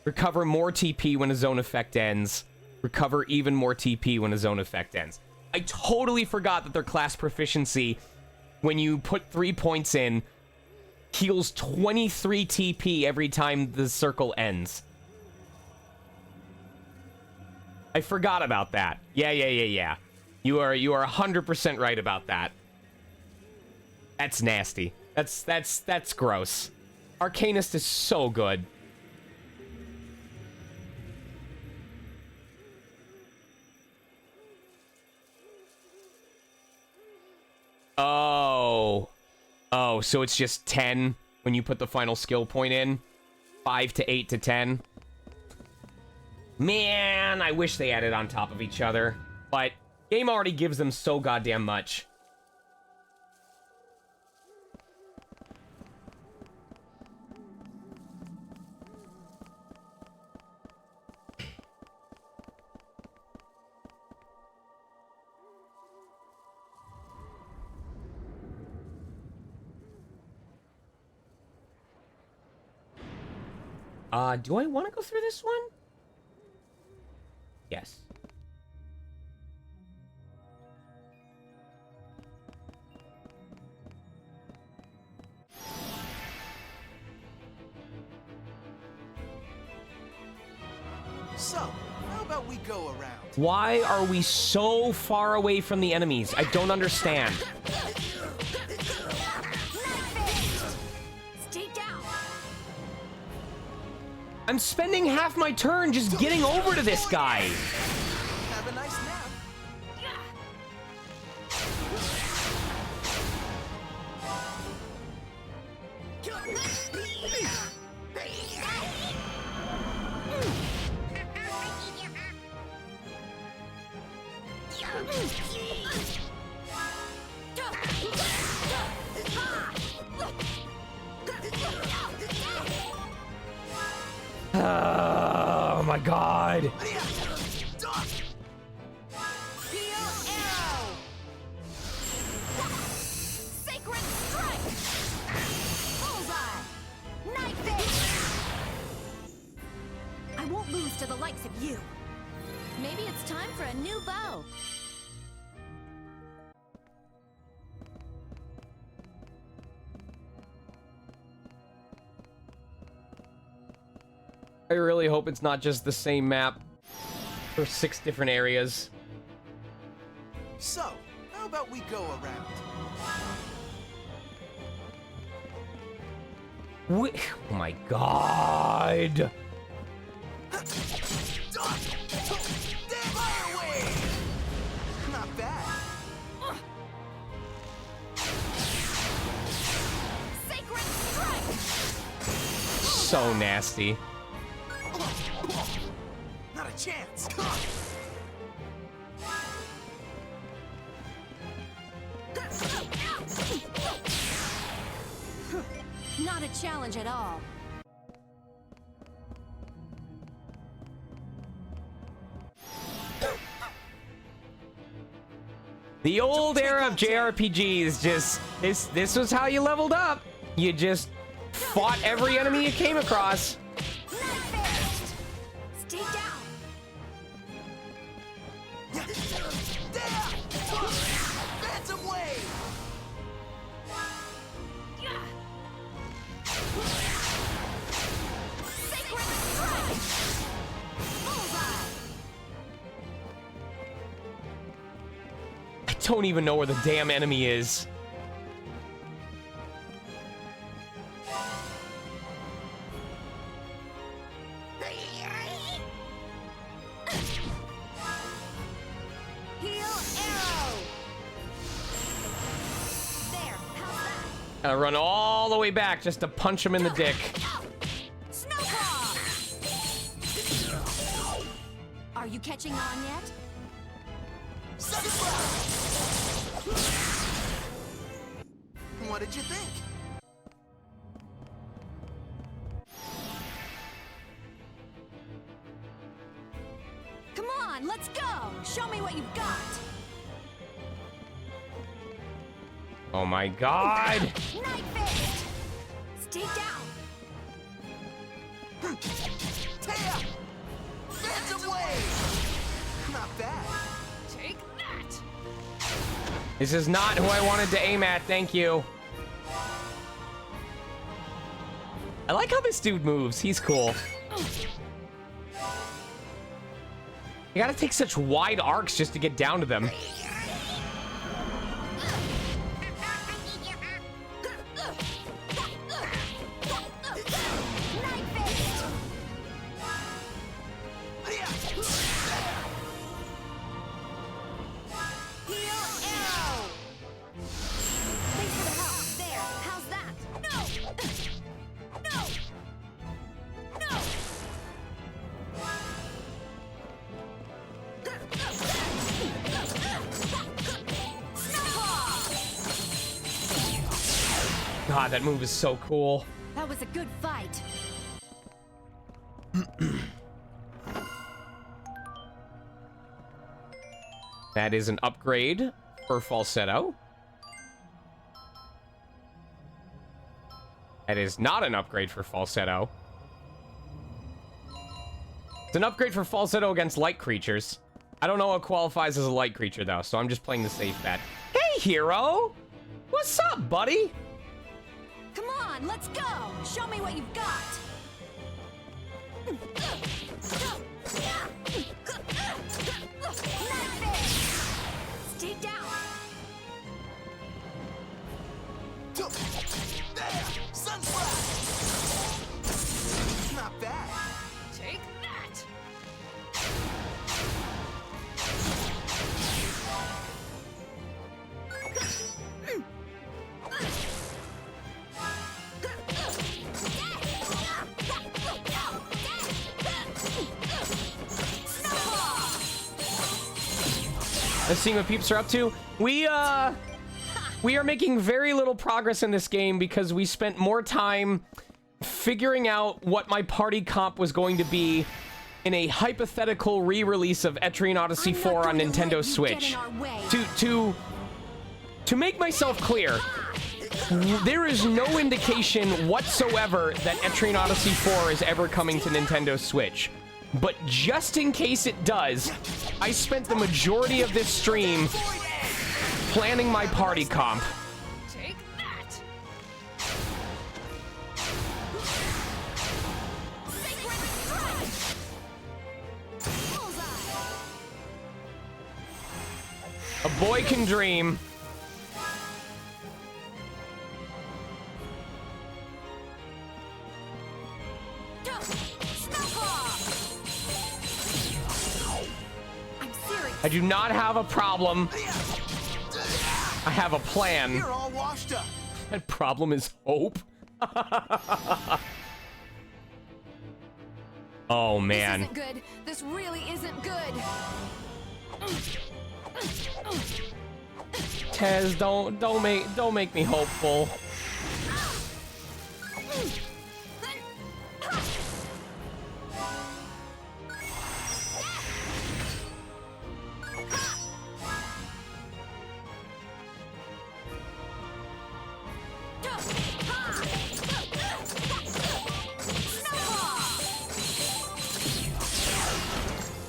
Recover more TP when a zone effect ends. Recover even more TP when a zone effect ends. I totally forgot that their class proficiency, when you put 3 points in, heals 23 TP every time the circle ends. I forgot about that. Yeah. You are 100% right about that. That's nasty. That's gross. Arcanist is so good. Oh, so it's just 10 when you put the final skill point in? 5 to 8 to 10? Man, I wish they added on top of each other. But game already gives them so goddamn much. Do I want to go through this one? Yes. So, how about we go around? Why are we so far away from the enemies? I don't understand. Stay down. I'm spending half my turn just getting over to this guy. Have a nice nap. Oh my god. Sacred strike. Bullseye. Night fish. I won't lose to the likes of you. Maybe it's time for a new bow. I really hope it's not just the same map for 6 different areas. So, how about we go around? Oh my god. so nasty. Not a chance. Not a challenge at all. The old era of JRPGs, just this was how you leveled up. You just fought every enemy you came across. Stay down. Phantom wave. Sacred strike. Bullseye. I don't even know where the damn enemy is. Heal arrow. There. How's that? Gotta run all the way back just to punch him in the dick. Snowball. Are you catching on yet? What did you think? Come on, let's go. Show me what you've got. Oh my god! Night fist. Stay down. Taya! Phantom wave. Not bad. Take that. This is not who I wanted to aim at, thank you. I like how this dude moves, he's cool. You gotta take such wide arcs just to get down to them. God, that move is so cool. That was a good fight. That is an upgrade for falsetto. That is not an upgrade for falsetto. It's an upgrade for falsetto against light creatures. I don't know what qualifies as a light creature, though, so I'm just playing the safe bet. Hey, hero! What's up, buddy? Come on, let's go. Show me what you've got. Stay down. Sunflower. Not bad. Take that. Let's see what peeps are up to. We are making very little progress in this game because we spent more time figuring out what my party comp was going to be in a hypothetical re-release of Etrian Odyssey 4 on Nintendo Switch. To make myself clear, there is no indication whatsoever that Etrian Odyssey 4 is ever coming to Nintendo Switch. But just in case it does, I spent the majority of this stream planning my party comp. Take that. Sacred strike. Bullseye. A boy can dream. I do not have a problem. I have a plan. You're all washed up. That problem is hope. Oh, This man. isn't good. This really isn't good. Tez, don't make me hopeful.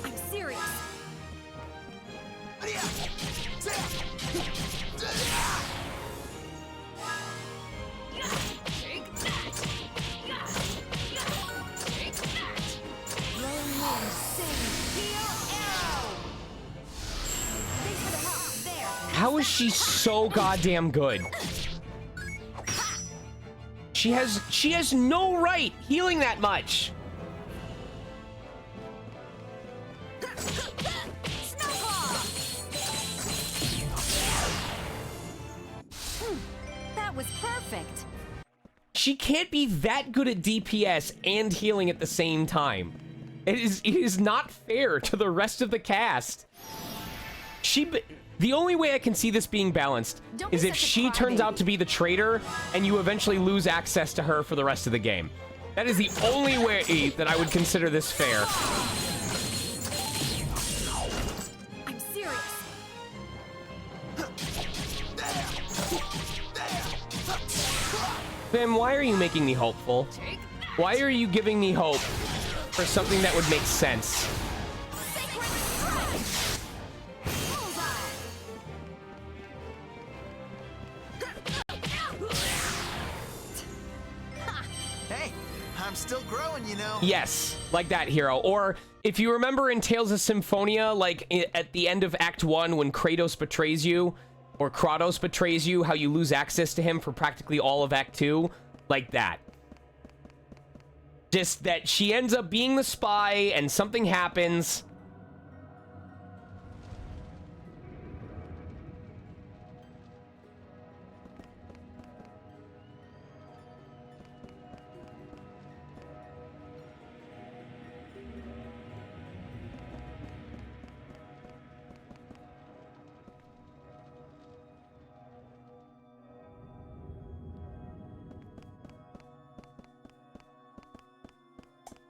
I'm serious. How is she so goddamn good? She has no right healing that much. That was perfect. She can't be that good at DPS and healing at the same time. It is not fair to the rest of the cast. The only way I can see this being balanced Don't is be if such a she turns crybaby. out to be the traitor and you eventually lose access to her for the rest of the game. That is the only way that I would consider this fair. I'm serious. Finn, why are you making me hopeful? Why are you giving me hope for something that would make sense? Hey, I'm still growing, you know. Yes, like that, hero. Or if you remember in Tales of Symphonia, like at the end of Act 1 when Kratos betrays you, or Kratos betrays you, how you lose access to him for practically all of Act 2, like that. Just that she ends up being the spy and something happens.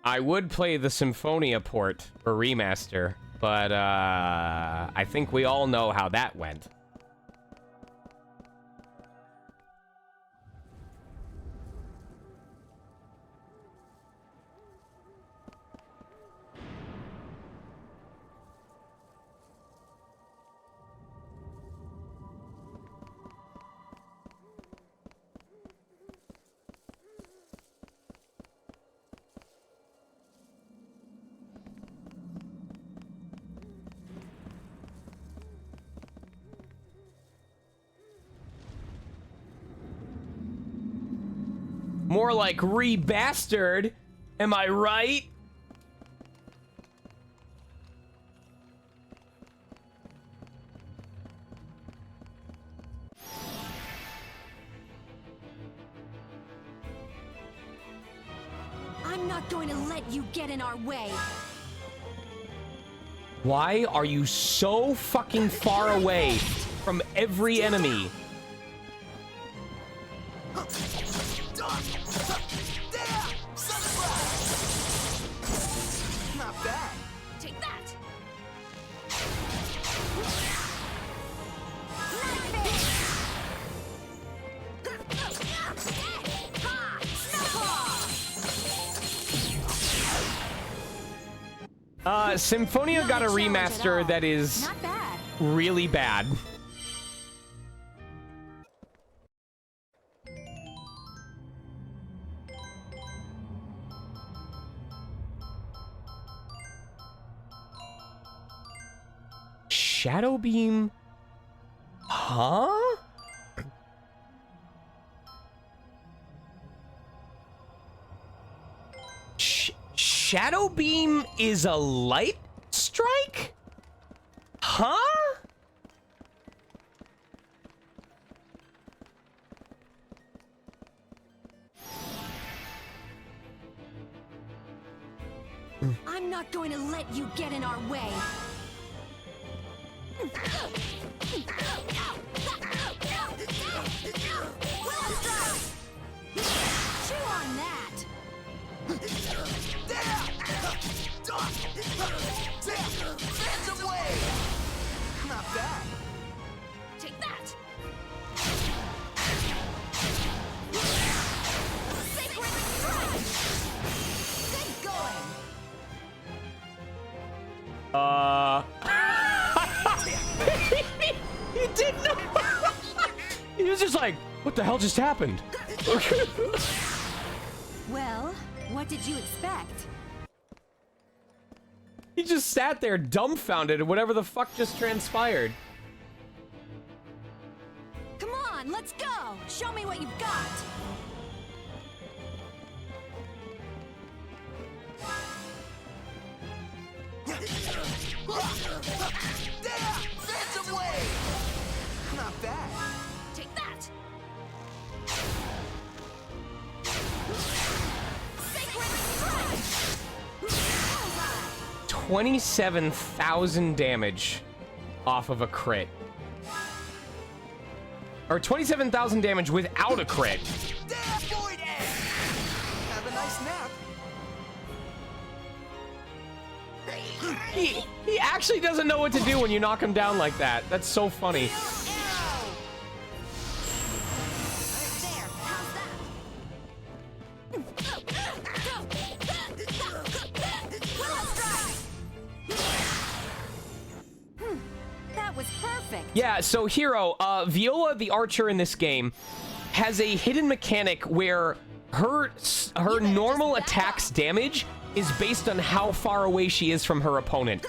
I would play the Symphonia port or remaster, but I think we all know how that went. More like rebastard. Am I right? I'm not going to let you get in our way. Why are you so fucking far away from every enemy? Not bad. Take that. Symphonia got a remaster that is Not bad. really bad. Shadow Beam? Huh? Shadow Beam is a light strike? Huh? I'm not going to let you get in our way. Chew on that. Hands away! Not bad. Take that. Sacred strike. Good going. He didn't know. He was just like, what the hell just happened? Well, what did you expect? He just sat there dumbfounded at whatever the fuck just transpired. Come on, let's go. Show me what you've got. Hands away! Not bad. Take that. Sacred strike. 27,000 damage off of a crit. Or 27,000 damage without a crit. Void Edge! Have a nice nap. He actually doesn't know what to do when you knock him down like that. That's so funny. There, how's that? That was perfect. Yeah, so Hero, Viola the Archer in this game has a hidden mechanic where her normal attack's damage is based on how far away she is from her opponent.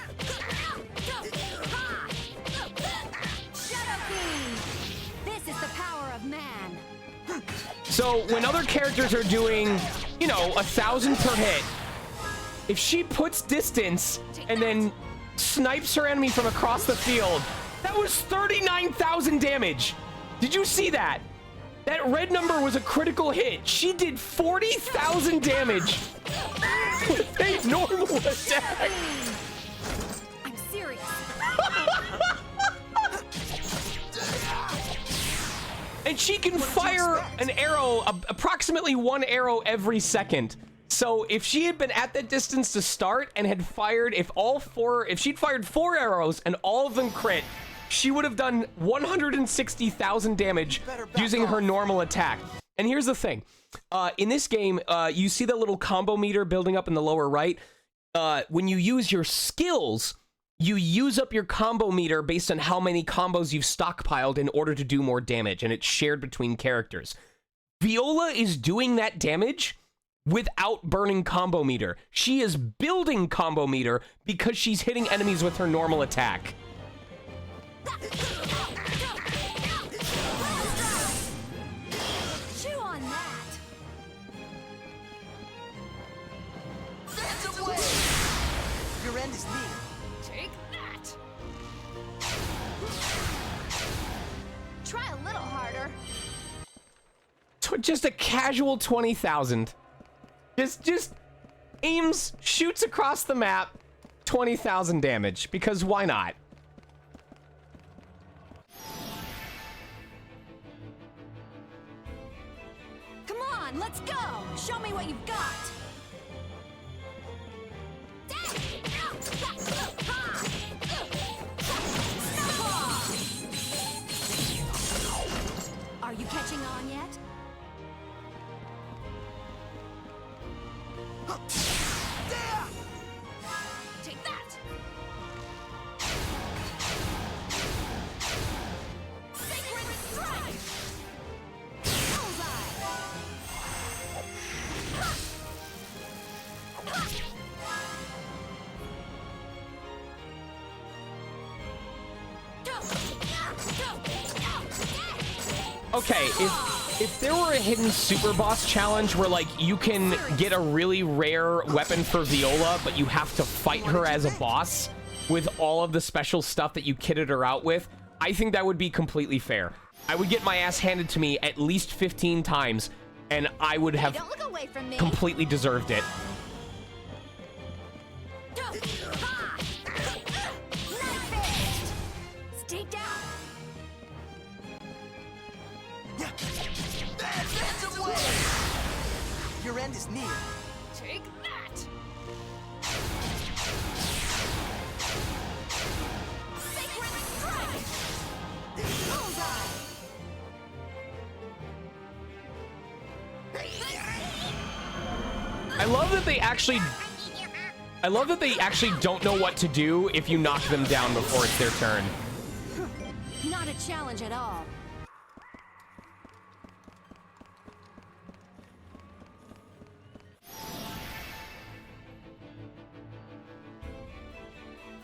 Shadow King. This is the power of man. So when other characters are doing, you know, 1,000 per hit, if she puts distance and then snipes her enemy from across the field, that was 39,000 damage. Did you see that? That red number was a critical hit. She did 40,000 damage with a normal attack. I'm serious. And she can fire an arrow, approximately one arrow every second. So if she had been at that distance to start and had fired, if she'd fired 4 arrows and all of them crit, she would have done 160,000 damage using her normal attack. And here's the thing. In this game, you see the little combo meter building up in the lower right. When you use your skills, you use up your combo meter based on how many combos you've stockpiled in order to do more damage, and it's shared between characters. Viola is doing that damage without burning combo meter. She is building combo meter because she's hitting enemies with her normal attack. Chew on that. Hands away! Your end is near. Take that. Try a little harder. Just a casual 20,000. Just aims, shoots across the map, 20,000 damage, because why not? Come on, let's go. Show me what you've got. Snowball! Are you catching on yet? Take that! Sacred strike! Okay, if there were a hidden super boss challenge where, like, you can get a really rare weapon for Viola, but you have to fight her as a boss with all of the special stuff that you kitted her out with, I think that would be completely fair. I would get my ass handed to me at least 15 times, and I would have Don't look away from me. completely deserved it. Your end is near. Take that! Sacred strike! Bullseye! I love that they actually don't know what to do if you knock them down before it's their turn. Not a challenge at all.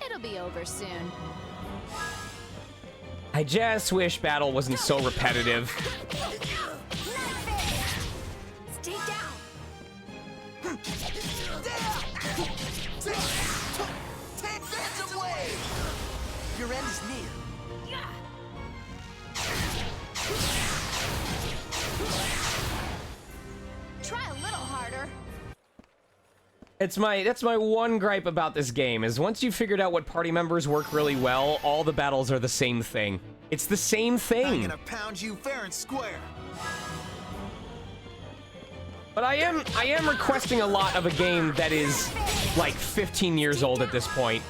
It'll be over soon. I just wish battle wasn't so repetitive. Stay down. Take that away! Your end is near. Try a little harder. That's my one gripe about this game, is once you've figured out what party members work really well, all the battles are the same thing. It's the same I'm thing. gonna pound you fair and square. But I am requesting a lot of a game that is like 15 years old at this point.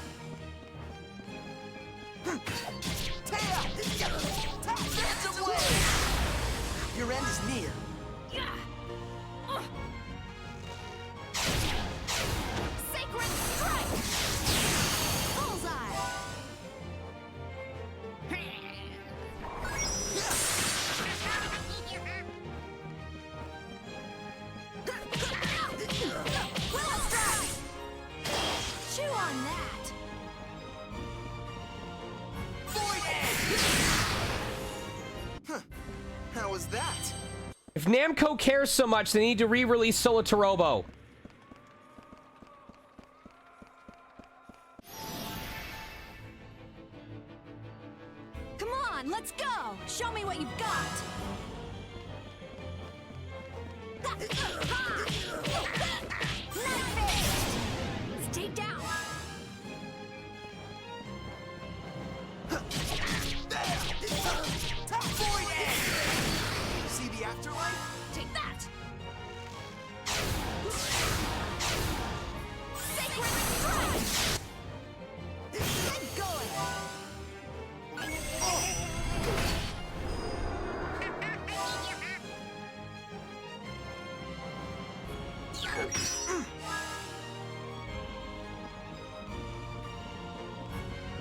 Your end is near. Sacred strike. Bullseye. Willow strike. Chew on that. How was that? If Namco cares so much, they need to re-release Sonata Robo. Come on, let's go. Show me what you've got. Knife fist. Stay down. See the afterlife? Take that. Sacred strike. Get going.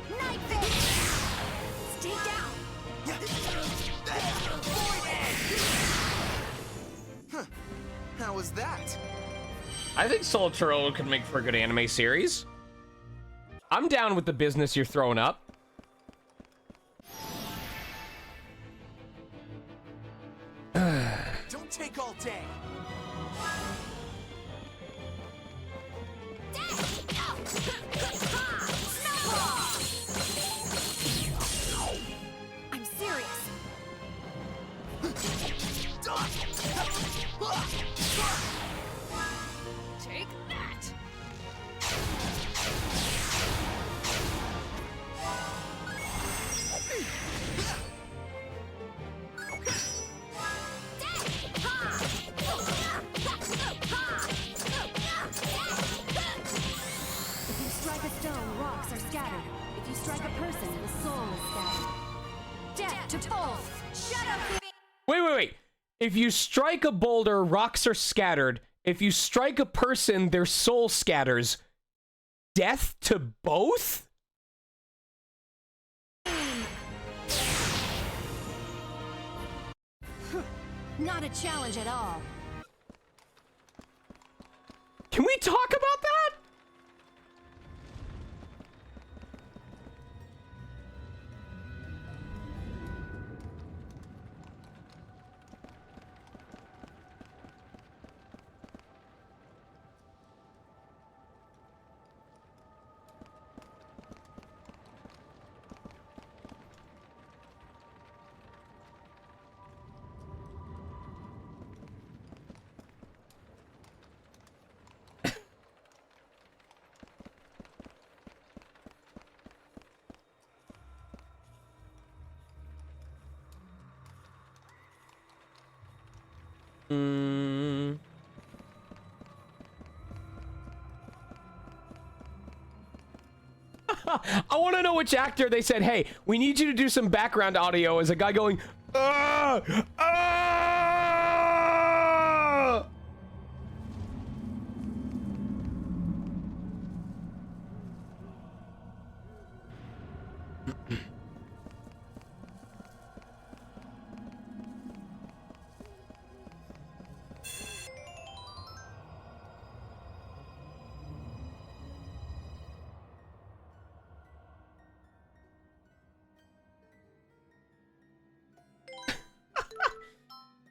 Knife fist. Stay down. How was that? I think Sonata Robo could make for a good anime series. I'm down with the business you're throwing up. Don't take all day. I'm serious. Take that. If you strike a stone, rocks are scattered. If you strike a person, the soul is scattered. Death to both. Shadow King. Wait. If you strike a boulder, rocks are scattered. If you strike a person, their soul scatters. Death to both? Not a challenge at all. Can we talk about that? I want to know which actor they said, hey, we need you to do some background audio as a guy going, ah! Ah!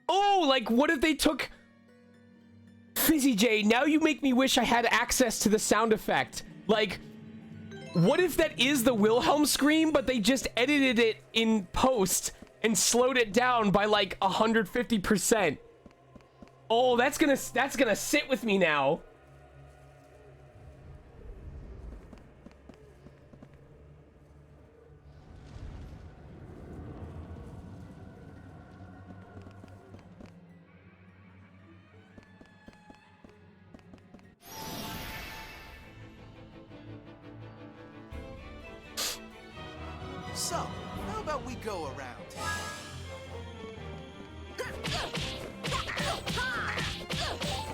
Oh, like, what if they took... Fizzy J, now you make me wish I had access to the sound effect. Like, what if that is the Wilhelm scream, but they just edited it in post and slowed it down by, like, 150%? Oh, that's gonna sit with me now. So, how about we go around?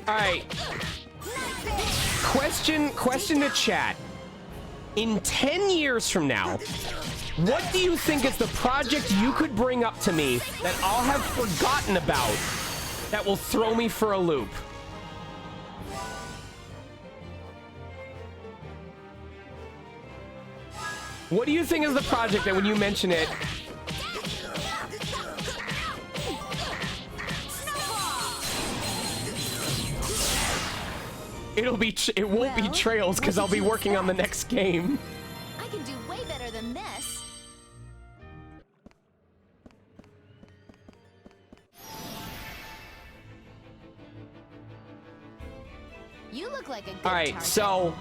All right. Question to chat. In 10 years from now, what do you think is the project you could bring up to me that I'll have forgotten about that will throw me for a loop? What do you think is the project that when you mention it... It won't be Trails because I'll be working on the next game. I can do way better than this. You look like a good All right, target. so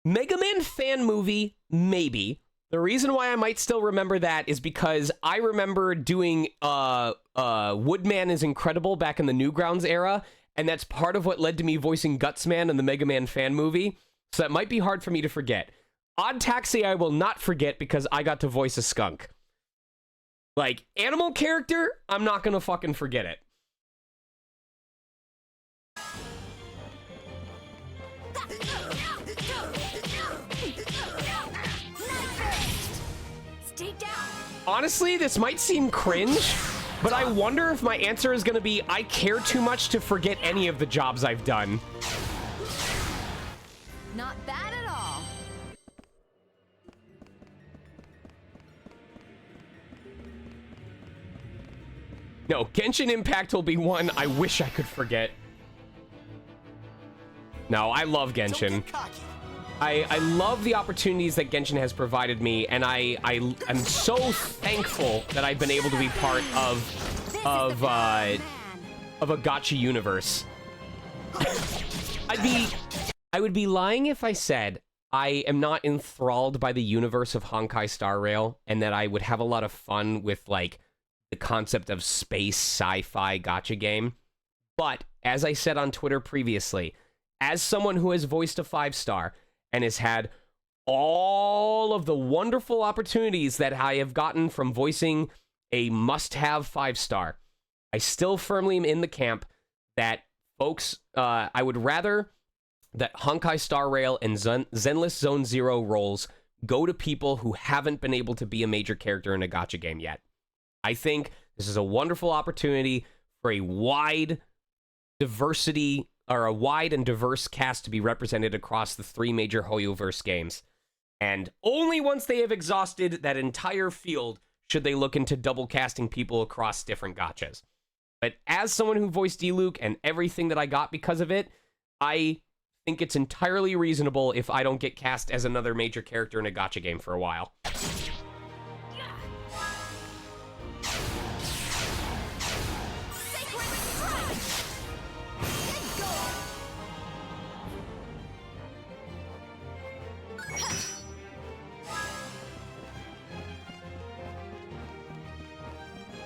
Mega Man fan movie, maybe. The reason why I might still remember that is because I remember doing Woodman is Incredible back in the Newgrounds era, and that's part of what led to me voicing Gutsman in the Mega Man fan movie, so that might be hard for me to forget. Odd Taxi I will not forget because I got to voice a skunk. Like, animal character, I'm not gonna fucking forget it. Stay down. Honestly, this might seem cringe, but I wonder if my answer is going to be, I care too much to forget any of the jobs I've done. Not bad at all. No, Genshin Impact will be one I wish I could forget. No, I love Don't Genshin. get cocky. I love the opportunities that Genshin has provided me, and I am so thankful that I've been able to be part of a gacha universe. I would be lying if I said I am not enthralled by the universe of Honkai Star Rail, and that I would have a lot of fun with, like, the concept of space sci-fi gacha game. But as I said on Twitter previously, as someone who has voiced a 5-star and has had all of the wonderful opportunities that I have gotten from voicing a must-have 5-star, I still firmly am in the camp that, folks, I would rather that Honkai Star Rail and Zenless Zone Zero roles go to people who haven't been able to be a major character in a gacha game yet. I think this is a wonderful opportunity for a wide diversity, or a wide and diverse cast to be represented across the 3 major Hoyoverse games. And only once they have exhausted that entire field should they look into double casting people across different gachas. But as someone who voiced D-Luke and everything that I got because of it, I think it's entirely reasonable if I don't get cast as another major character in a gacha game for a while.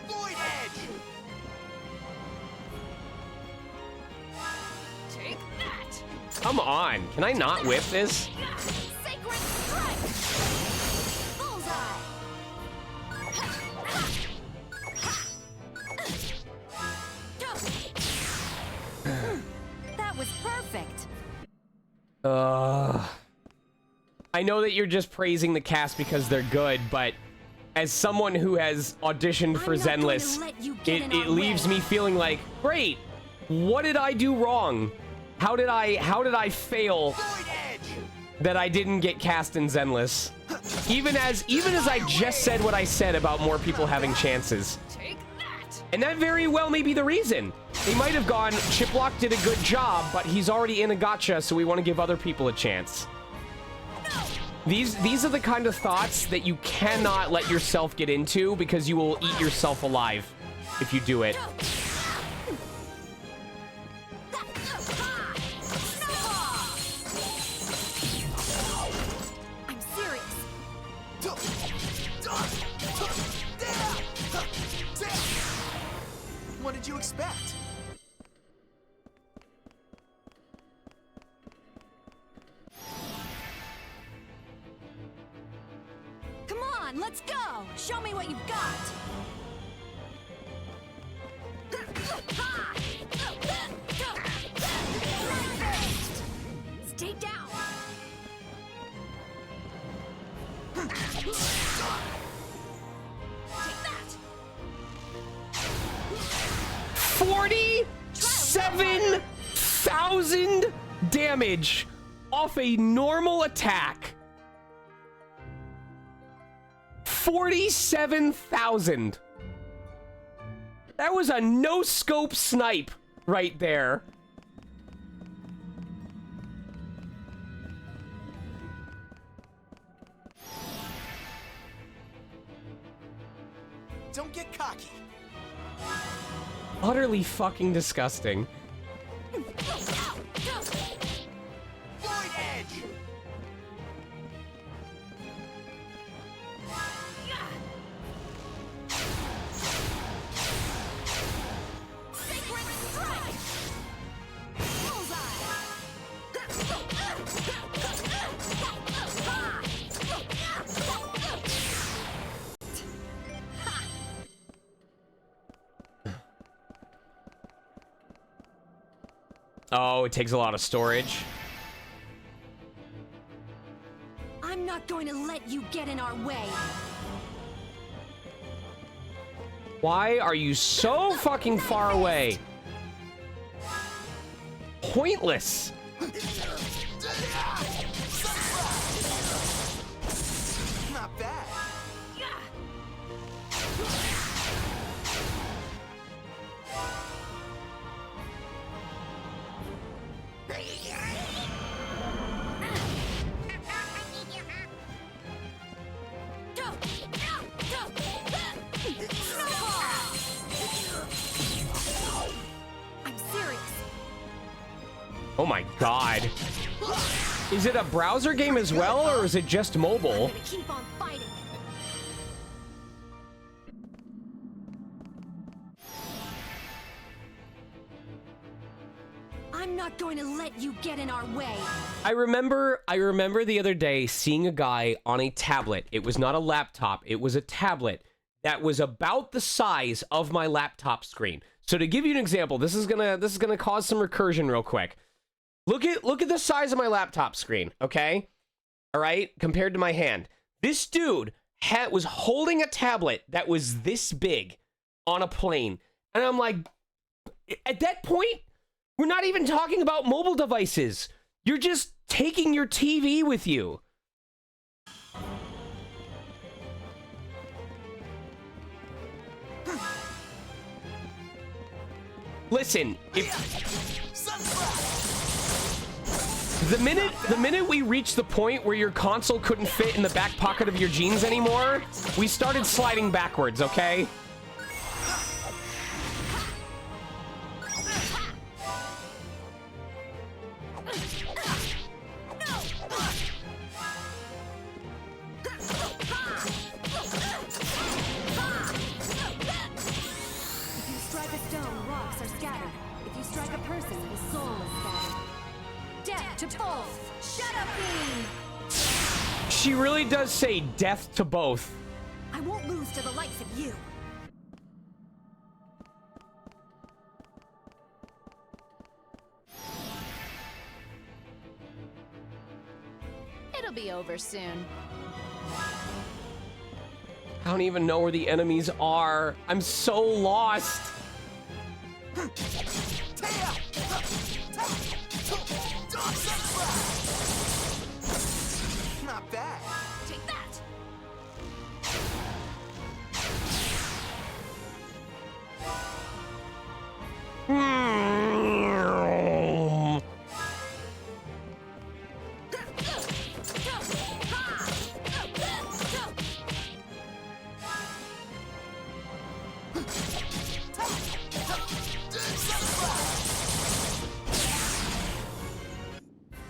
Void Edge! Take that. Come on, can I not whip this? Sacred strike. I know that you're just praising the cast because they're good, but as someone who has auditioned for I'm not going to Zenless, let you get in it our leaves way. me feeling like, great, what did I do wrong? How did I fail Void Edge! that I didn't get cast in Zenless? Even as I just said what I said about more people having chances. Take that! And that very well may be the reason. They might have gone, Chiplock did a good job, but he's already in a gotcha, so we want to give other people a chance. These are the kind of thoughts that you cannot let yourself get into because you will eat yourself alive if you do it. I'm serious. What did you expect? Come on, let's go! Show me what you've got! Stay down! Take that! 47,000 damage off a normal attack. 47,000. That was a no-scope snipe right there. Don't get cocky. Utterly fucking disgusting. Void Edge! Sacred strike! Oh, it takes a lot of storage. I'm not going to let you get in our way. Why are you so fucking far away? Pointless. Not bad. I'm serious. Oh my god. Is it a browser game as well, or is it just mobile? I'm gonna keep on fighting. I'm not going to let you get in our way. I remember the other day seeing a guy on a tablet. It was not a laptop, it was a tablet that was about the size of my laptop screen. So to give you an example, this is gonna cause some recursion real quick. Look at the size of my laptop screen, okay? All right, compared to my hand. This dude was holding a tablet that was this big on a plane. And I'm like, at that point, we're not even talking about mobile devices. You're just taking your TV with you. Listen, the minute we reached the point where your console couldn't fit in the back pocket of your jeans anymore, we started sliding backwards, okay? If you strike a stone, rocks are scattered. If you strike a person, the soul is scattered. Death to both! Shadow beam! She really does say death to both. I won't lose to the likes of you. be over soon. I don't even know where the enemies are. I'm so lost. Not bad. Take that!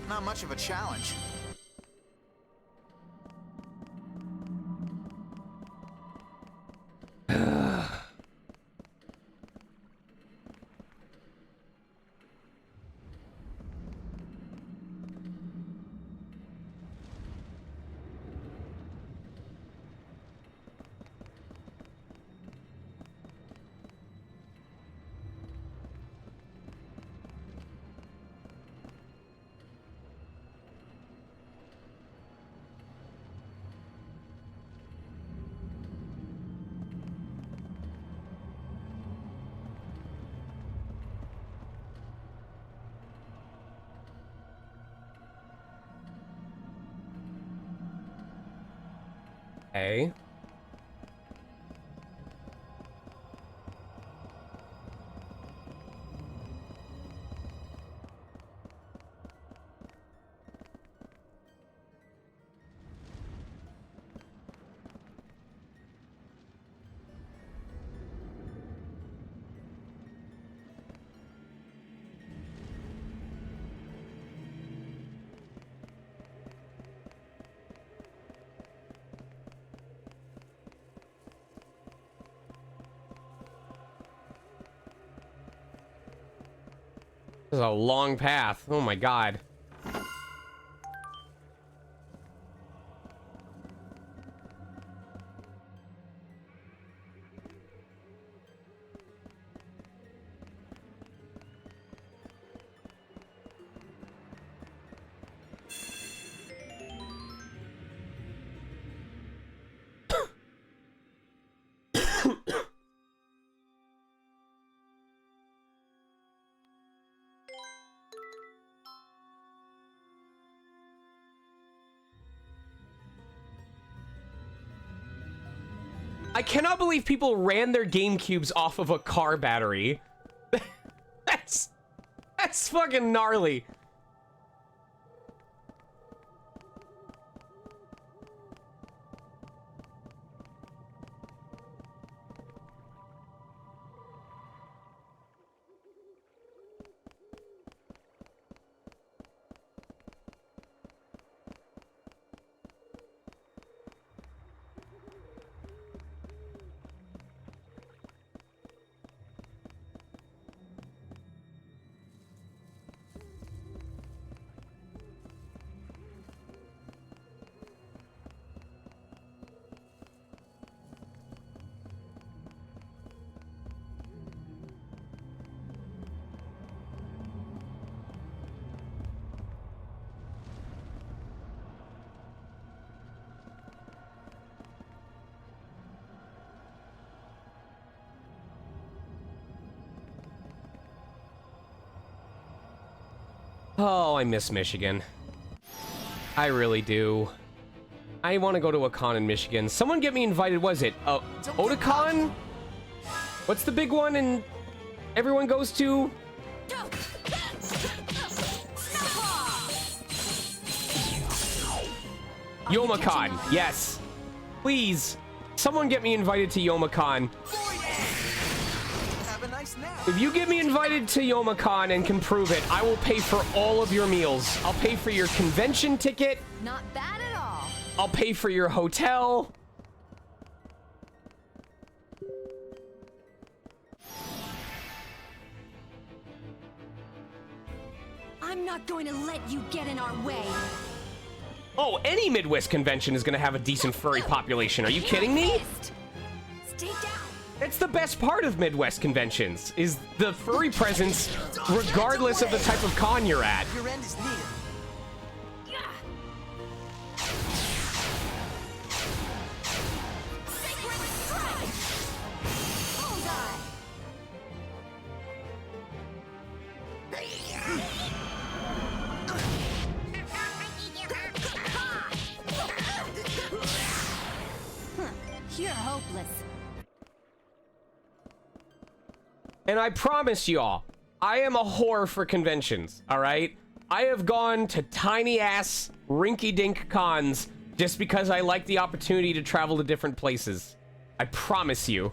Not much of a challenge. Hey. This is a long path. Oh my god. I cannot believe people ran their GameCubes off of a car battery. That's fucking gnarly. Oh, I miss Michigan. I really do. I want to go to a con in Michigan. Someone get me invited. Was it Otakon? What's the big one and everyone goes to? Youmacon. Yes. Please. Someone get me invited to Youmacon. Have a nice nap. If you get me invited to Youmacon and can prove it, I will pay for all of your meals. I'll pay for your convention ticket. Not bad at all. I'll pay for your hotel. I'm not going to let you get in our way. Oh, any Midwest convention is going to have a decent furry population. Are you kidding me? Stay down. It's the best part of Midwest conventions, is the furry presence, regardless of the type of con you're at. Your end is needed. You're hopeless. And I promise y'all, I am a whore for conventions, all right? I have gone to tiny-ass, rinky-dink cons just because I like the opportunity to travel to different places. I promise you.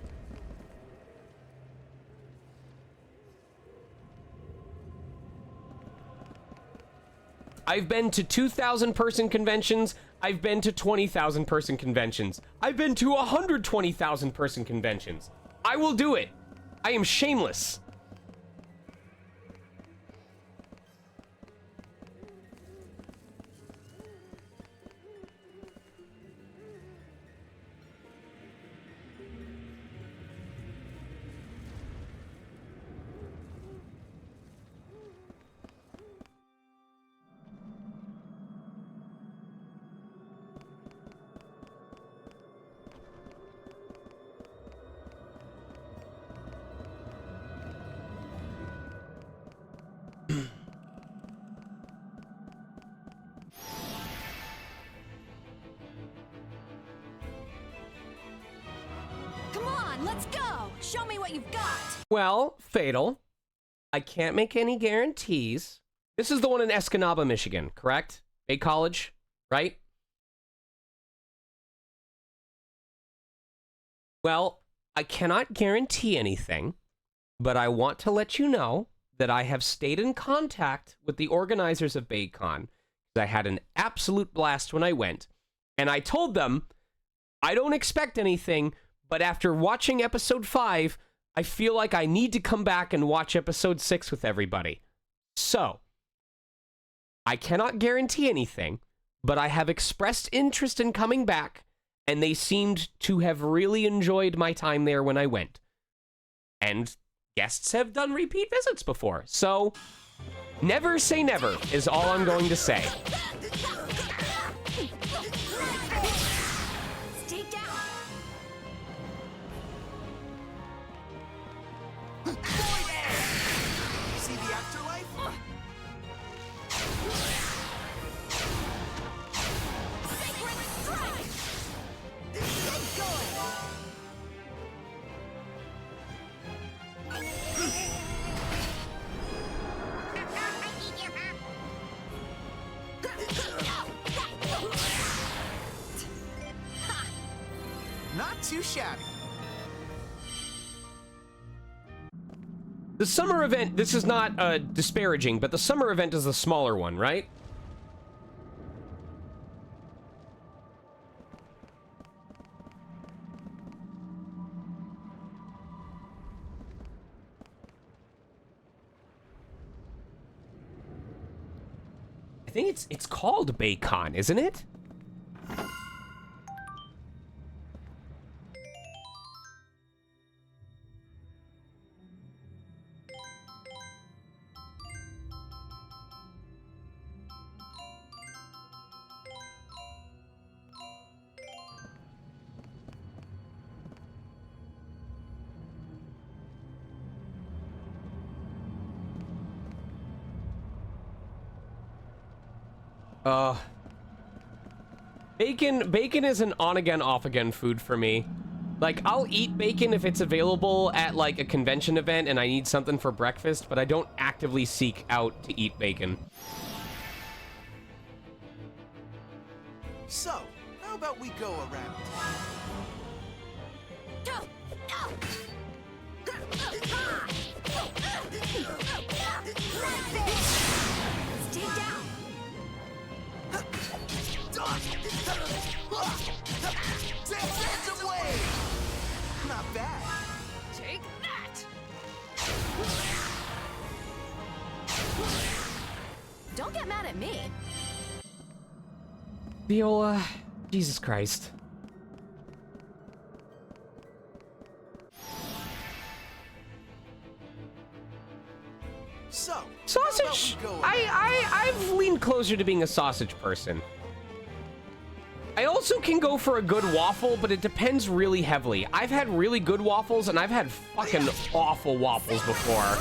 I've been to 2,000-person conventions. I've been to 20,000-person conventions. I've been to 120,000-person conventions. I will do it. I am shameless. Come on, let's go. Show me what you've got. Well, Fatal, I can't make any guarantees. This is the one in Escanaba, Michigan, correct? Bay College, right? Well, I cannot guarantee anything, but I want to let you know that I have stayed in contact with the organizers of BayCon. I had an absolute blast when I went, and I told them, I don't expect anything, but after watching episode 5, I feel like I need to come back and watch episode 6 with everybody. So, I cannot guarantee anything, but I have expressed interest in coming back, and they seemed to have really enjoyed my time there when I went. And guests have done repeat visits before, so never say never is all I'm going to say. Stay down. See the afterlife? Sacred strike. Get going. Not too shabby. The summer event, this is not disparaging, but the summer event is the smaller one, right? I think it's called BayCon, isn't it? Bacon is an on-again, off-again food for me. Like, I'll eat bacon if it's available at, like, a convention event and I need something for breakfast, but I don't actively seek out to eat bacon. So, how about we go around? Stay down. Dance away! Not bad. Take that. Don't get mad at me. Viola, Jesus Christ. So, Sausage! how about we go around? I've leaned closer to being a sausage person. I also can go for a good waffle, but it depends really heavily. I've had really good waffles, and I've had fucking awful waffles before.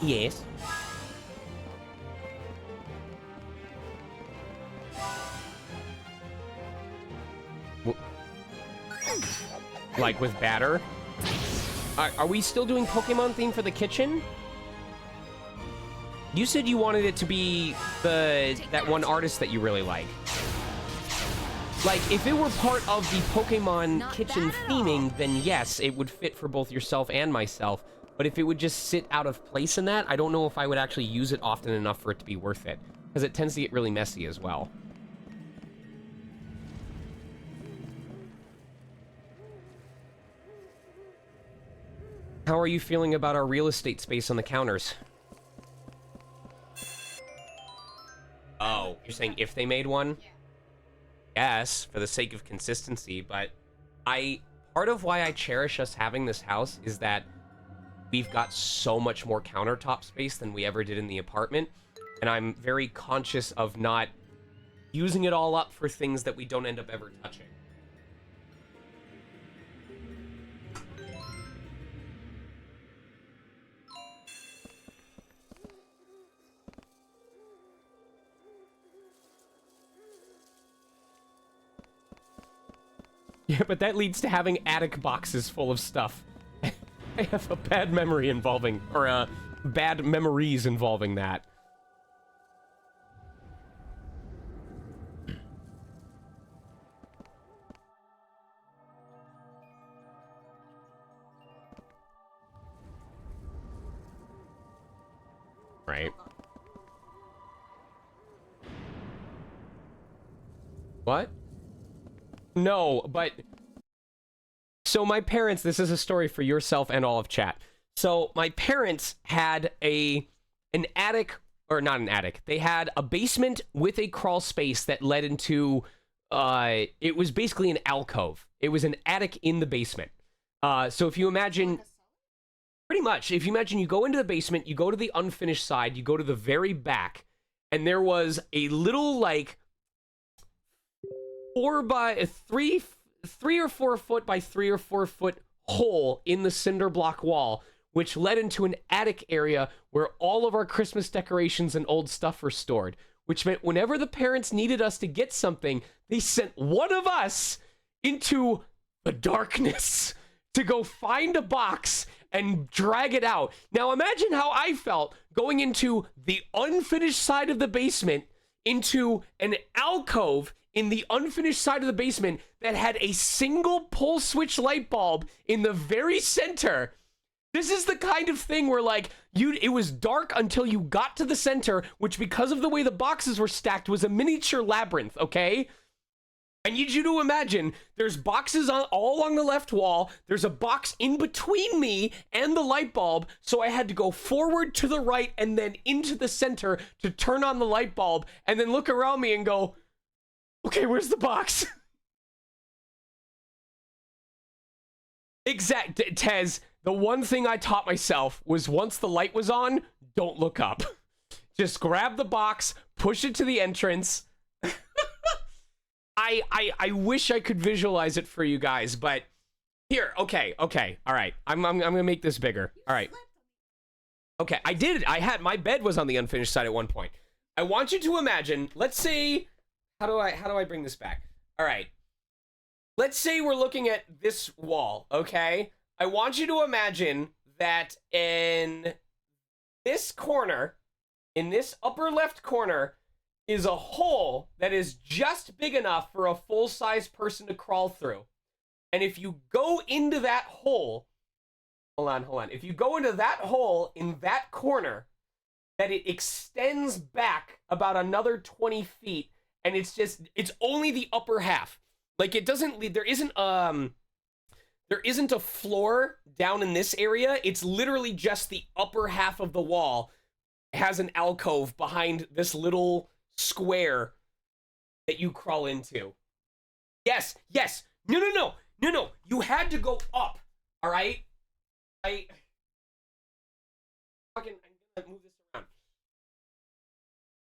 Yes. Like with batter? Are we still doing Pokemon theme for the kitchen? You said you wanted it to be that one artist that you really like. Like, if it were part of the Pokemon Not kitchen bad at theming, then yes, it would fit for both yourself and myself. But if it would just sit out of place in that, I don't know if I would actually use it often enough for it to be worth it. Because it tends to get really messy as well. How are you feeling about our real estate space on the counters? Oh, you're saying if they made one? Yes, for the sake of consistency, but part of why I cherish us having this house is that we've got so much more countertop space than we ever did in the apartment, and I'm very conscious of not using it all up for things that we don't end up ever touching. Yeah, but that leads to having attic boxes full of stuff. I have a bad memory involving, or bad memories involving that. Right. What? No, but... So my parents, this is a story for yourself and all of chat. So my parents had an attic, or not an attic, they had a basement with a crawl space that led into, it was basically an alcove. It was an attic in the basement. So if you imagine, pretty much, if you imagine you go into the basement, you go to the unfinished side, you go to the very back, and there was a little, like, 3 or 4 foot by 3 or 4 foot hole in the cinder block wall, which led into an attic area where all of our Christmas decorations and old stuff were stored, which meant whenever the parents needed us to get something, they sent one of us into the darkness to go find a box and drag it out. Now imagine how I felt going into the unfinished side of the basement, into an alcove in the unfinished side of the basement that had a single pull switch light bulb in the very center. This is the kind of thing where, like, it was dark until you got to the center, which, because of the way the boxes were stacked, was a miniature labyrinth, okay? I need you to imagine there's boxes all along the left wall. There's a box in between me and the light bulb, so I had to go forward to the right and then into the center to turn on the light bulb and then look around me and go, okay, where's the box? Tez, the one thing I taught myself was once the light was on, don't look up. Just grab the box, push it to the entrance. I wish I could visualize it for you guys, but here, okay, all right. I'm gonna make this bigger. All right. Okay, I did. My bed was on the unfinished side at one point. I want you to imagine, let's say, how do I bring this back? All right. Let's say we're looking at this wall, okay? I want you to imagine that in this corner, in this upper left corner, is a hole that is just big enough for a full-size person to crawl through. And if you go into that hole, hold on. If you go into that hole in that corner, that it extends back about another 20 feet, and it's only the upper half. Like, it doesn't, there isn't a floor down in this area. It's literally just the upper half of the wall has an alcove behind this little square that you crawl into. Yes. No. You had to go up. All right. I'm gonna move this around.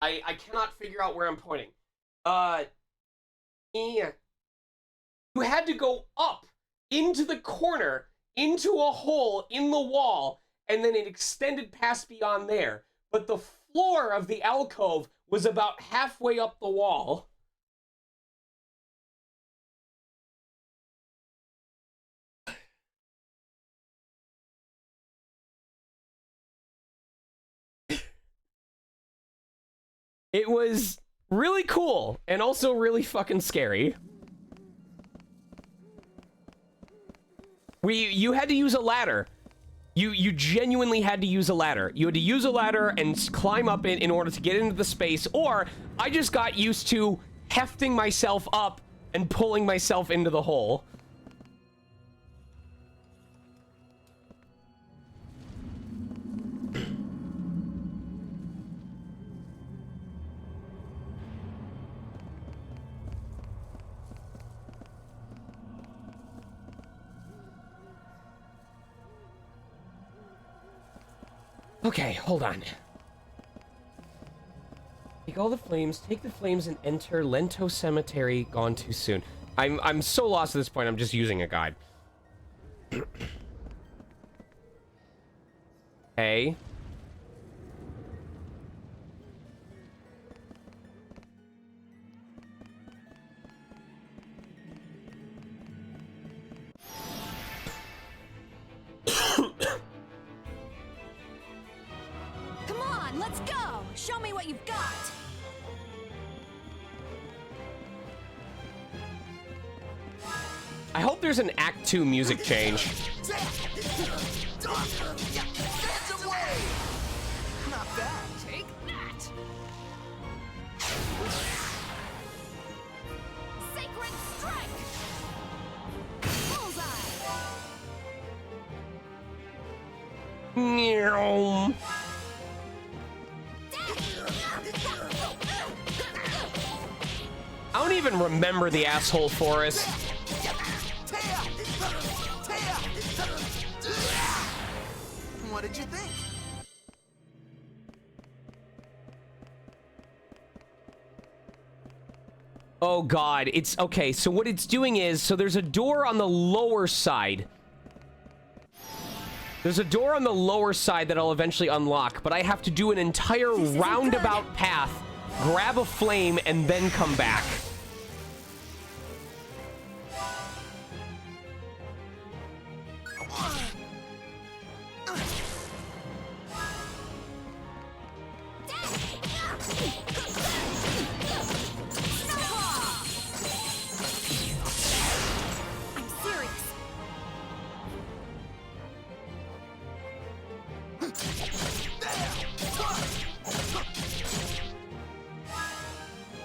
I cannot figure out where I'm pointing. Yeah. You had to go up into the corner, into a hole in the wall, and then it extended past beyond there. But the floor of the alcove was about halfway up the wall. It was really cool and also really fucking scary. You had to use a ladder. You genuinely had to use a ladder. You had to use a ladder and climb up it in order to get into the space, or I just got used to hefting myself up and pulling myself into the hole. Okay, hold on. Take all the flames, take the flames and enter Lento Cemetery, gone too soon. I'm so lost at this point, I'm just using a guide. Hey. Come on, let's go! Show me what you've got! I hope there's an Act 2 music change. Hands away! Not bad. Take that! Sacred strike! Bullseye! Meow. I don't even remember the asshole forest. What did you think? Oh god, it's okay. So what it's doing is, so there's a door on the lower side. There's a door on the lower side that I'll eventually unlock, but I have to do an entire roundabout path, grab a flame, and then come back. I'm serious.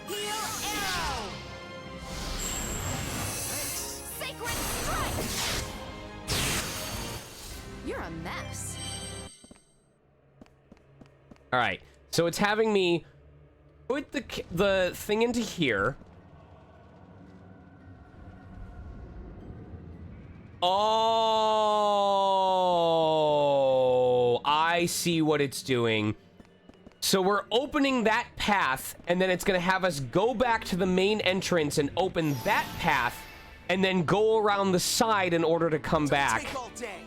Heal arrow! Sacred strike! You're a mess. All right, so it's having me put the thing into here. Oh, I see what it's doing. So we're opening that path, and then it's gonna have us go back to the main entrance and open that path, and then go around the side in order to come back. Take all day.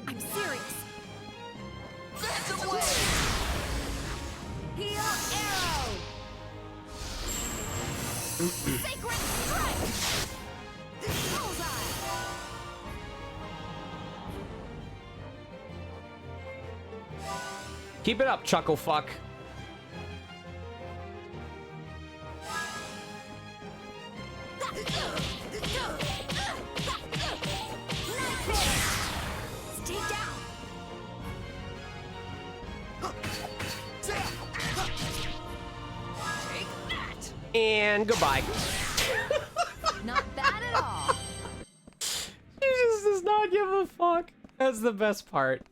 I'm serious. Hands away! Heal arrow! Sacred strike! Bullseye! Keep it up, chuckle fuck. Stay down! Take that! And goodbye. Not bad at all. He just does not give a fuck. That's the best part.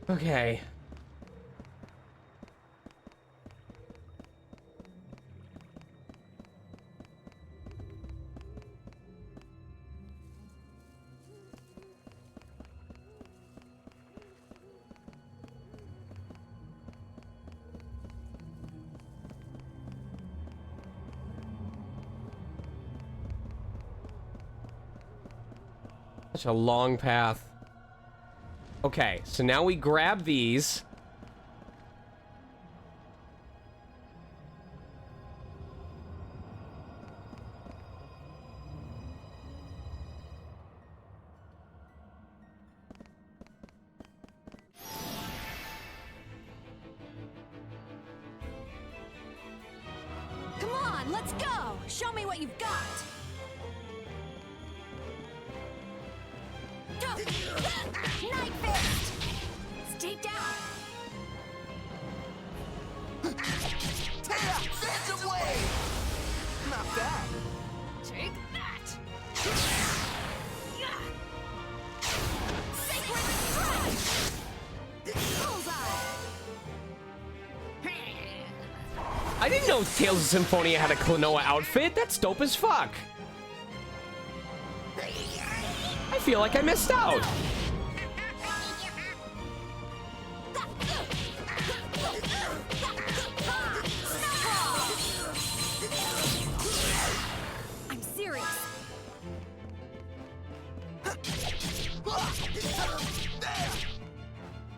Okay. Such a long path. Okay, so now we grab these. Come on, let's go! Show me what you've got! Night Fist! Stay down! Phantom Wave! Not bad. Take that! Sacred Strike! Bullseye! I didn't know Tales of Symphonia had a Klonoa outfit. That's dope as fuck. I feel like I missed out. I'm serious.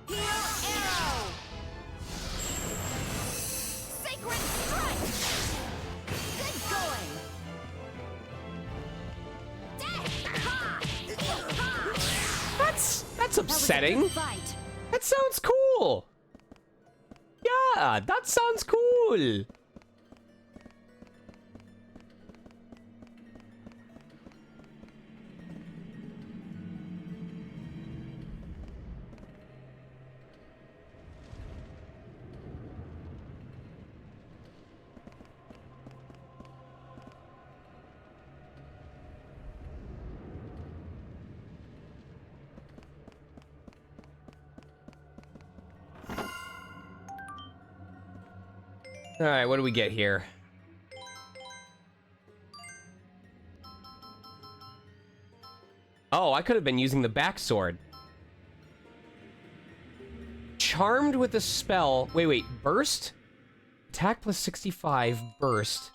Heal arrow. Sacred strike. Good going. That's upsetting. Fight. That sounds cool. Yeah, that sounds cool. All right, what do we get here? Oh, I could have been using the back sword. Charmed with a spell. Wait, burst? Attack plus 65, burst.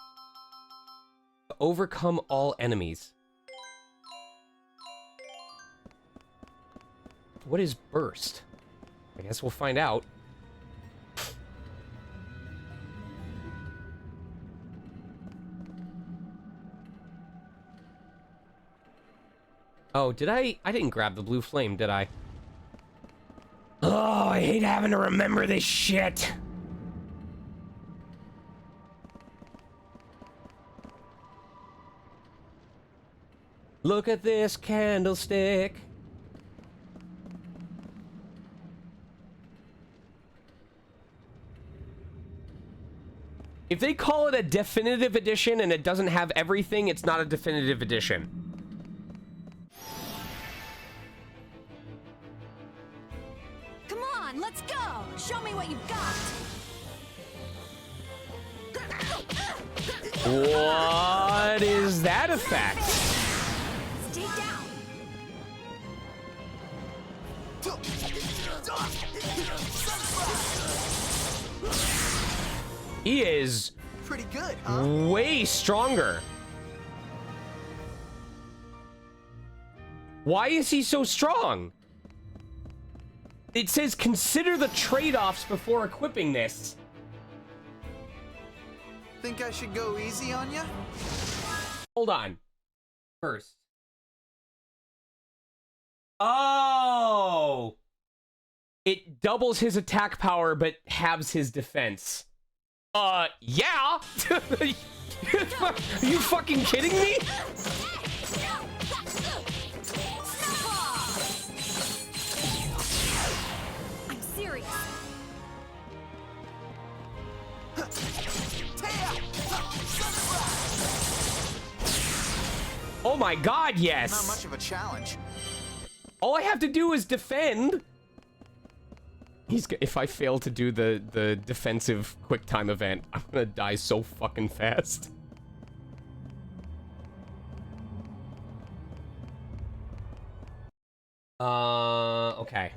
Overcome all enemies. What is burst? I guess we'll find out. Oh, did I? I didn't grab the blue flame, did I? Oh, I hate having to remember this shit. Look at this candlestick. If they call it a definitive edition and it doesn't have everything, it's not a definitive edition. Come on, let's go! Show me what you've got! What is that effect? Stay down! He is Pretty good, huh? way stronger. Why is he so strong? It says consider the trade-offs before equipping this. Think I should go easy on ya? Hold on. First. Oh! It doubles his attack power but halves his defense. Yeah! Are you fucking kidding me? I'm serious. Oh my god, Not yes! much of a challenge. All I have to do is defend. if I fail to do the defensive quick time event, I'm gonna die so fucking fast. Okay.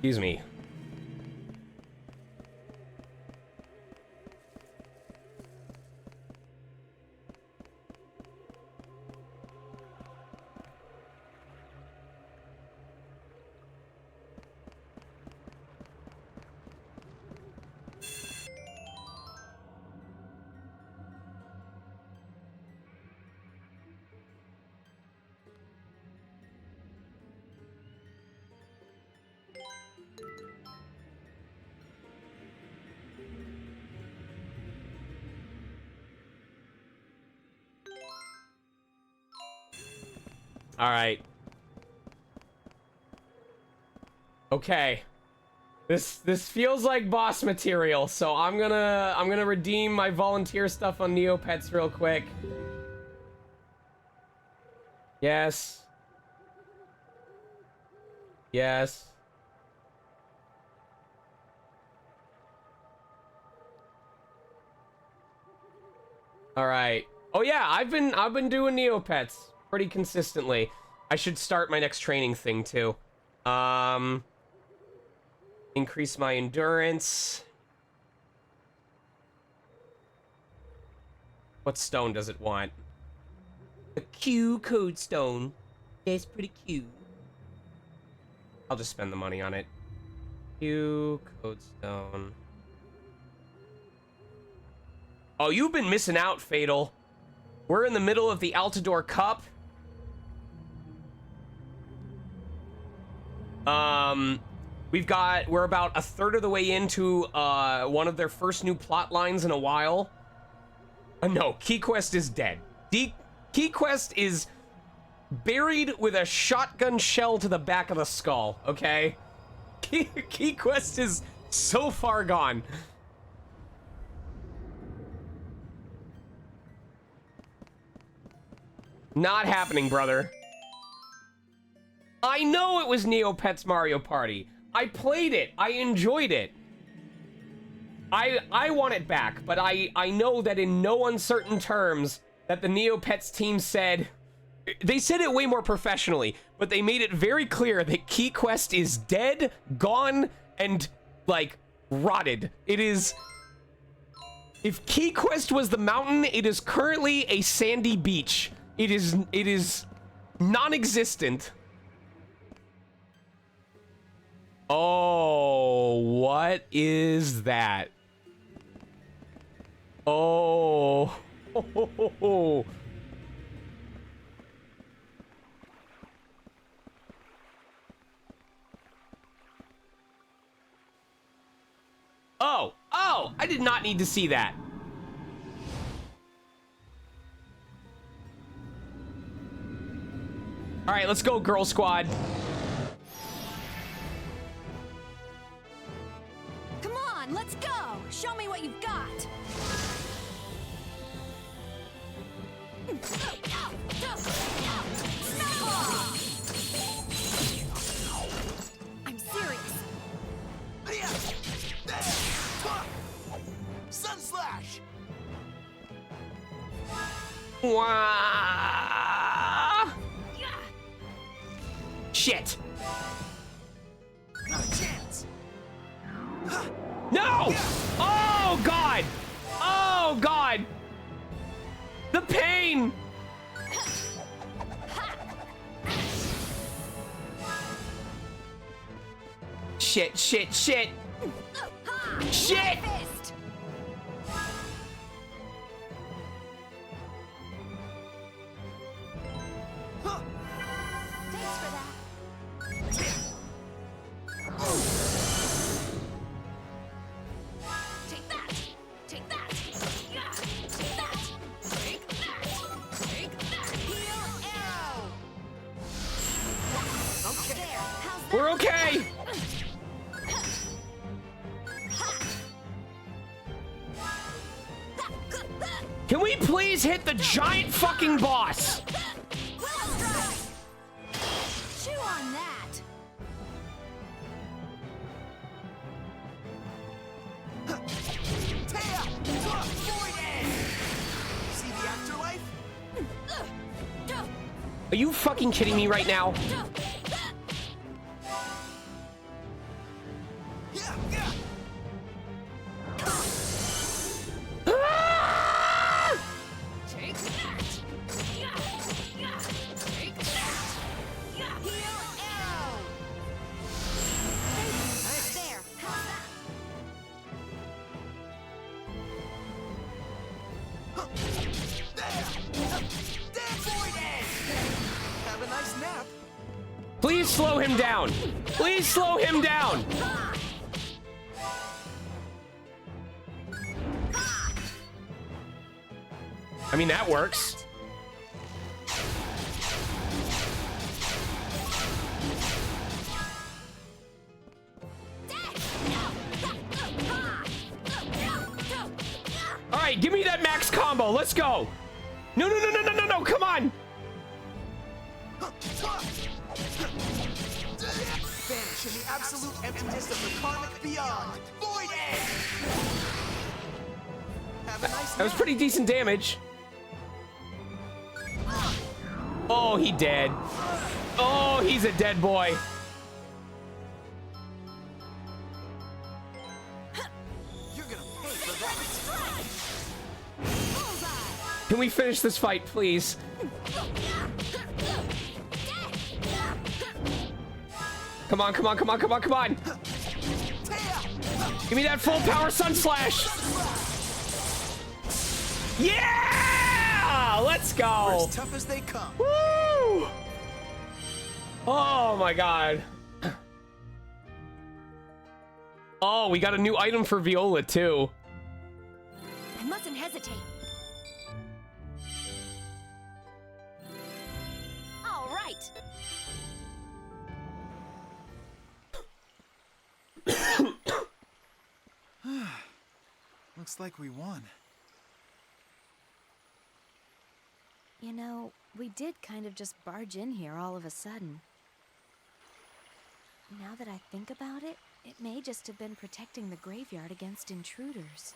Excuse me. All right. Okay. This feels like boss material, so I'm gonna redeem my volunteer stuff on Neopets real quick. Yes. Yes. All right. Oh yeah, I've been doing Neopets pretty consistently. I should start my next training thing too. Increase my endurance. What stone does it want? A Q code stone. That's pretty cute. I'll just spend the money on it. Q code stone. Oh, you've been missing out, Fatal. We're in the middle of the Altador Cup. We're about a third of the way into one of their first new plot lines in a while. No, KeyQuest is dead. KeyQuest is buried with a shotgun shell to the back of the skull, okay? KeyQuest is so far gone. Not happening, brother. I know it was Neopets Mario Party. I played it. I enjoyed it. I want it back, but I know that in no uncertain terms that the Neopets team said... They said it way more professionally, but they made it very clear that KeyQuest is dead, gone, and, like, rotted. It is... If KeyQuest was the mountain, it is currently a sandy beach. It is non-existent. Oh, what is that? Oh. Oh, I did not need to see that. All right, let's go, Girl Squad. Come on, let's go! Show me what you've got! I'm serious. Sun Slash! Wah! Shit! Not a chance! No! Oh, God! Oh, God! The pain! Shit, shit, shit! Shit! Fist. Thanks for that. okay! Can we please hit the giant fucking boss? Chew on that. Taya! Void Edge! See the afterlife? Are you fucking kidding me right now? Yeah, yeah! Ah! Take that. Take that. Heal arrow. There. How's that? Damn Void Edge! Have a nice nap. Please slow him down. Please slow him down. I mean, that works. All right, give me that max combo. Let's go. No, no, no, no, no, no, no. Come on. Vanish in the absolute emptiness of the karmic beyond. Void Edge! Have a nice That was nap. pretty decent damage. Oh, he dead. Oh, he's a dead boy. You're gonna pay for that. Can we finish this fight, please? Come on, come on, come on, come on, come on. Give me that full power sun slash. Yeah! Let's As go. tough as they come. Woo! Oh my god. Oh, we got a new item for Viola too. I mustn't hesitate. All right. Looks like we won. You know, we did kind of just barge in here all of a sudden. Now that I think about it, it may just have been protecting the graveyard against intruders.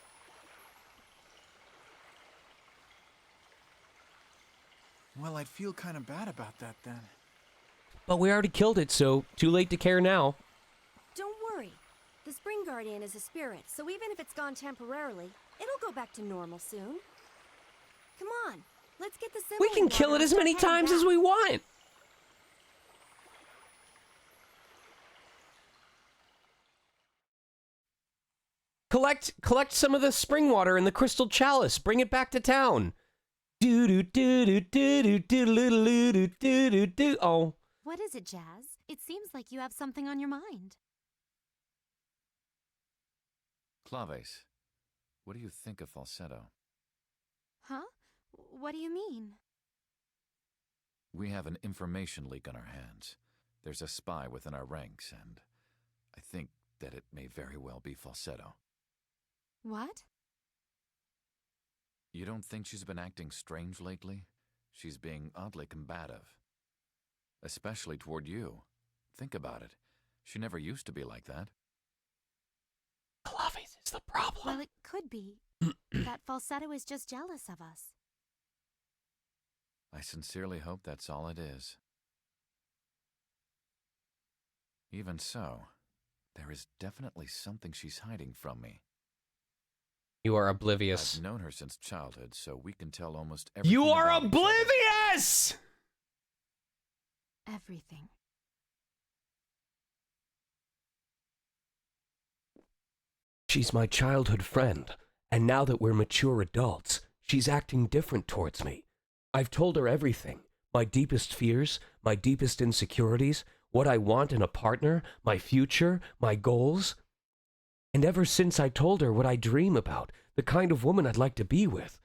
Well, I'd feel kind of bad about that then. But we already killed it, so too late to care now. Don't worry. The Spring Guardian is a spirit, so even if it's gone temporarily, it'll go back to normal soon. Come on, let's get the We can kill it as many times as we want. Collect some of the spring water in the crystal chalice. Bring it back to town. Do do do do do do do do do do do. Oh, What is it, Jazz? It seems like you have something on your mind. Claves, what do you think of falsetto? Huh? What do you mean? We have an information leak on our hands. There's a spy within our ranks, and I think that it may very well be falsetto. What? You don't think she's been acting strange lately? She's being oddly combative. Especially toward you. Think about it. She never used to be like that. Claves is the problem. Well, it could be. That falsetto is just jealous of us. I sincerely hope that's all it is. Even so, there is definitely something she's hiding from me. You are oblivious. I've known her since childhood, so we can tell almost everything. You are about each other. oblivious! Everything. She's my childhood friend, and now that we're mature adults, she's acting different towards me. I've told her everything, my deepest fears, my deepest insecurities, what I want in a partner, my future, my goals. And ever since I told her what I dream about, the kind of woman I'd like to be with,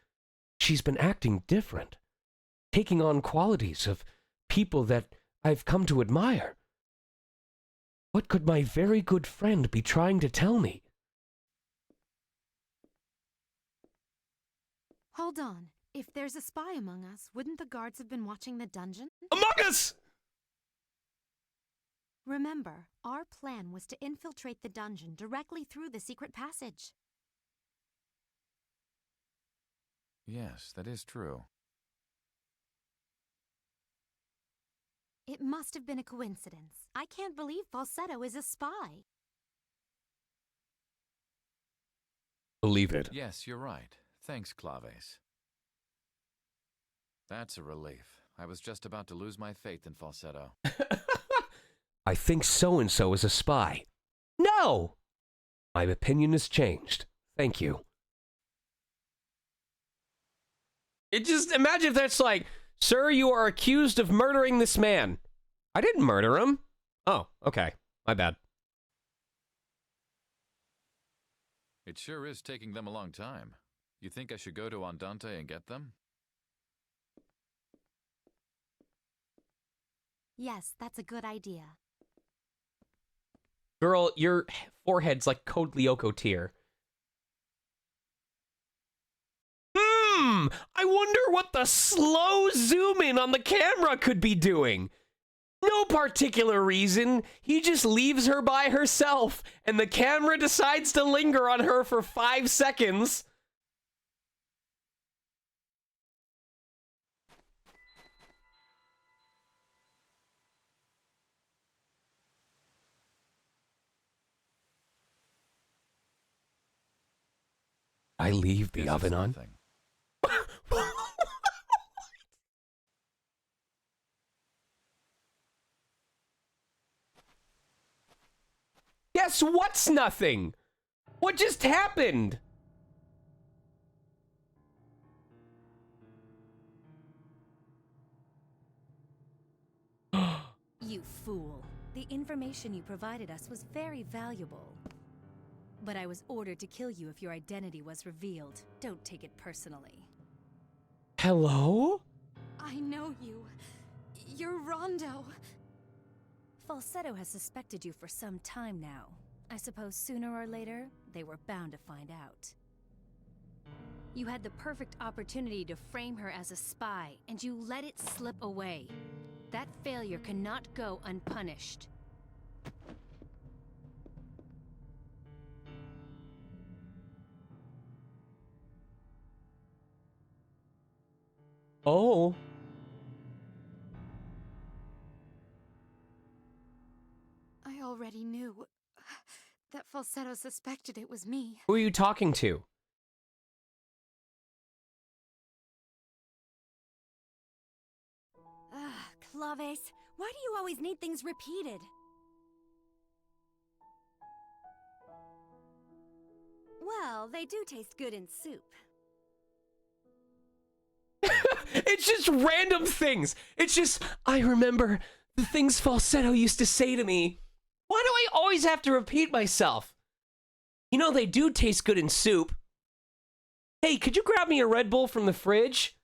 she's been acting different, taking on qualities of people that I've come to admire. What could my very good friend be trying to tell me? Hold on. If there's a spy among us, wouldn't the guards have been watching the dungeon? Among Us! Remember, our plan was to infiltrate the dungeon directly through the secret passage. Yes, that is true. It must have been a coincidence. I can't believe Falsetto is a spy. Believe it. Yes, you're right. Thanks, Claves. That's a relief. I was just about to lose my faith in Falsetto. I think so-and-so is a spy. No! My opinion has changed. Thank you. It just, imagine if that's like, sir, you are accused of murdering this man. I didn't murder him. Oh, okay. My bad. It sure is taking them a long time. You think I should go to Andante and get them? Yes, that's a good idea. Girl, your forehead's like Code Lyoko tier. I wonder what the slow zoom in on the camera could be doing. No particular reason. He just leaves her by herself, and the camera decides to linger on her for 5 seconds. I leave the Guess oven it's on. nothing. Guess what's nothing? What just happened? You fool. The information you provided us was very valuable. But I was ordered to kill you if your identity was revealed. Don't take it personally. Hello? I know you. You're Rondo. Falsetto has suspected you for some time now. I suppose sooner or later, they were bound to find out. You had the perfect opportunity to frame her as a spy, and you let it slip away. That failure cannot go unpunished. Oh. I already knew that Falsetto suspected it was me. Who are you talking to? Claves, why do you always need things repeated? Well, they do taste good in soup. It's just random things. It's just, I remember the things Falsetto used to say to me. Why do I always have to repeat myself? You know, they do taste good in soup. Hey, could you grab me a Red Bull from the fridge?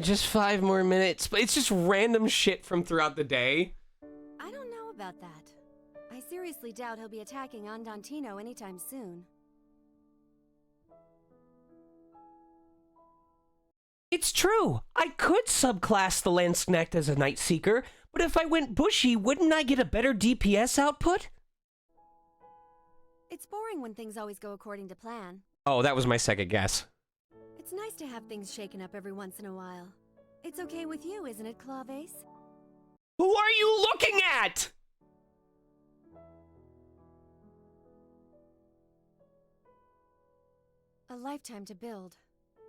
Just 5 more minutes. But it's just random shit from throughout the day. I don't know about that. I seriously doubt he'll be attacking Andantino anytime soon. It's true. I could subclass the Landsknecht as a Night Seeker, but if I went bushy, wouldn't I get a better DPS output? It's boring when things always go according to plan. Oh, that was my second guess. It's nice to have things shaken up every once in a while. It's okay with you, isn't it, Claves? Who are you looking at? A lifetime to build,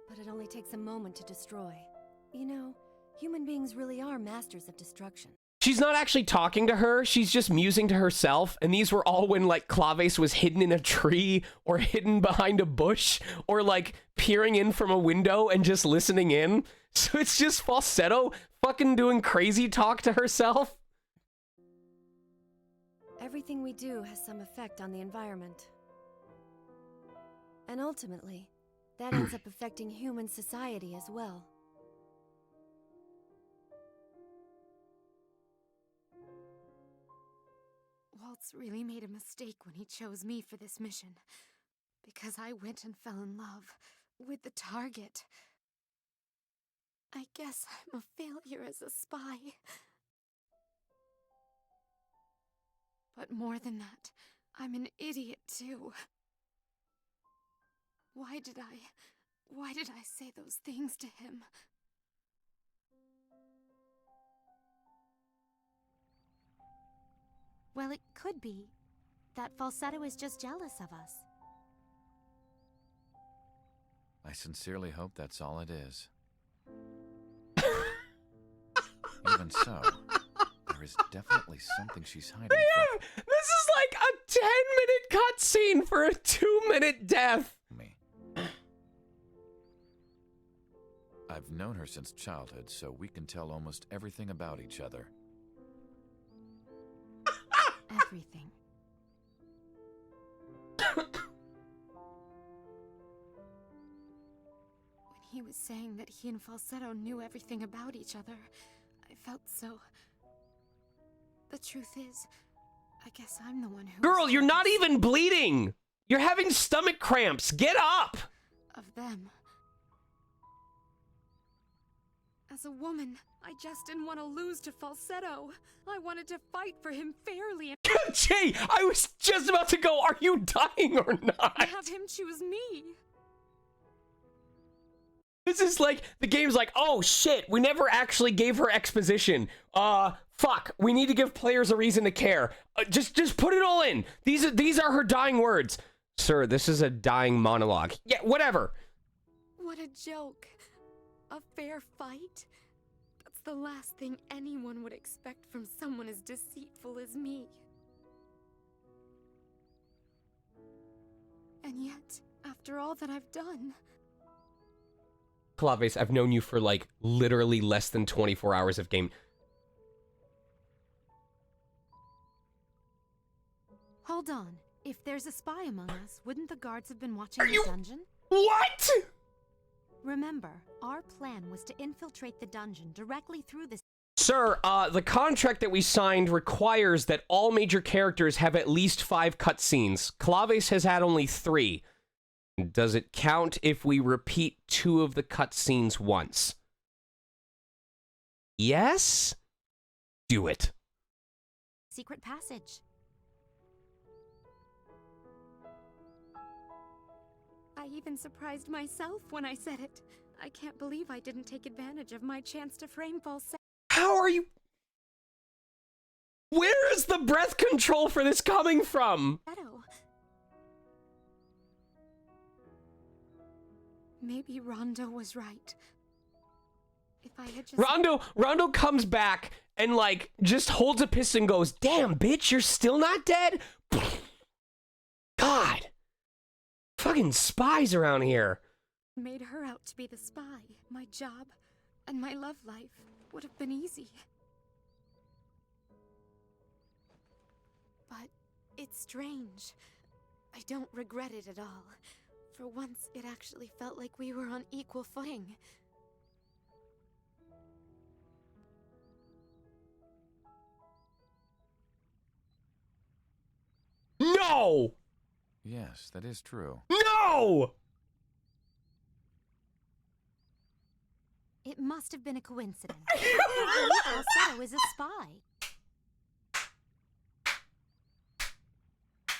but it only takes a moment to destroy. You know, human beings really are masters of destruction. She's not actually talking to her, she's just musing to herself, and these were all when, like, Claves was hidden in a tree, or hidden behind a bush, or, like, peering in from a window and just listening in. So it's just Falsetto fucking doing crazy talk to herself. Everything we do has some effect on the environment. And ultimately, that ends up affecting human society as well. Waltz really made a mistake when he chose me for this mission. Because I went and fell in love with the target. I guess I'm a failure as a spy. But more than that, I'm an idiot too. Why did I say those things to him? Well, it could be that Falsetto is just jealous of us. I sincerely hope that's all it is. Even so, there is definitely something she's hiding Yeah, this is like a 10-minute cutscene for a 2-minute death. from me. I've known her since childhood, so we can tell almost everything about each other. Everything. When he was saying that he and Falsetto knew everything about each other, I felt so... The truth is, I guess I'm the one who... Girl, you're not even bleeding. You're having stomach cramps. Get up. Of them. As a woman, I just didn't want to lose to Falsetto. I wanted to fight for him fairly and Jay, I was just about to go, are you dying or not? have him choose me. This is like, the game's like, oh shit, we never actually gave her exposition. Fuck, we need to give players a reason to care. Just put it all in. These are her dying words. Sir, this is a dying monologue. Yeah, whatever. What a joke. A fair fight? That's the last thing anyone would expect from someone as deceitful as me. And yet, after all that I've done... Claves, I've known you for like literally less than 24 hours of game. Hold on. If there's a spy among us, wouldn't the guards have been watching the dungeon? What? Remember, our plan was to infiltrate the dungeon directly through the... Sir, the contract that we signed requires that all major characters have at least 5 cutscenes. Claves has had only 3. Does it count if we repeat 2 of the cutscenes once? Yes? Do it. secret passage. I even surprised myself when I said it. I can't believe I didn't take advantage of my chance to frame Falsetto. How are you... Where is the breath control for this coming from? Maybe Rondo was right. If I had just... Rondo comes back and, like, just holds a pistol and goes, "Damn, bitch, you're still not dead?" God. Fucking spies around here. Made her out to be the spy. My job and my love life would have been easy. But it's strange. I don't regret it at all. For once, it actually felt like we were on equal footing. No! Yes, that is true. No! It must have been a coincidence. Falsetto is a spy.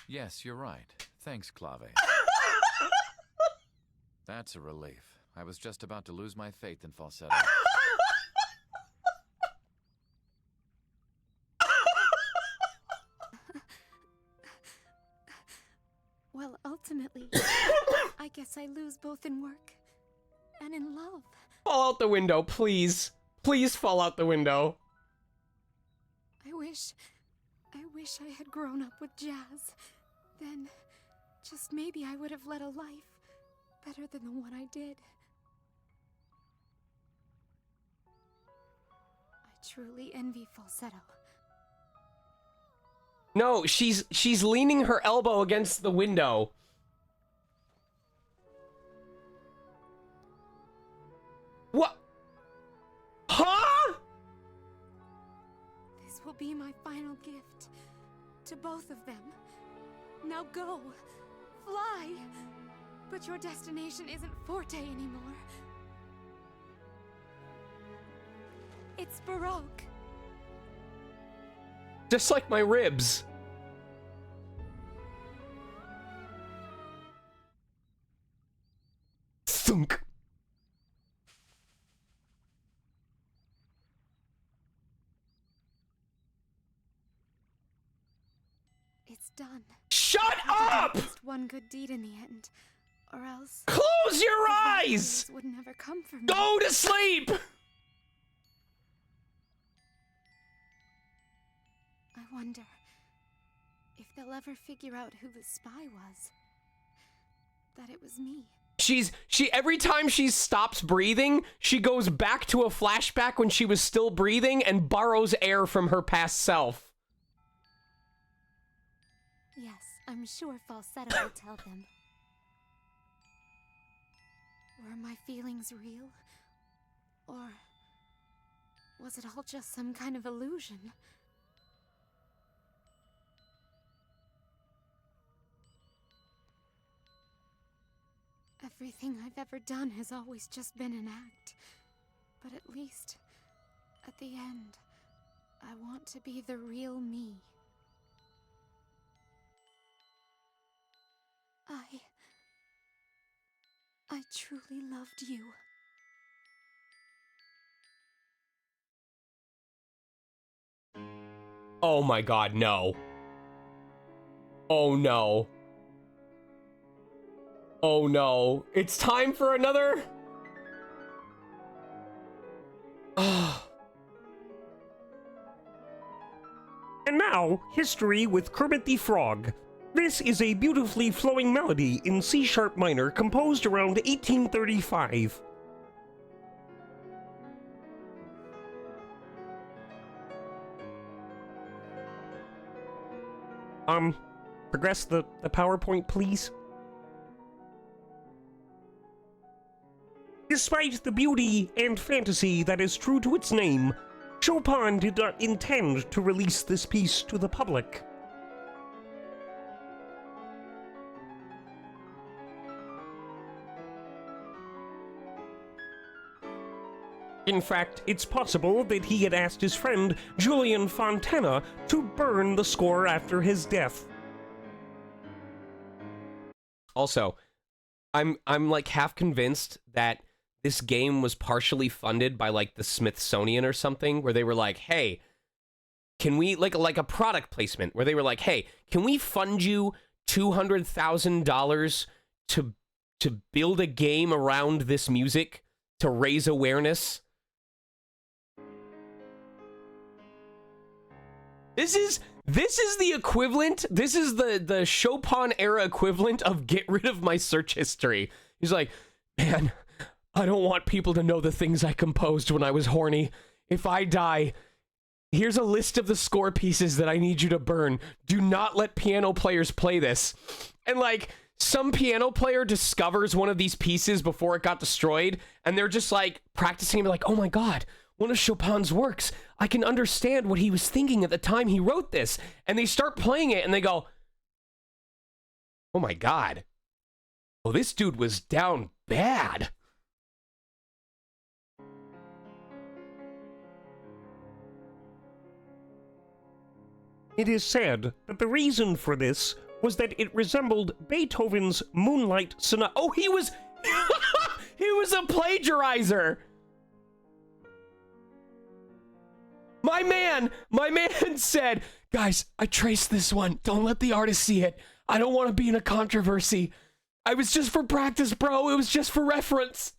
Yes, you're right. Thanks, Clave. That's a relief. I was just about to lose my faith in Falsetto. Well, ultimately, I guess I lose both in work and in love. Fall out the window, please. Please fall out the window. I wish I had grown up with Jazz. Then, just maybe I would have led a life better than the one I did. I truly envy Falsetto. No, she's leaning her elbow against the window. What? Huh? This will be my final gift. to both of them. Now go. Fly. But your destination isn't Forte anymore. It's Baroque. Just like my ribs. Thunk. It's done. Shut I up! did at least one good deed in the end, or else Close your the eyes! memories would never come for me. Go to sleep! I wonder if they'll ever figure out who the spy was. That it was me. She every time she stops breathing, she goes back to a flashback when she was still breathing and borrows air from her past self. Yes, I'm sure Falsetto will tell them. Were my feelings real? Or was it all just some kind of illusion? Everything I've ever done has always just been an act. But at least, at the end, I want to be the real me. I truly loved you. Oh my god, no. Oh no. Oh no. It's time for another... And now, history with Kermit the Frog. This is a beautifully flowing melody in C-sharp minor composed around 1835. Progress the PowerPoint, please. Despite the beauty and fantasy that is true to its name, Chopin did not intend to release this piece to the public. In fact, it's possible that he had asked his friend Julian Fontana to burn the score after his death. Also, I'm like half convinced that this game was partially funded by like the Smithsonian or something, where they were like, hey, can we, like a product placement, where they were like, hey, can we fund you $200,000 to build a game around this music to raise awareness? This is the equivalent, this is the Chopin era equivalent of get rid of my search history. He's like, man, I don't want people to know the things I composed when I was horny. If I die, here's a list of the score pieces that I need you to burn. Do not let piano players play this. And like, some piano player discovers one of these pieces before it got destroyed, and they're just like practicing and be like, oh my god, one of Chopin's works. I can understand what he was thinking at the time he wrote this. And they start playing it and they go, oh my god. Well, this dude was down bad. It is said that the reason for this was that it resembled Beethoven's Moonlight Sonata. Oh, he was he was a plagiarizer. My man said, guys, I traced this one. Don't let the artist see it. I don't want to be in a controversy. I was just for practice, bro. It was just for reference.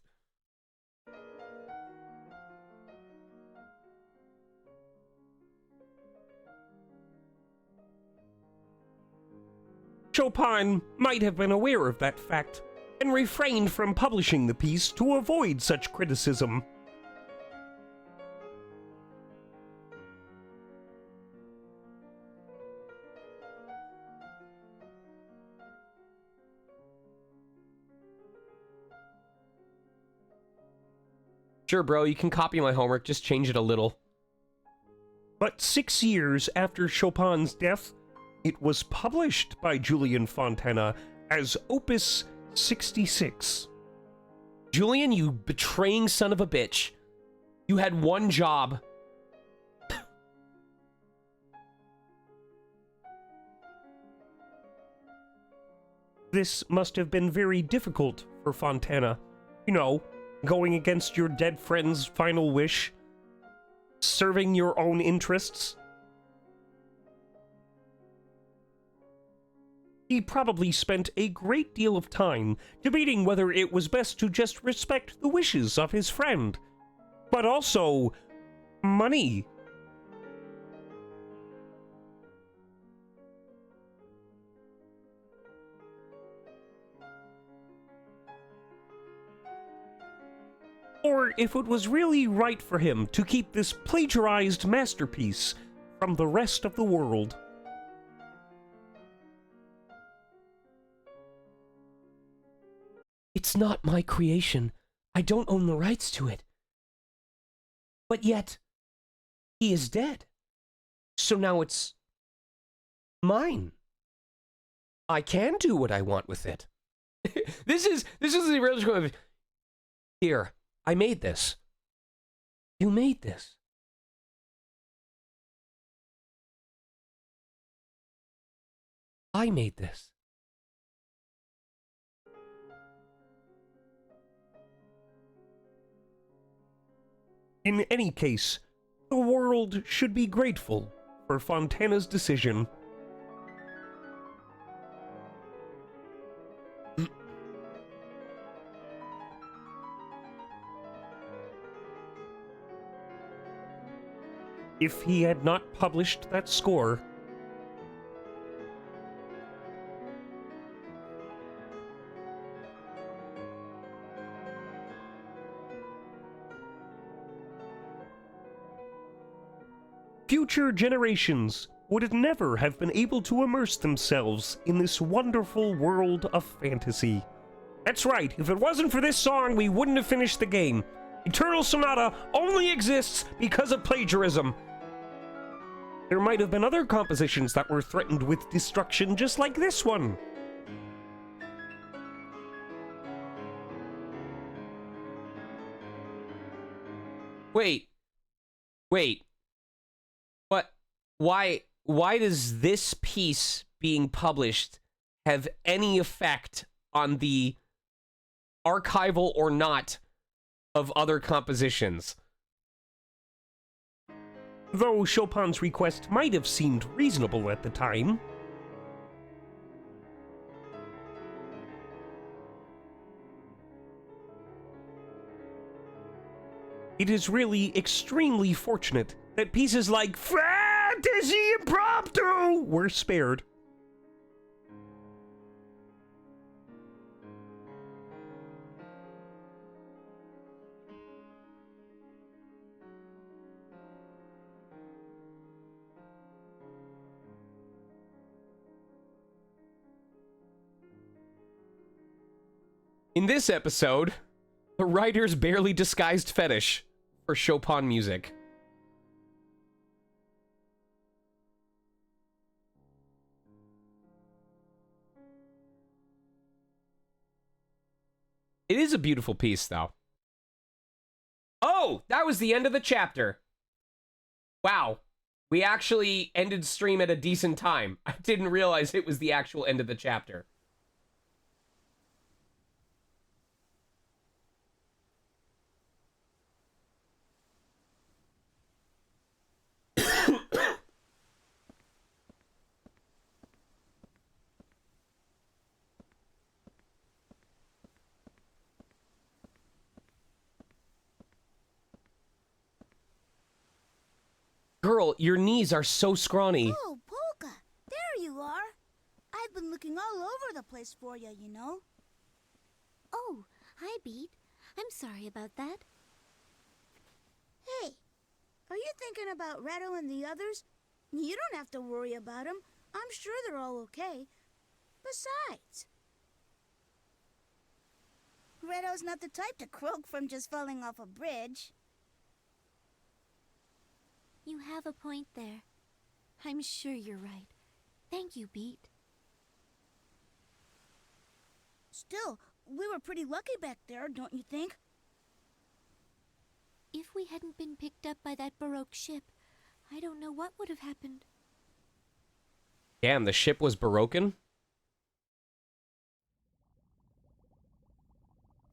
Chopin might have been aware of that fact and refrained from publishing the piece to avoid such criticism. Sure, bro, you can copy my homework, just change it a little. But 6 years after Chopin's death, It was published by Julian Fontana as Opus 66. Julian, you betraying son of a bitch. You had one job. This must have been very difficult for Fontana. You know, going against your dead friend's final wish, serving your own interests. He probably spent a great deal of time debating whether it was best to just respect the wishes of his friend. But also, money. Or if it was really right for him to keep this plagiarized masterpiece from the rest of the world. It's not my creation. I don't own the rights to it. But yet, he is dead. So now it's mine. I can do what I want with it. This is the original. Here, I made this. You made this. I made this. In any case, the world should be grateful for Fontana's decision. If he had not published that score, future generations would never have been able to immerse themselves in this wonderful world of fantasy. That's right, if it wasn't for this song, we wouldn't have finished the game. Eternal Sonata only exists because of plagiarism. There might have been other compositions that were threatened with destruction just like this one. Wait. What? Why does this piece being published have any effect on the archival or not of other compositions? Though Chopin's request might have seemed reasonable at the time, it is really extremely fortunate that pieces like Fantasy Impromptu were spared. In this episode, the writer's barely disguised fetish for Chopin music. It is a beautiful piece, though. Oh, that was the end of the chapter. Wow. We actually ended stream at a decent time. I didn't realize it was the actual end of the chapter. Girl, your knees are so scrawny. Oh, Polka, there you are. I've been looking all over the place for you, you know. Oh, hi, Beat. I'm sorry about that. Hey, are you thinking about Reto and the others? You don't have to worry about them. I'm sure they're all okay. Besides, Reto's not the type to croak from just falling off a bridge. You have a point there. I'm sure you're right. Thank you, Beat. Still, we were pretty lucky back there, don't you think? If we hadn't been picked up by that Baroque ship, I don't know what would have happened. Damn, the ship was broken?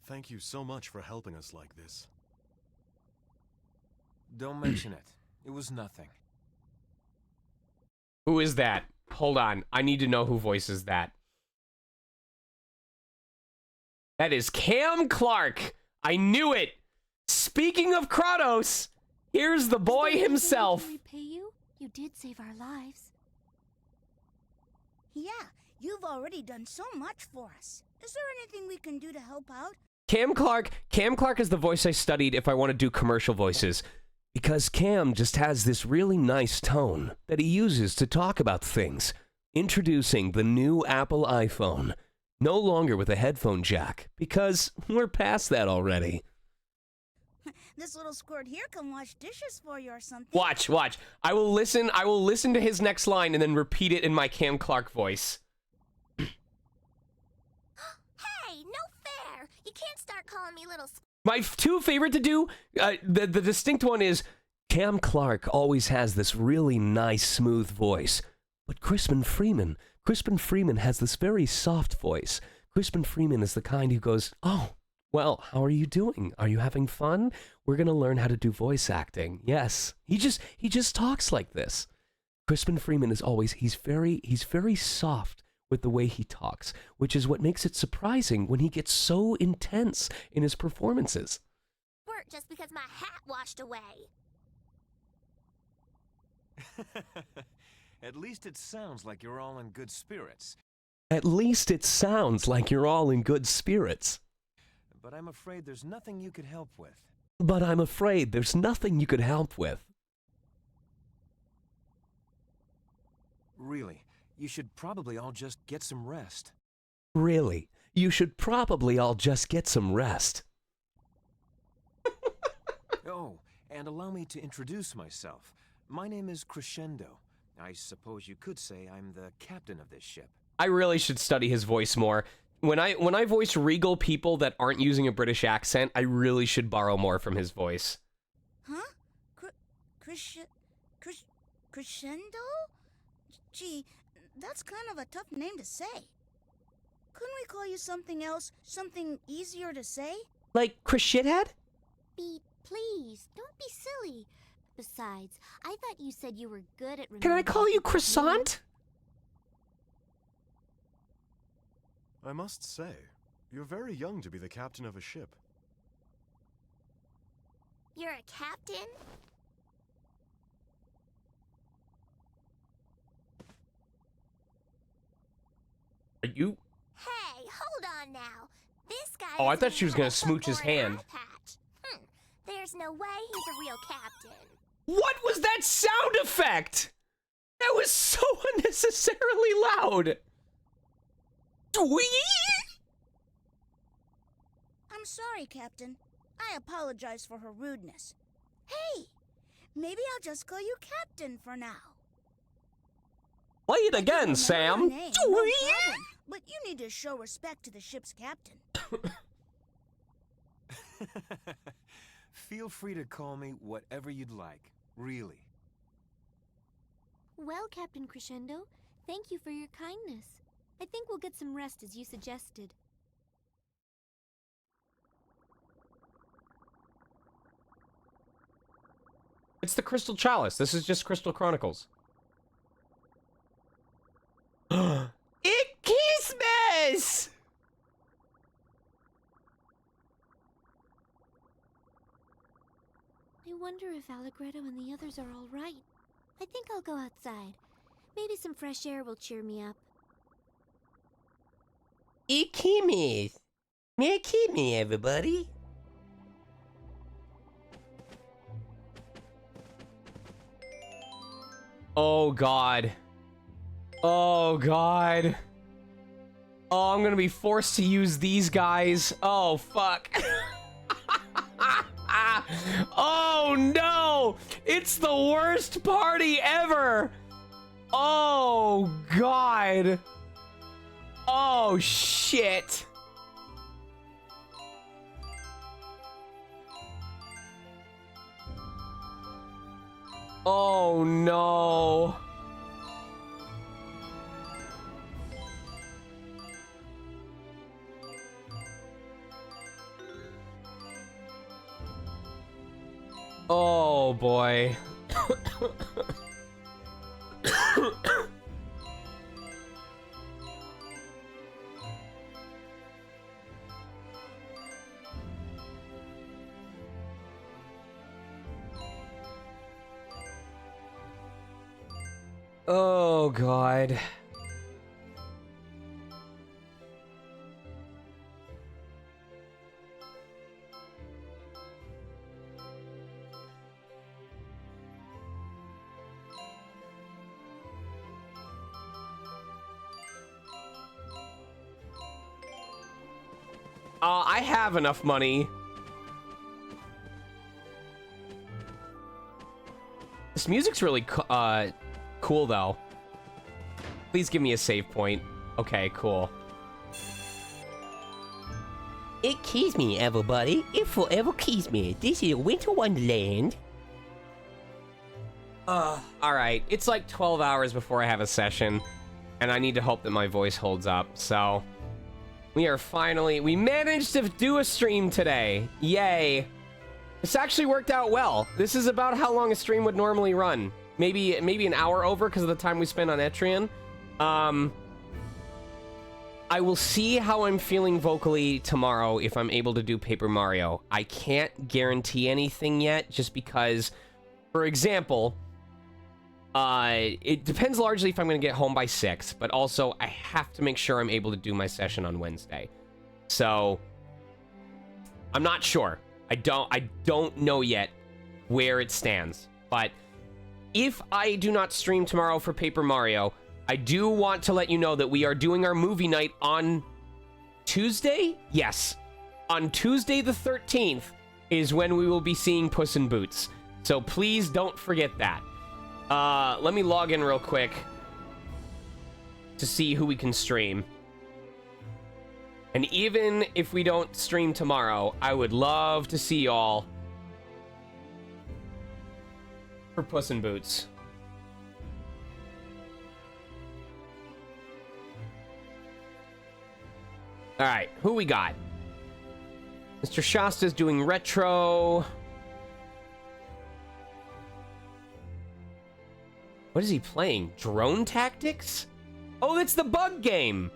Thank you so much for helping us like this. Don't mention it. It was nothing. Who is that? Hold on. I need to know who voices that. That is Cam Clark. I knew it. Speaking of Kratos, here's the boy himself. To repay you? You did save our lives. Yeah, you've already done so much for us. Is there anything we can do to help out? Cam Clark is the voice I studied if I want to do commercial voices. Because Cam just has this really nice tone that he uses to talk about things. Introducing the new Apple iPhone. No longer with a headphone jack, because we're past that already. This little squirt here can wash dishes for you or something. Watch. I will listen to his next line and then repeat it in my Cam Clark voice. Hey, no fair! You can't start calling me little My two favorite to do, the distinct one is, Cam Clark always has this really nice, smooth voice. But Crispin Freeman has this very soft voice. Crispin Freeman is the kind who goes, oh, well, how are you doing? Are you having fun? We're going to learn how to do voice acting. Yes. He just talks like this. Crispin Freeman is always, he's very soft with the way he talks, which is what makes it surprising when he gets so intense in his performances. squirt just because my hat washed away. At least it sounds like you're all in good spirits. At least it sounds like you're all in good spirits. But I'm afraid there's nothing you could help with. Really, you should probably all just get some rest. Oh, and allow me to introduce myself. My name is Crescendo. I suppose you could say I'm the captain of this ship. I really should study his voice more. When I voice regal people that aren't using a British accent, I really should borrow more from his voice. Huh? Crescendo? Gee, that's kind of a tough name to say. Couldn't we call you something else? Something easier to say? Like Chris Shithead? Beat, please, don't be silly. Besides, I thought you said you were good at remembering. Can I call you Croissant? I must say, you're very young to be the captain of a ship. You're a captain? Are you? Hey, hold on now. This guy. Oh, I thought she was gonna smooch his hand. There's no way he's a real captain. What was that sound effect? That was so unnecessarily loud. I'm sorry, Captain. I apologize for her rudeness. Hey, maybe I'll just call you Captain for now. Play it again, Sam. Name, no problem, but you need to show respect to the ship's captain. Feel free to call me whatever you'd like, really. Well, Captain Crescendo, thank you for your kindness. I think we'll get some rest as you suggested. It's the Crystal Chalice. This is just Crystal Chronicles. It's Christmas! I wonder if Allegretto and the others are all right. I think I'll go outside. Maybe some fresh air will cheer me up. Ikimi's. Ikimi, everybody. Oh, God. Oh, God. Oh, I'm gonna be forced to use these guys. Oh, fuck. Oh, no! It's the worst party ever! Oh, God. Oh, shit. Oh, no. Oh, boy. Oh, God. I have enough money. This music's really cool, though. Please give me a save point. Okay, cool. Excuse me, everybody. It forever keys me. This is Winter Wonderland. Alright, it's like 12 hours before I have a session, and I need to hope that my voice holds up, so... We managed to do a stream today. Yay. This actually worked out well. This is about how long a stream would normally run. Maybe an hour over because of the time we spent on Etrian. I will see how I'm feeling vocally tomorrow if I'm able to do Paper Mario. I can't guarantee anything yet just because, for example, it depends largely if I'm going to get home by 6, but also I have to make sure I'm able to do my session on Wednesday. So, I'm not sure. I don't know yet where it stands. But if I do not stream tomorrow for Paper Mario, I do want to let you know that we are doing our movie night on Tuesday? Yes. On Tuesday the 13th is when we will be seeing Puss in Boots. So please don't forget that. Let me log in real quick to see who we can stream. And even if we don't stream tomorrow, I would love to see y'all for Puss in Boots. All right, who we got? Mr. Shasta's doing retro. What is he playing? Drone Tactics? Oh, that's the bug game.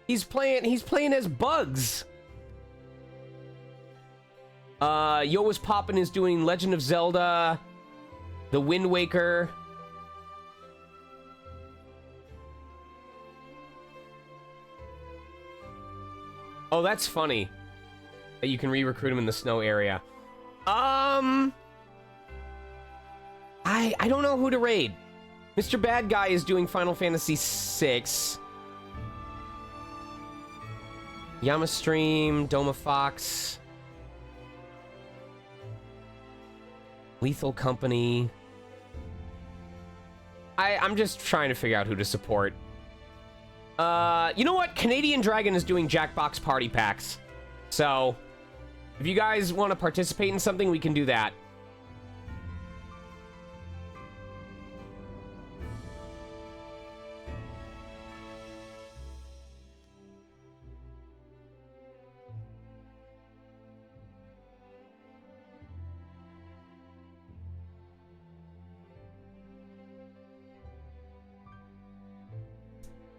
He's playing as Bugs. Yo Was Poppin' is doing Legend of Zelda, The Wind Waker. Oh, that's funny. That you can re-recruit him in the snow area. I don't know who to raid. Mr. Bad Guy is doing Final Fantasy VI. Yamastream, Doma Fox. Lethal Company. I'm just trying to figure out who to support. You know what? Canadian Dragon is doing Jackbox Party Packs. So, if you guys want to participate in something, we can do that.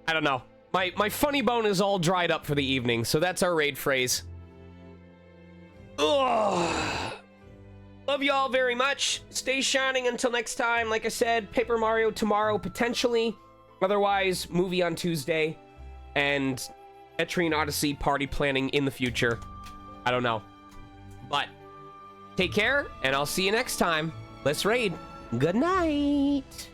I don't know. My funny bone is all dried up for the evening, so that's our raid phrase. Ugh. Love you all very much. Stay shining until next time. Like I said, Paper Mario tomorrow, potentially. Otherwise, movie on Tuesday. And Etrian Odyssey party planning in the future. I don't know. But, take care, and I'll see you next time. Let's raid. Good night.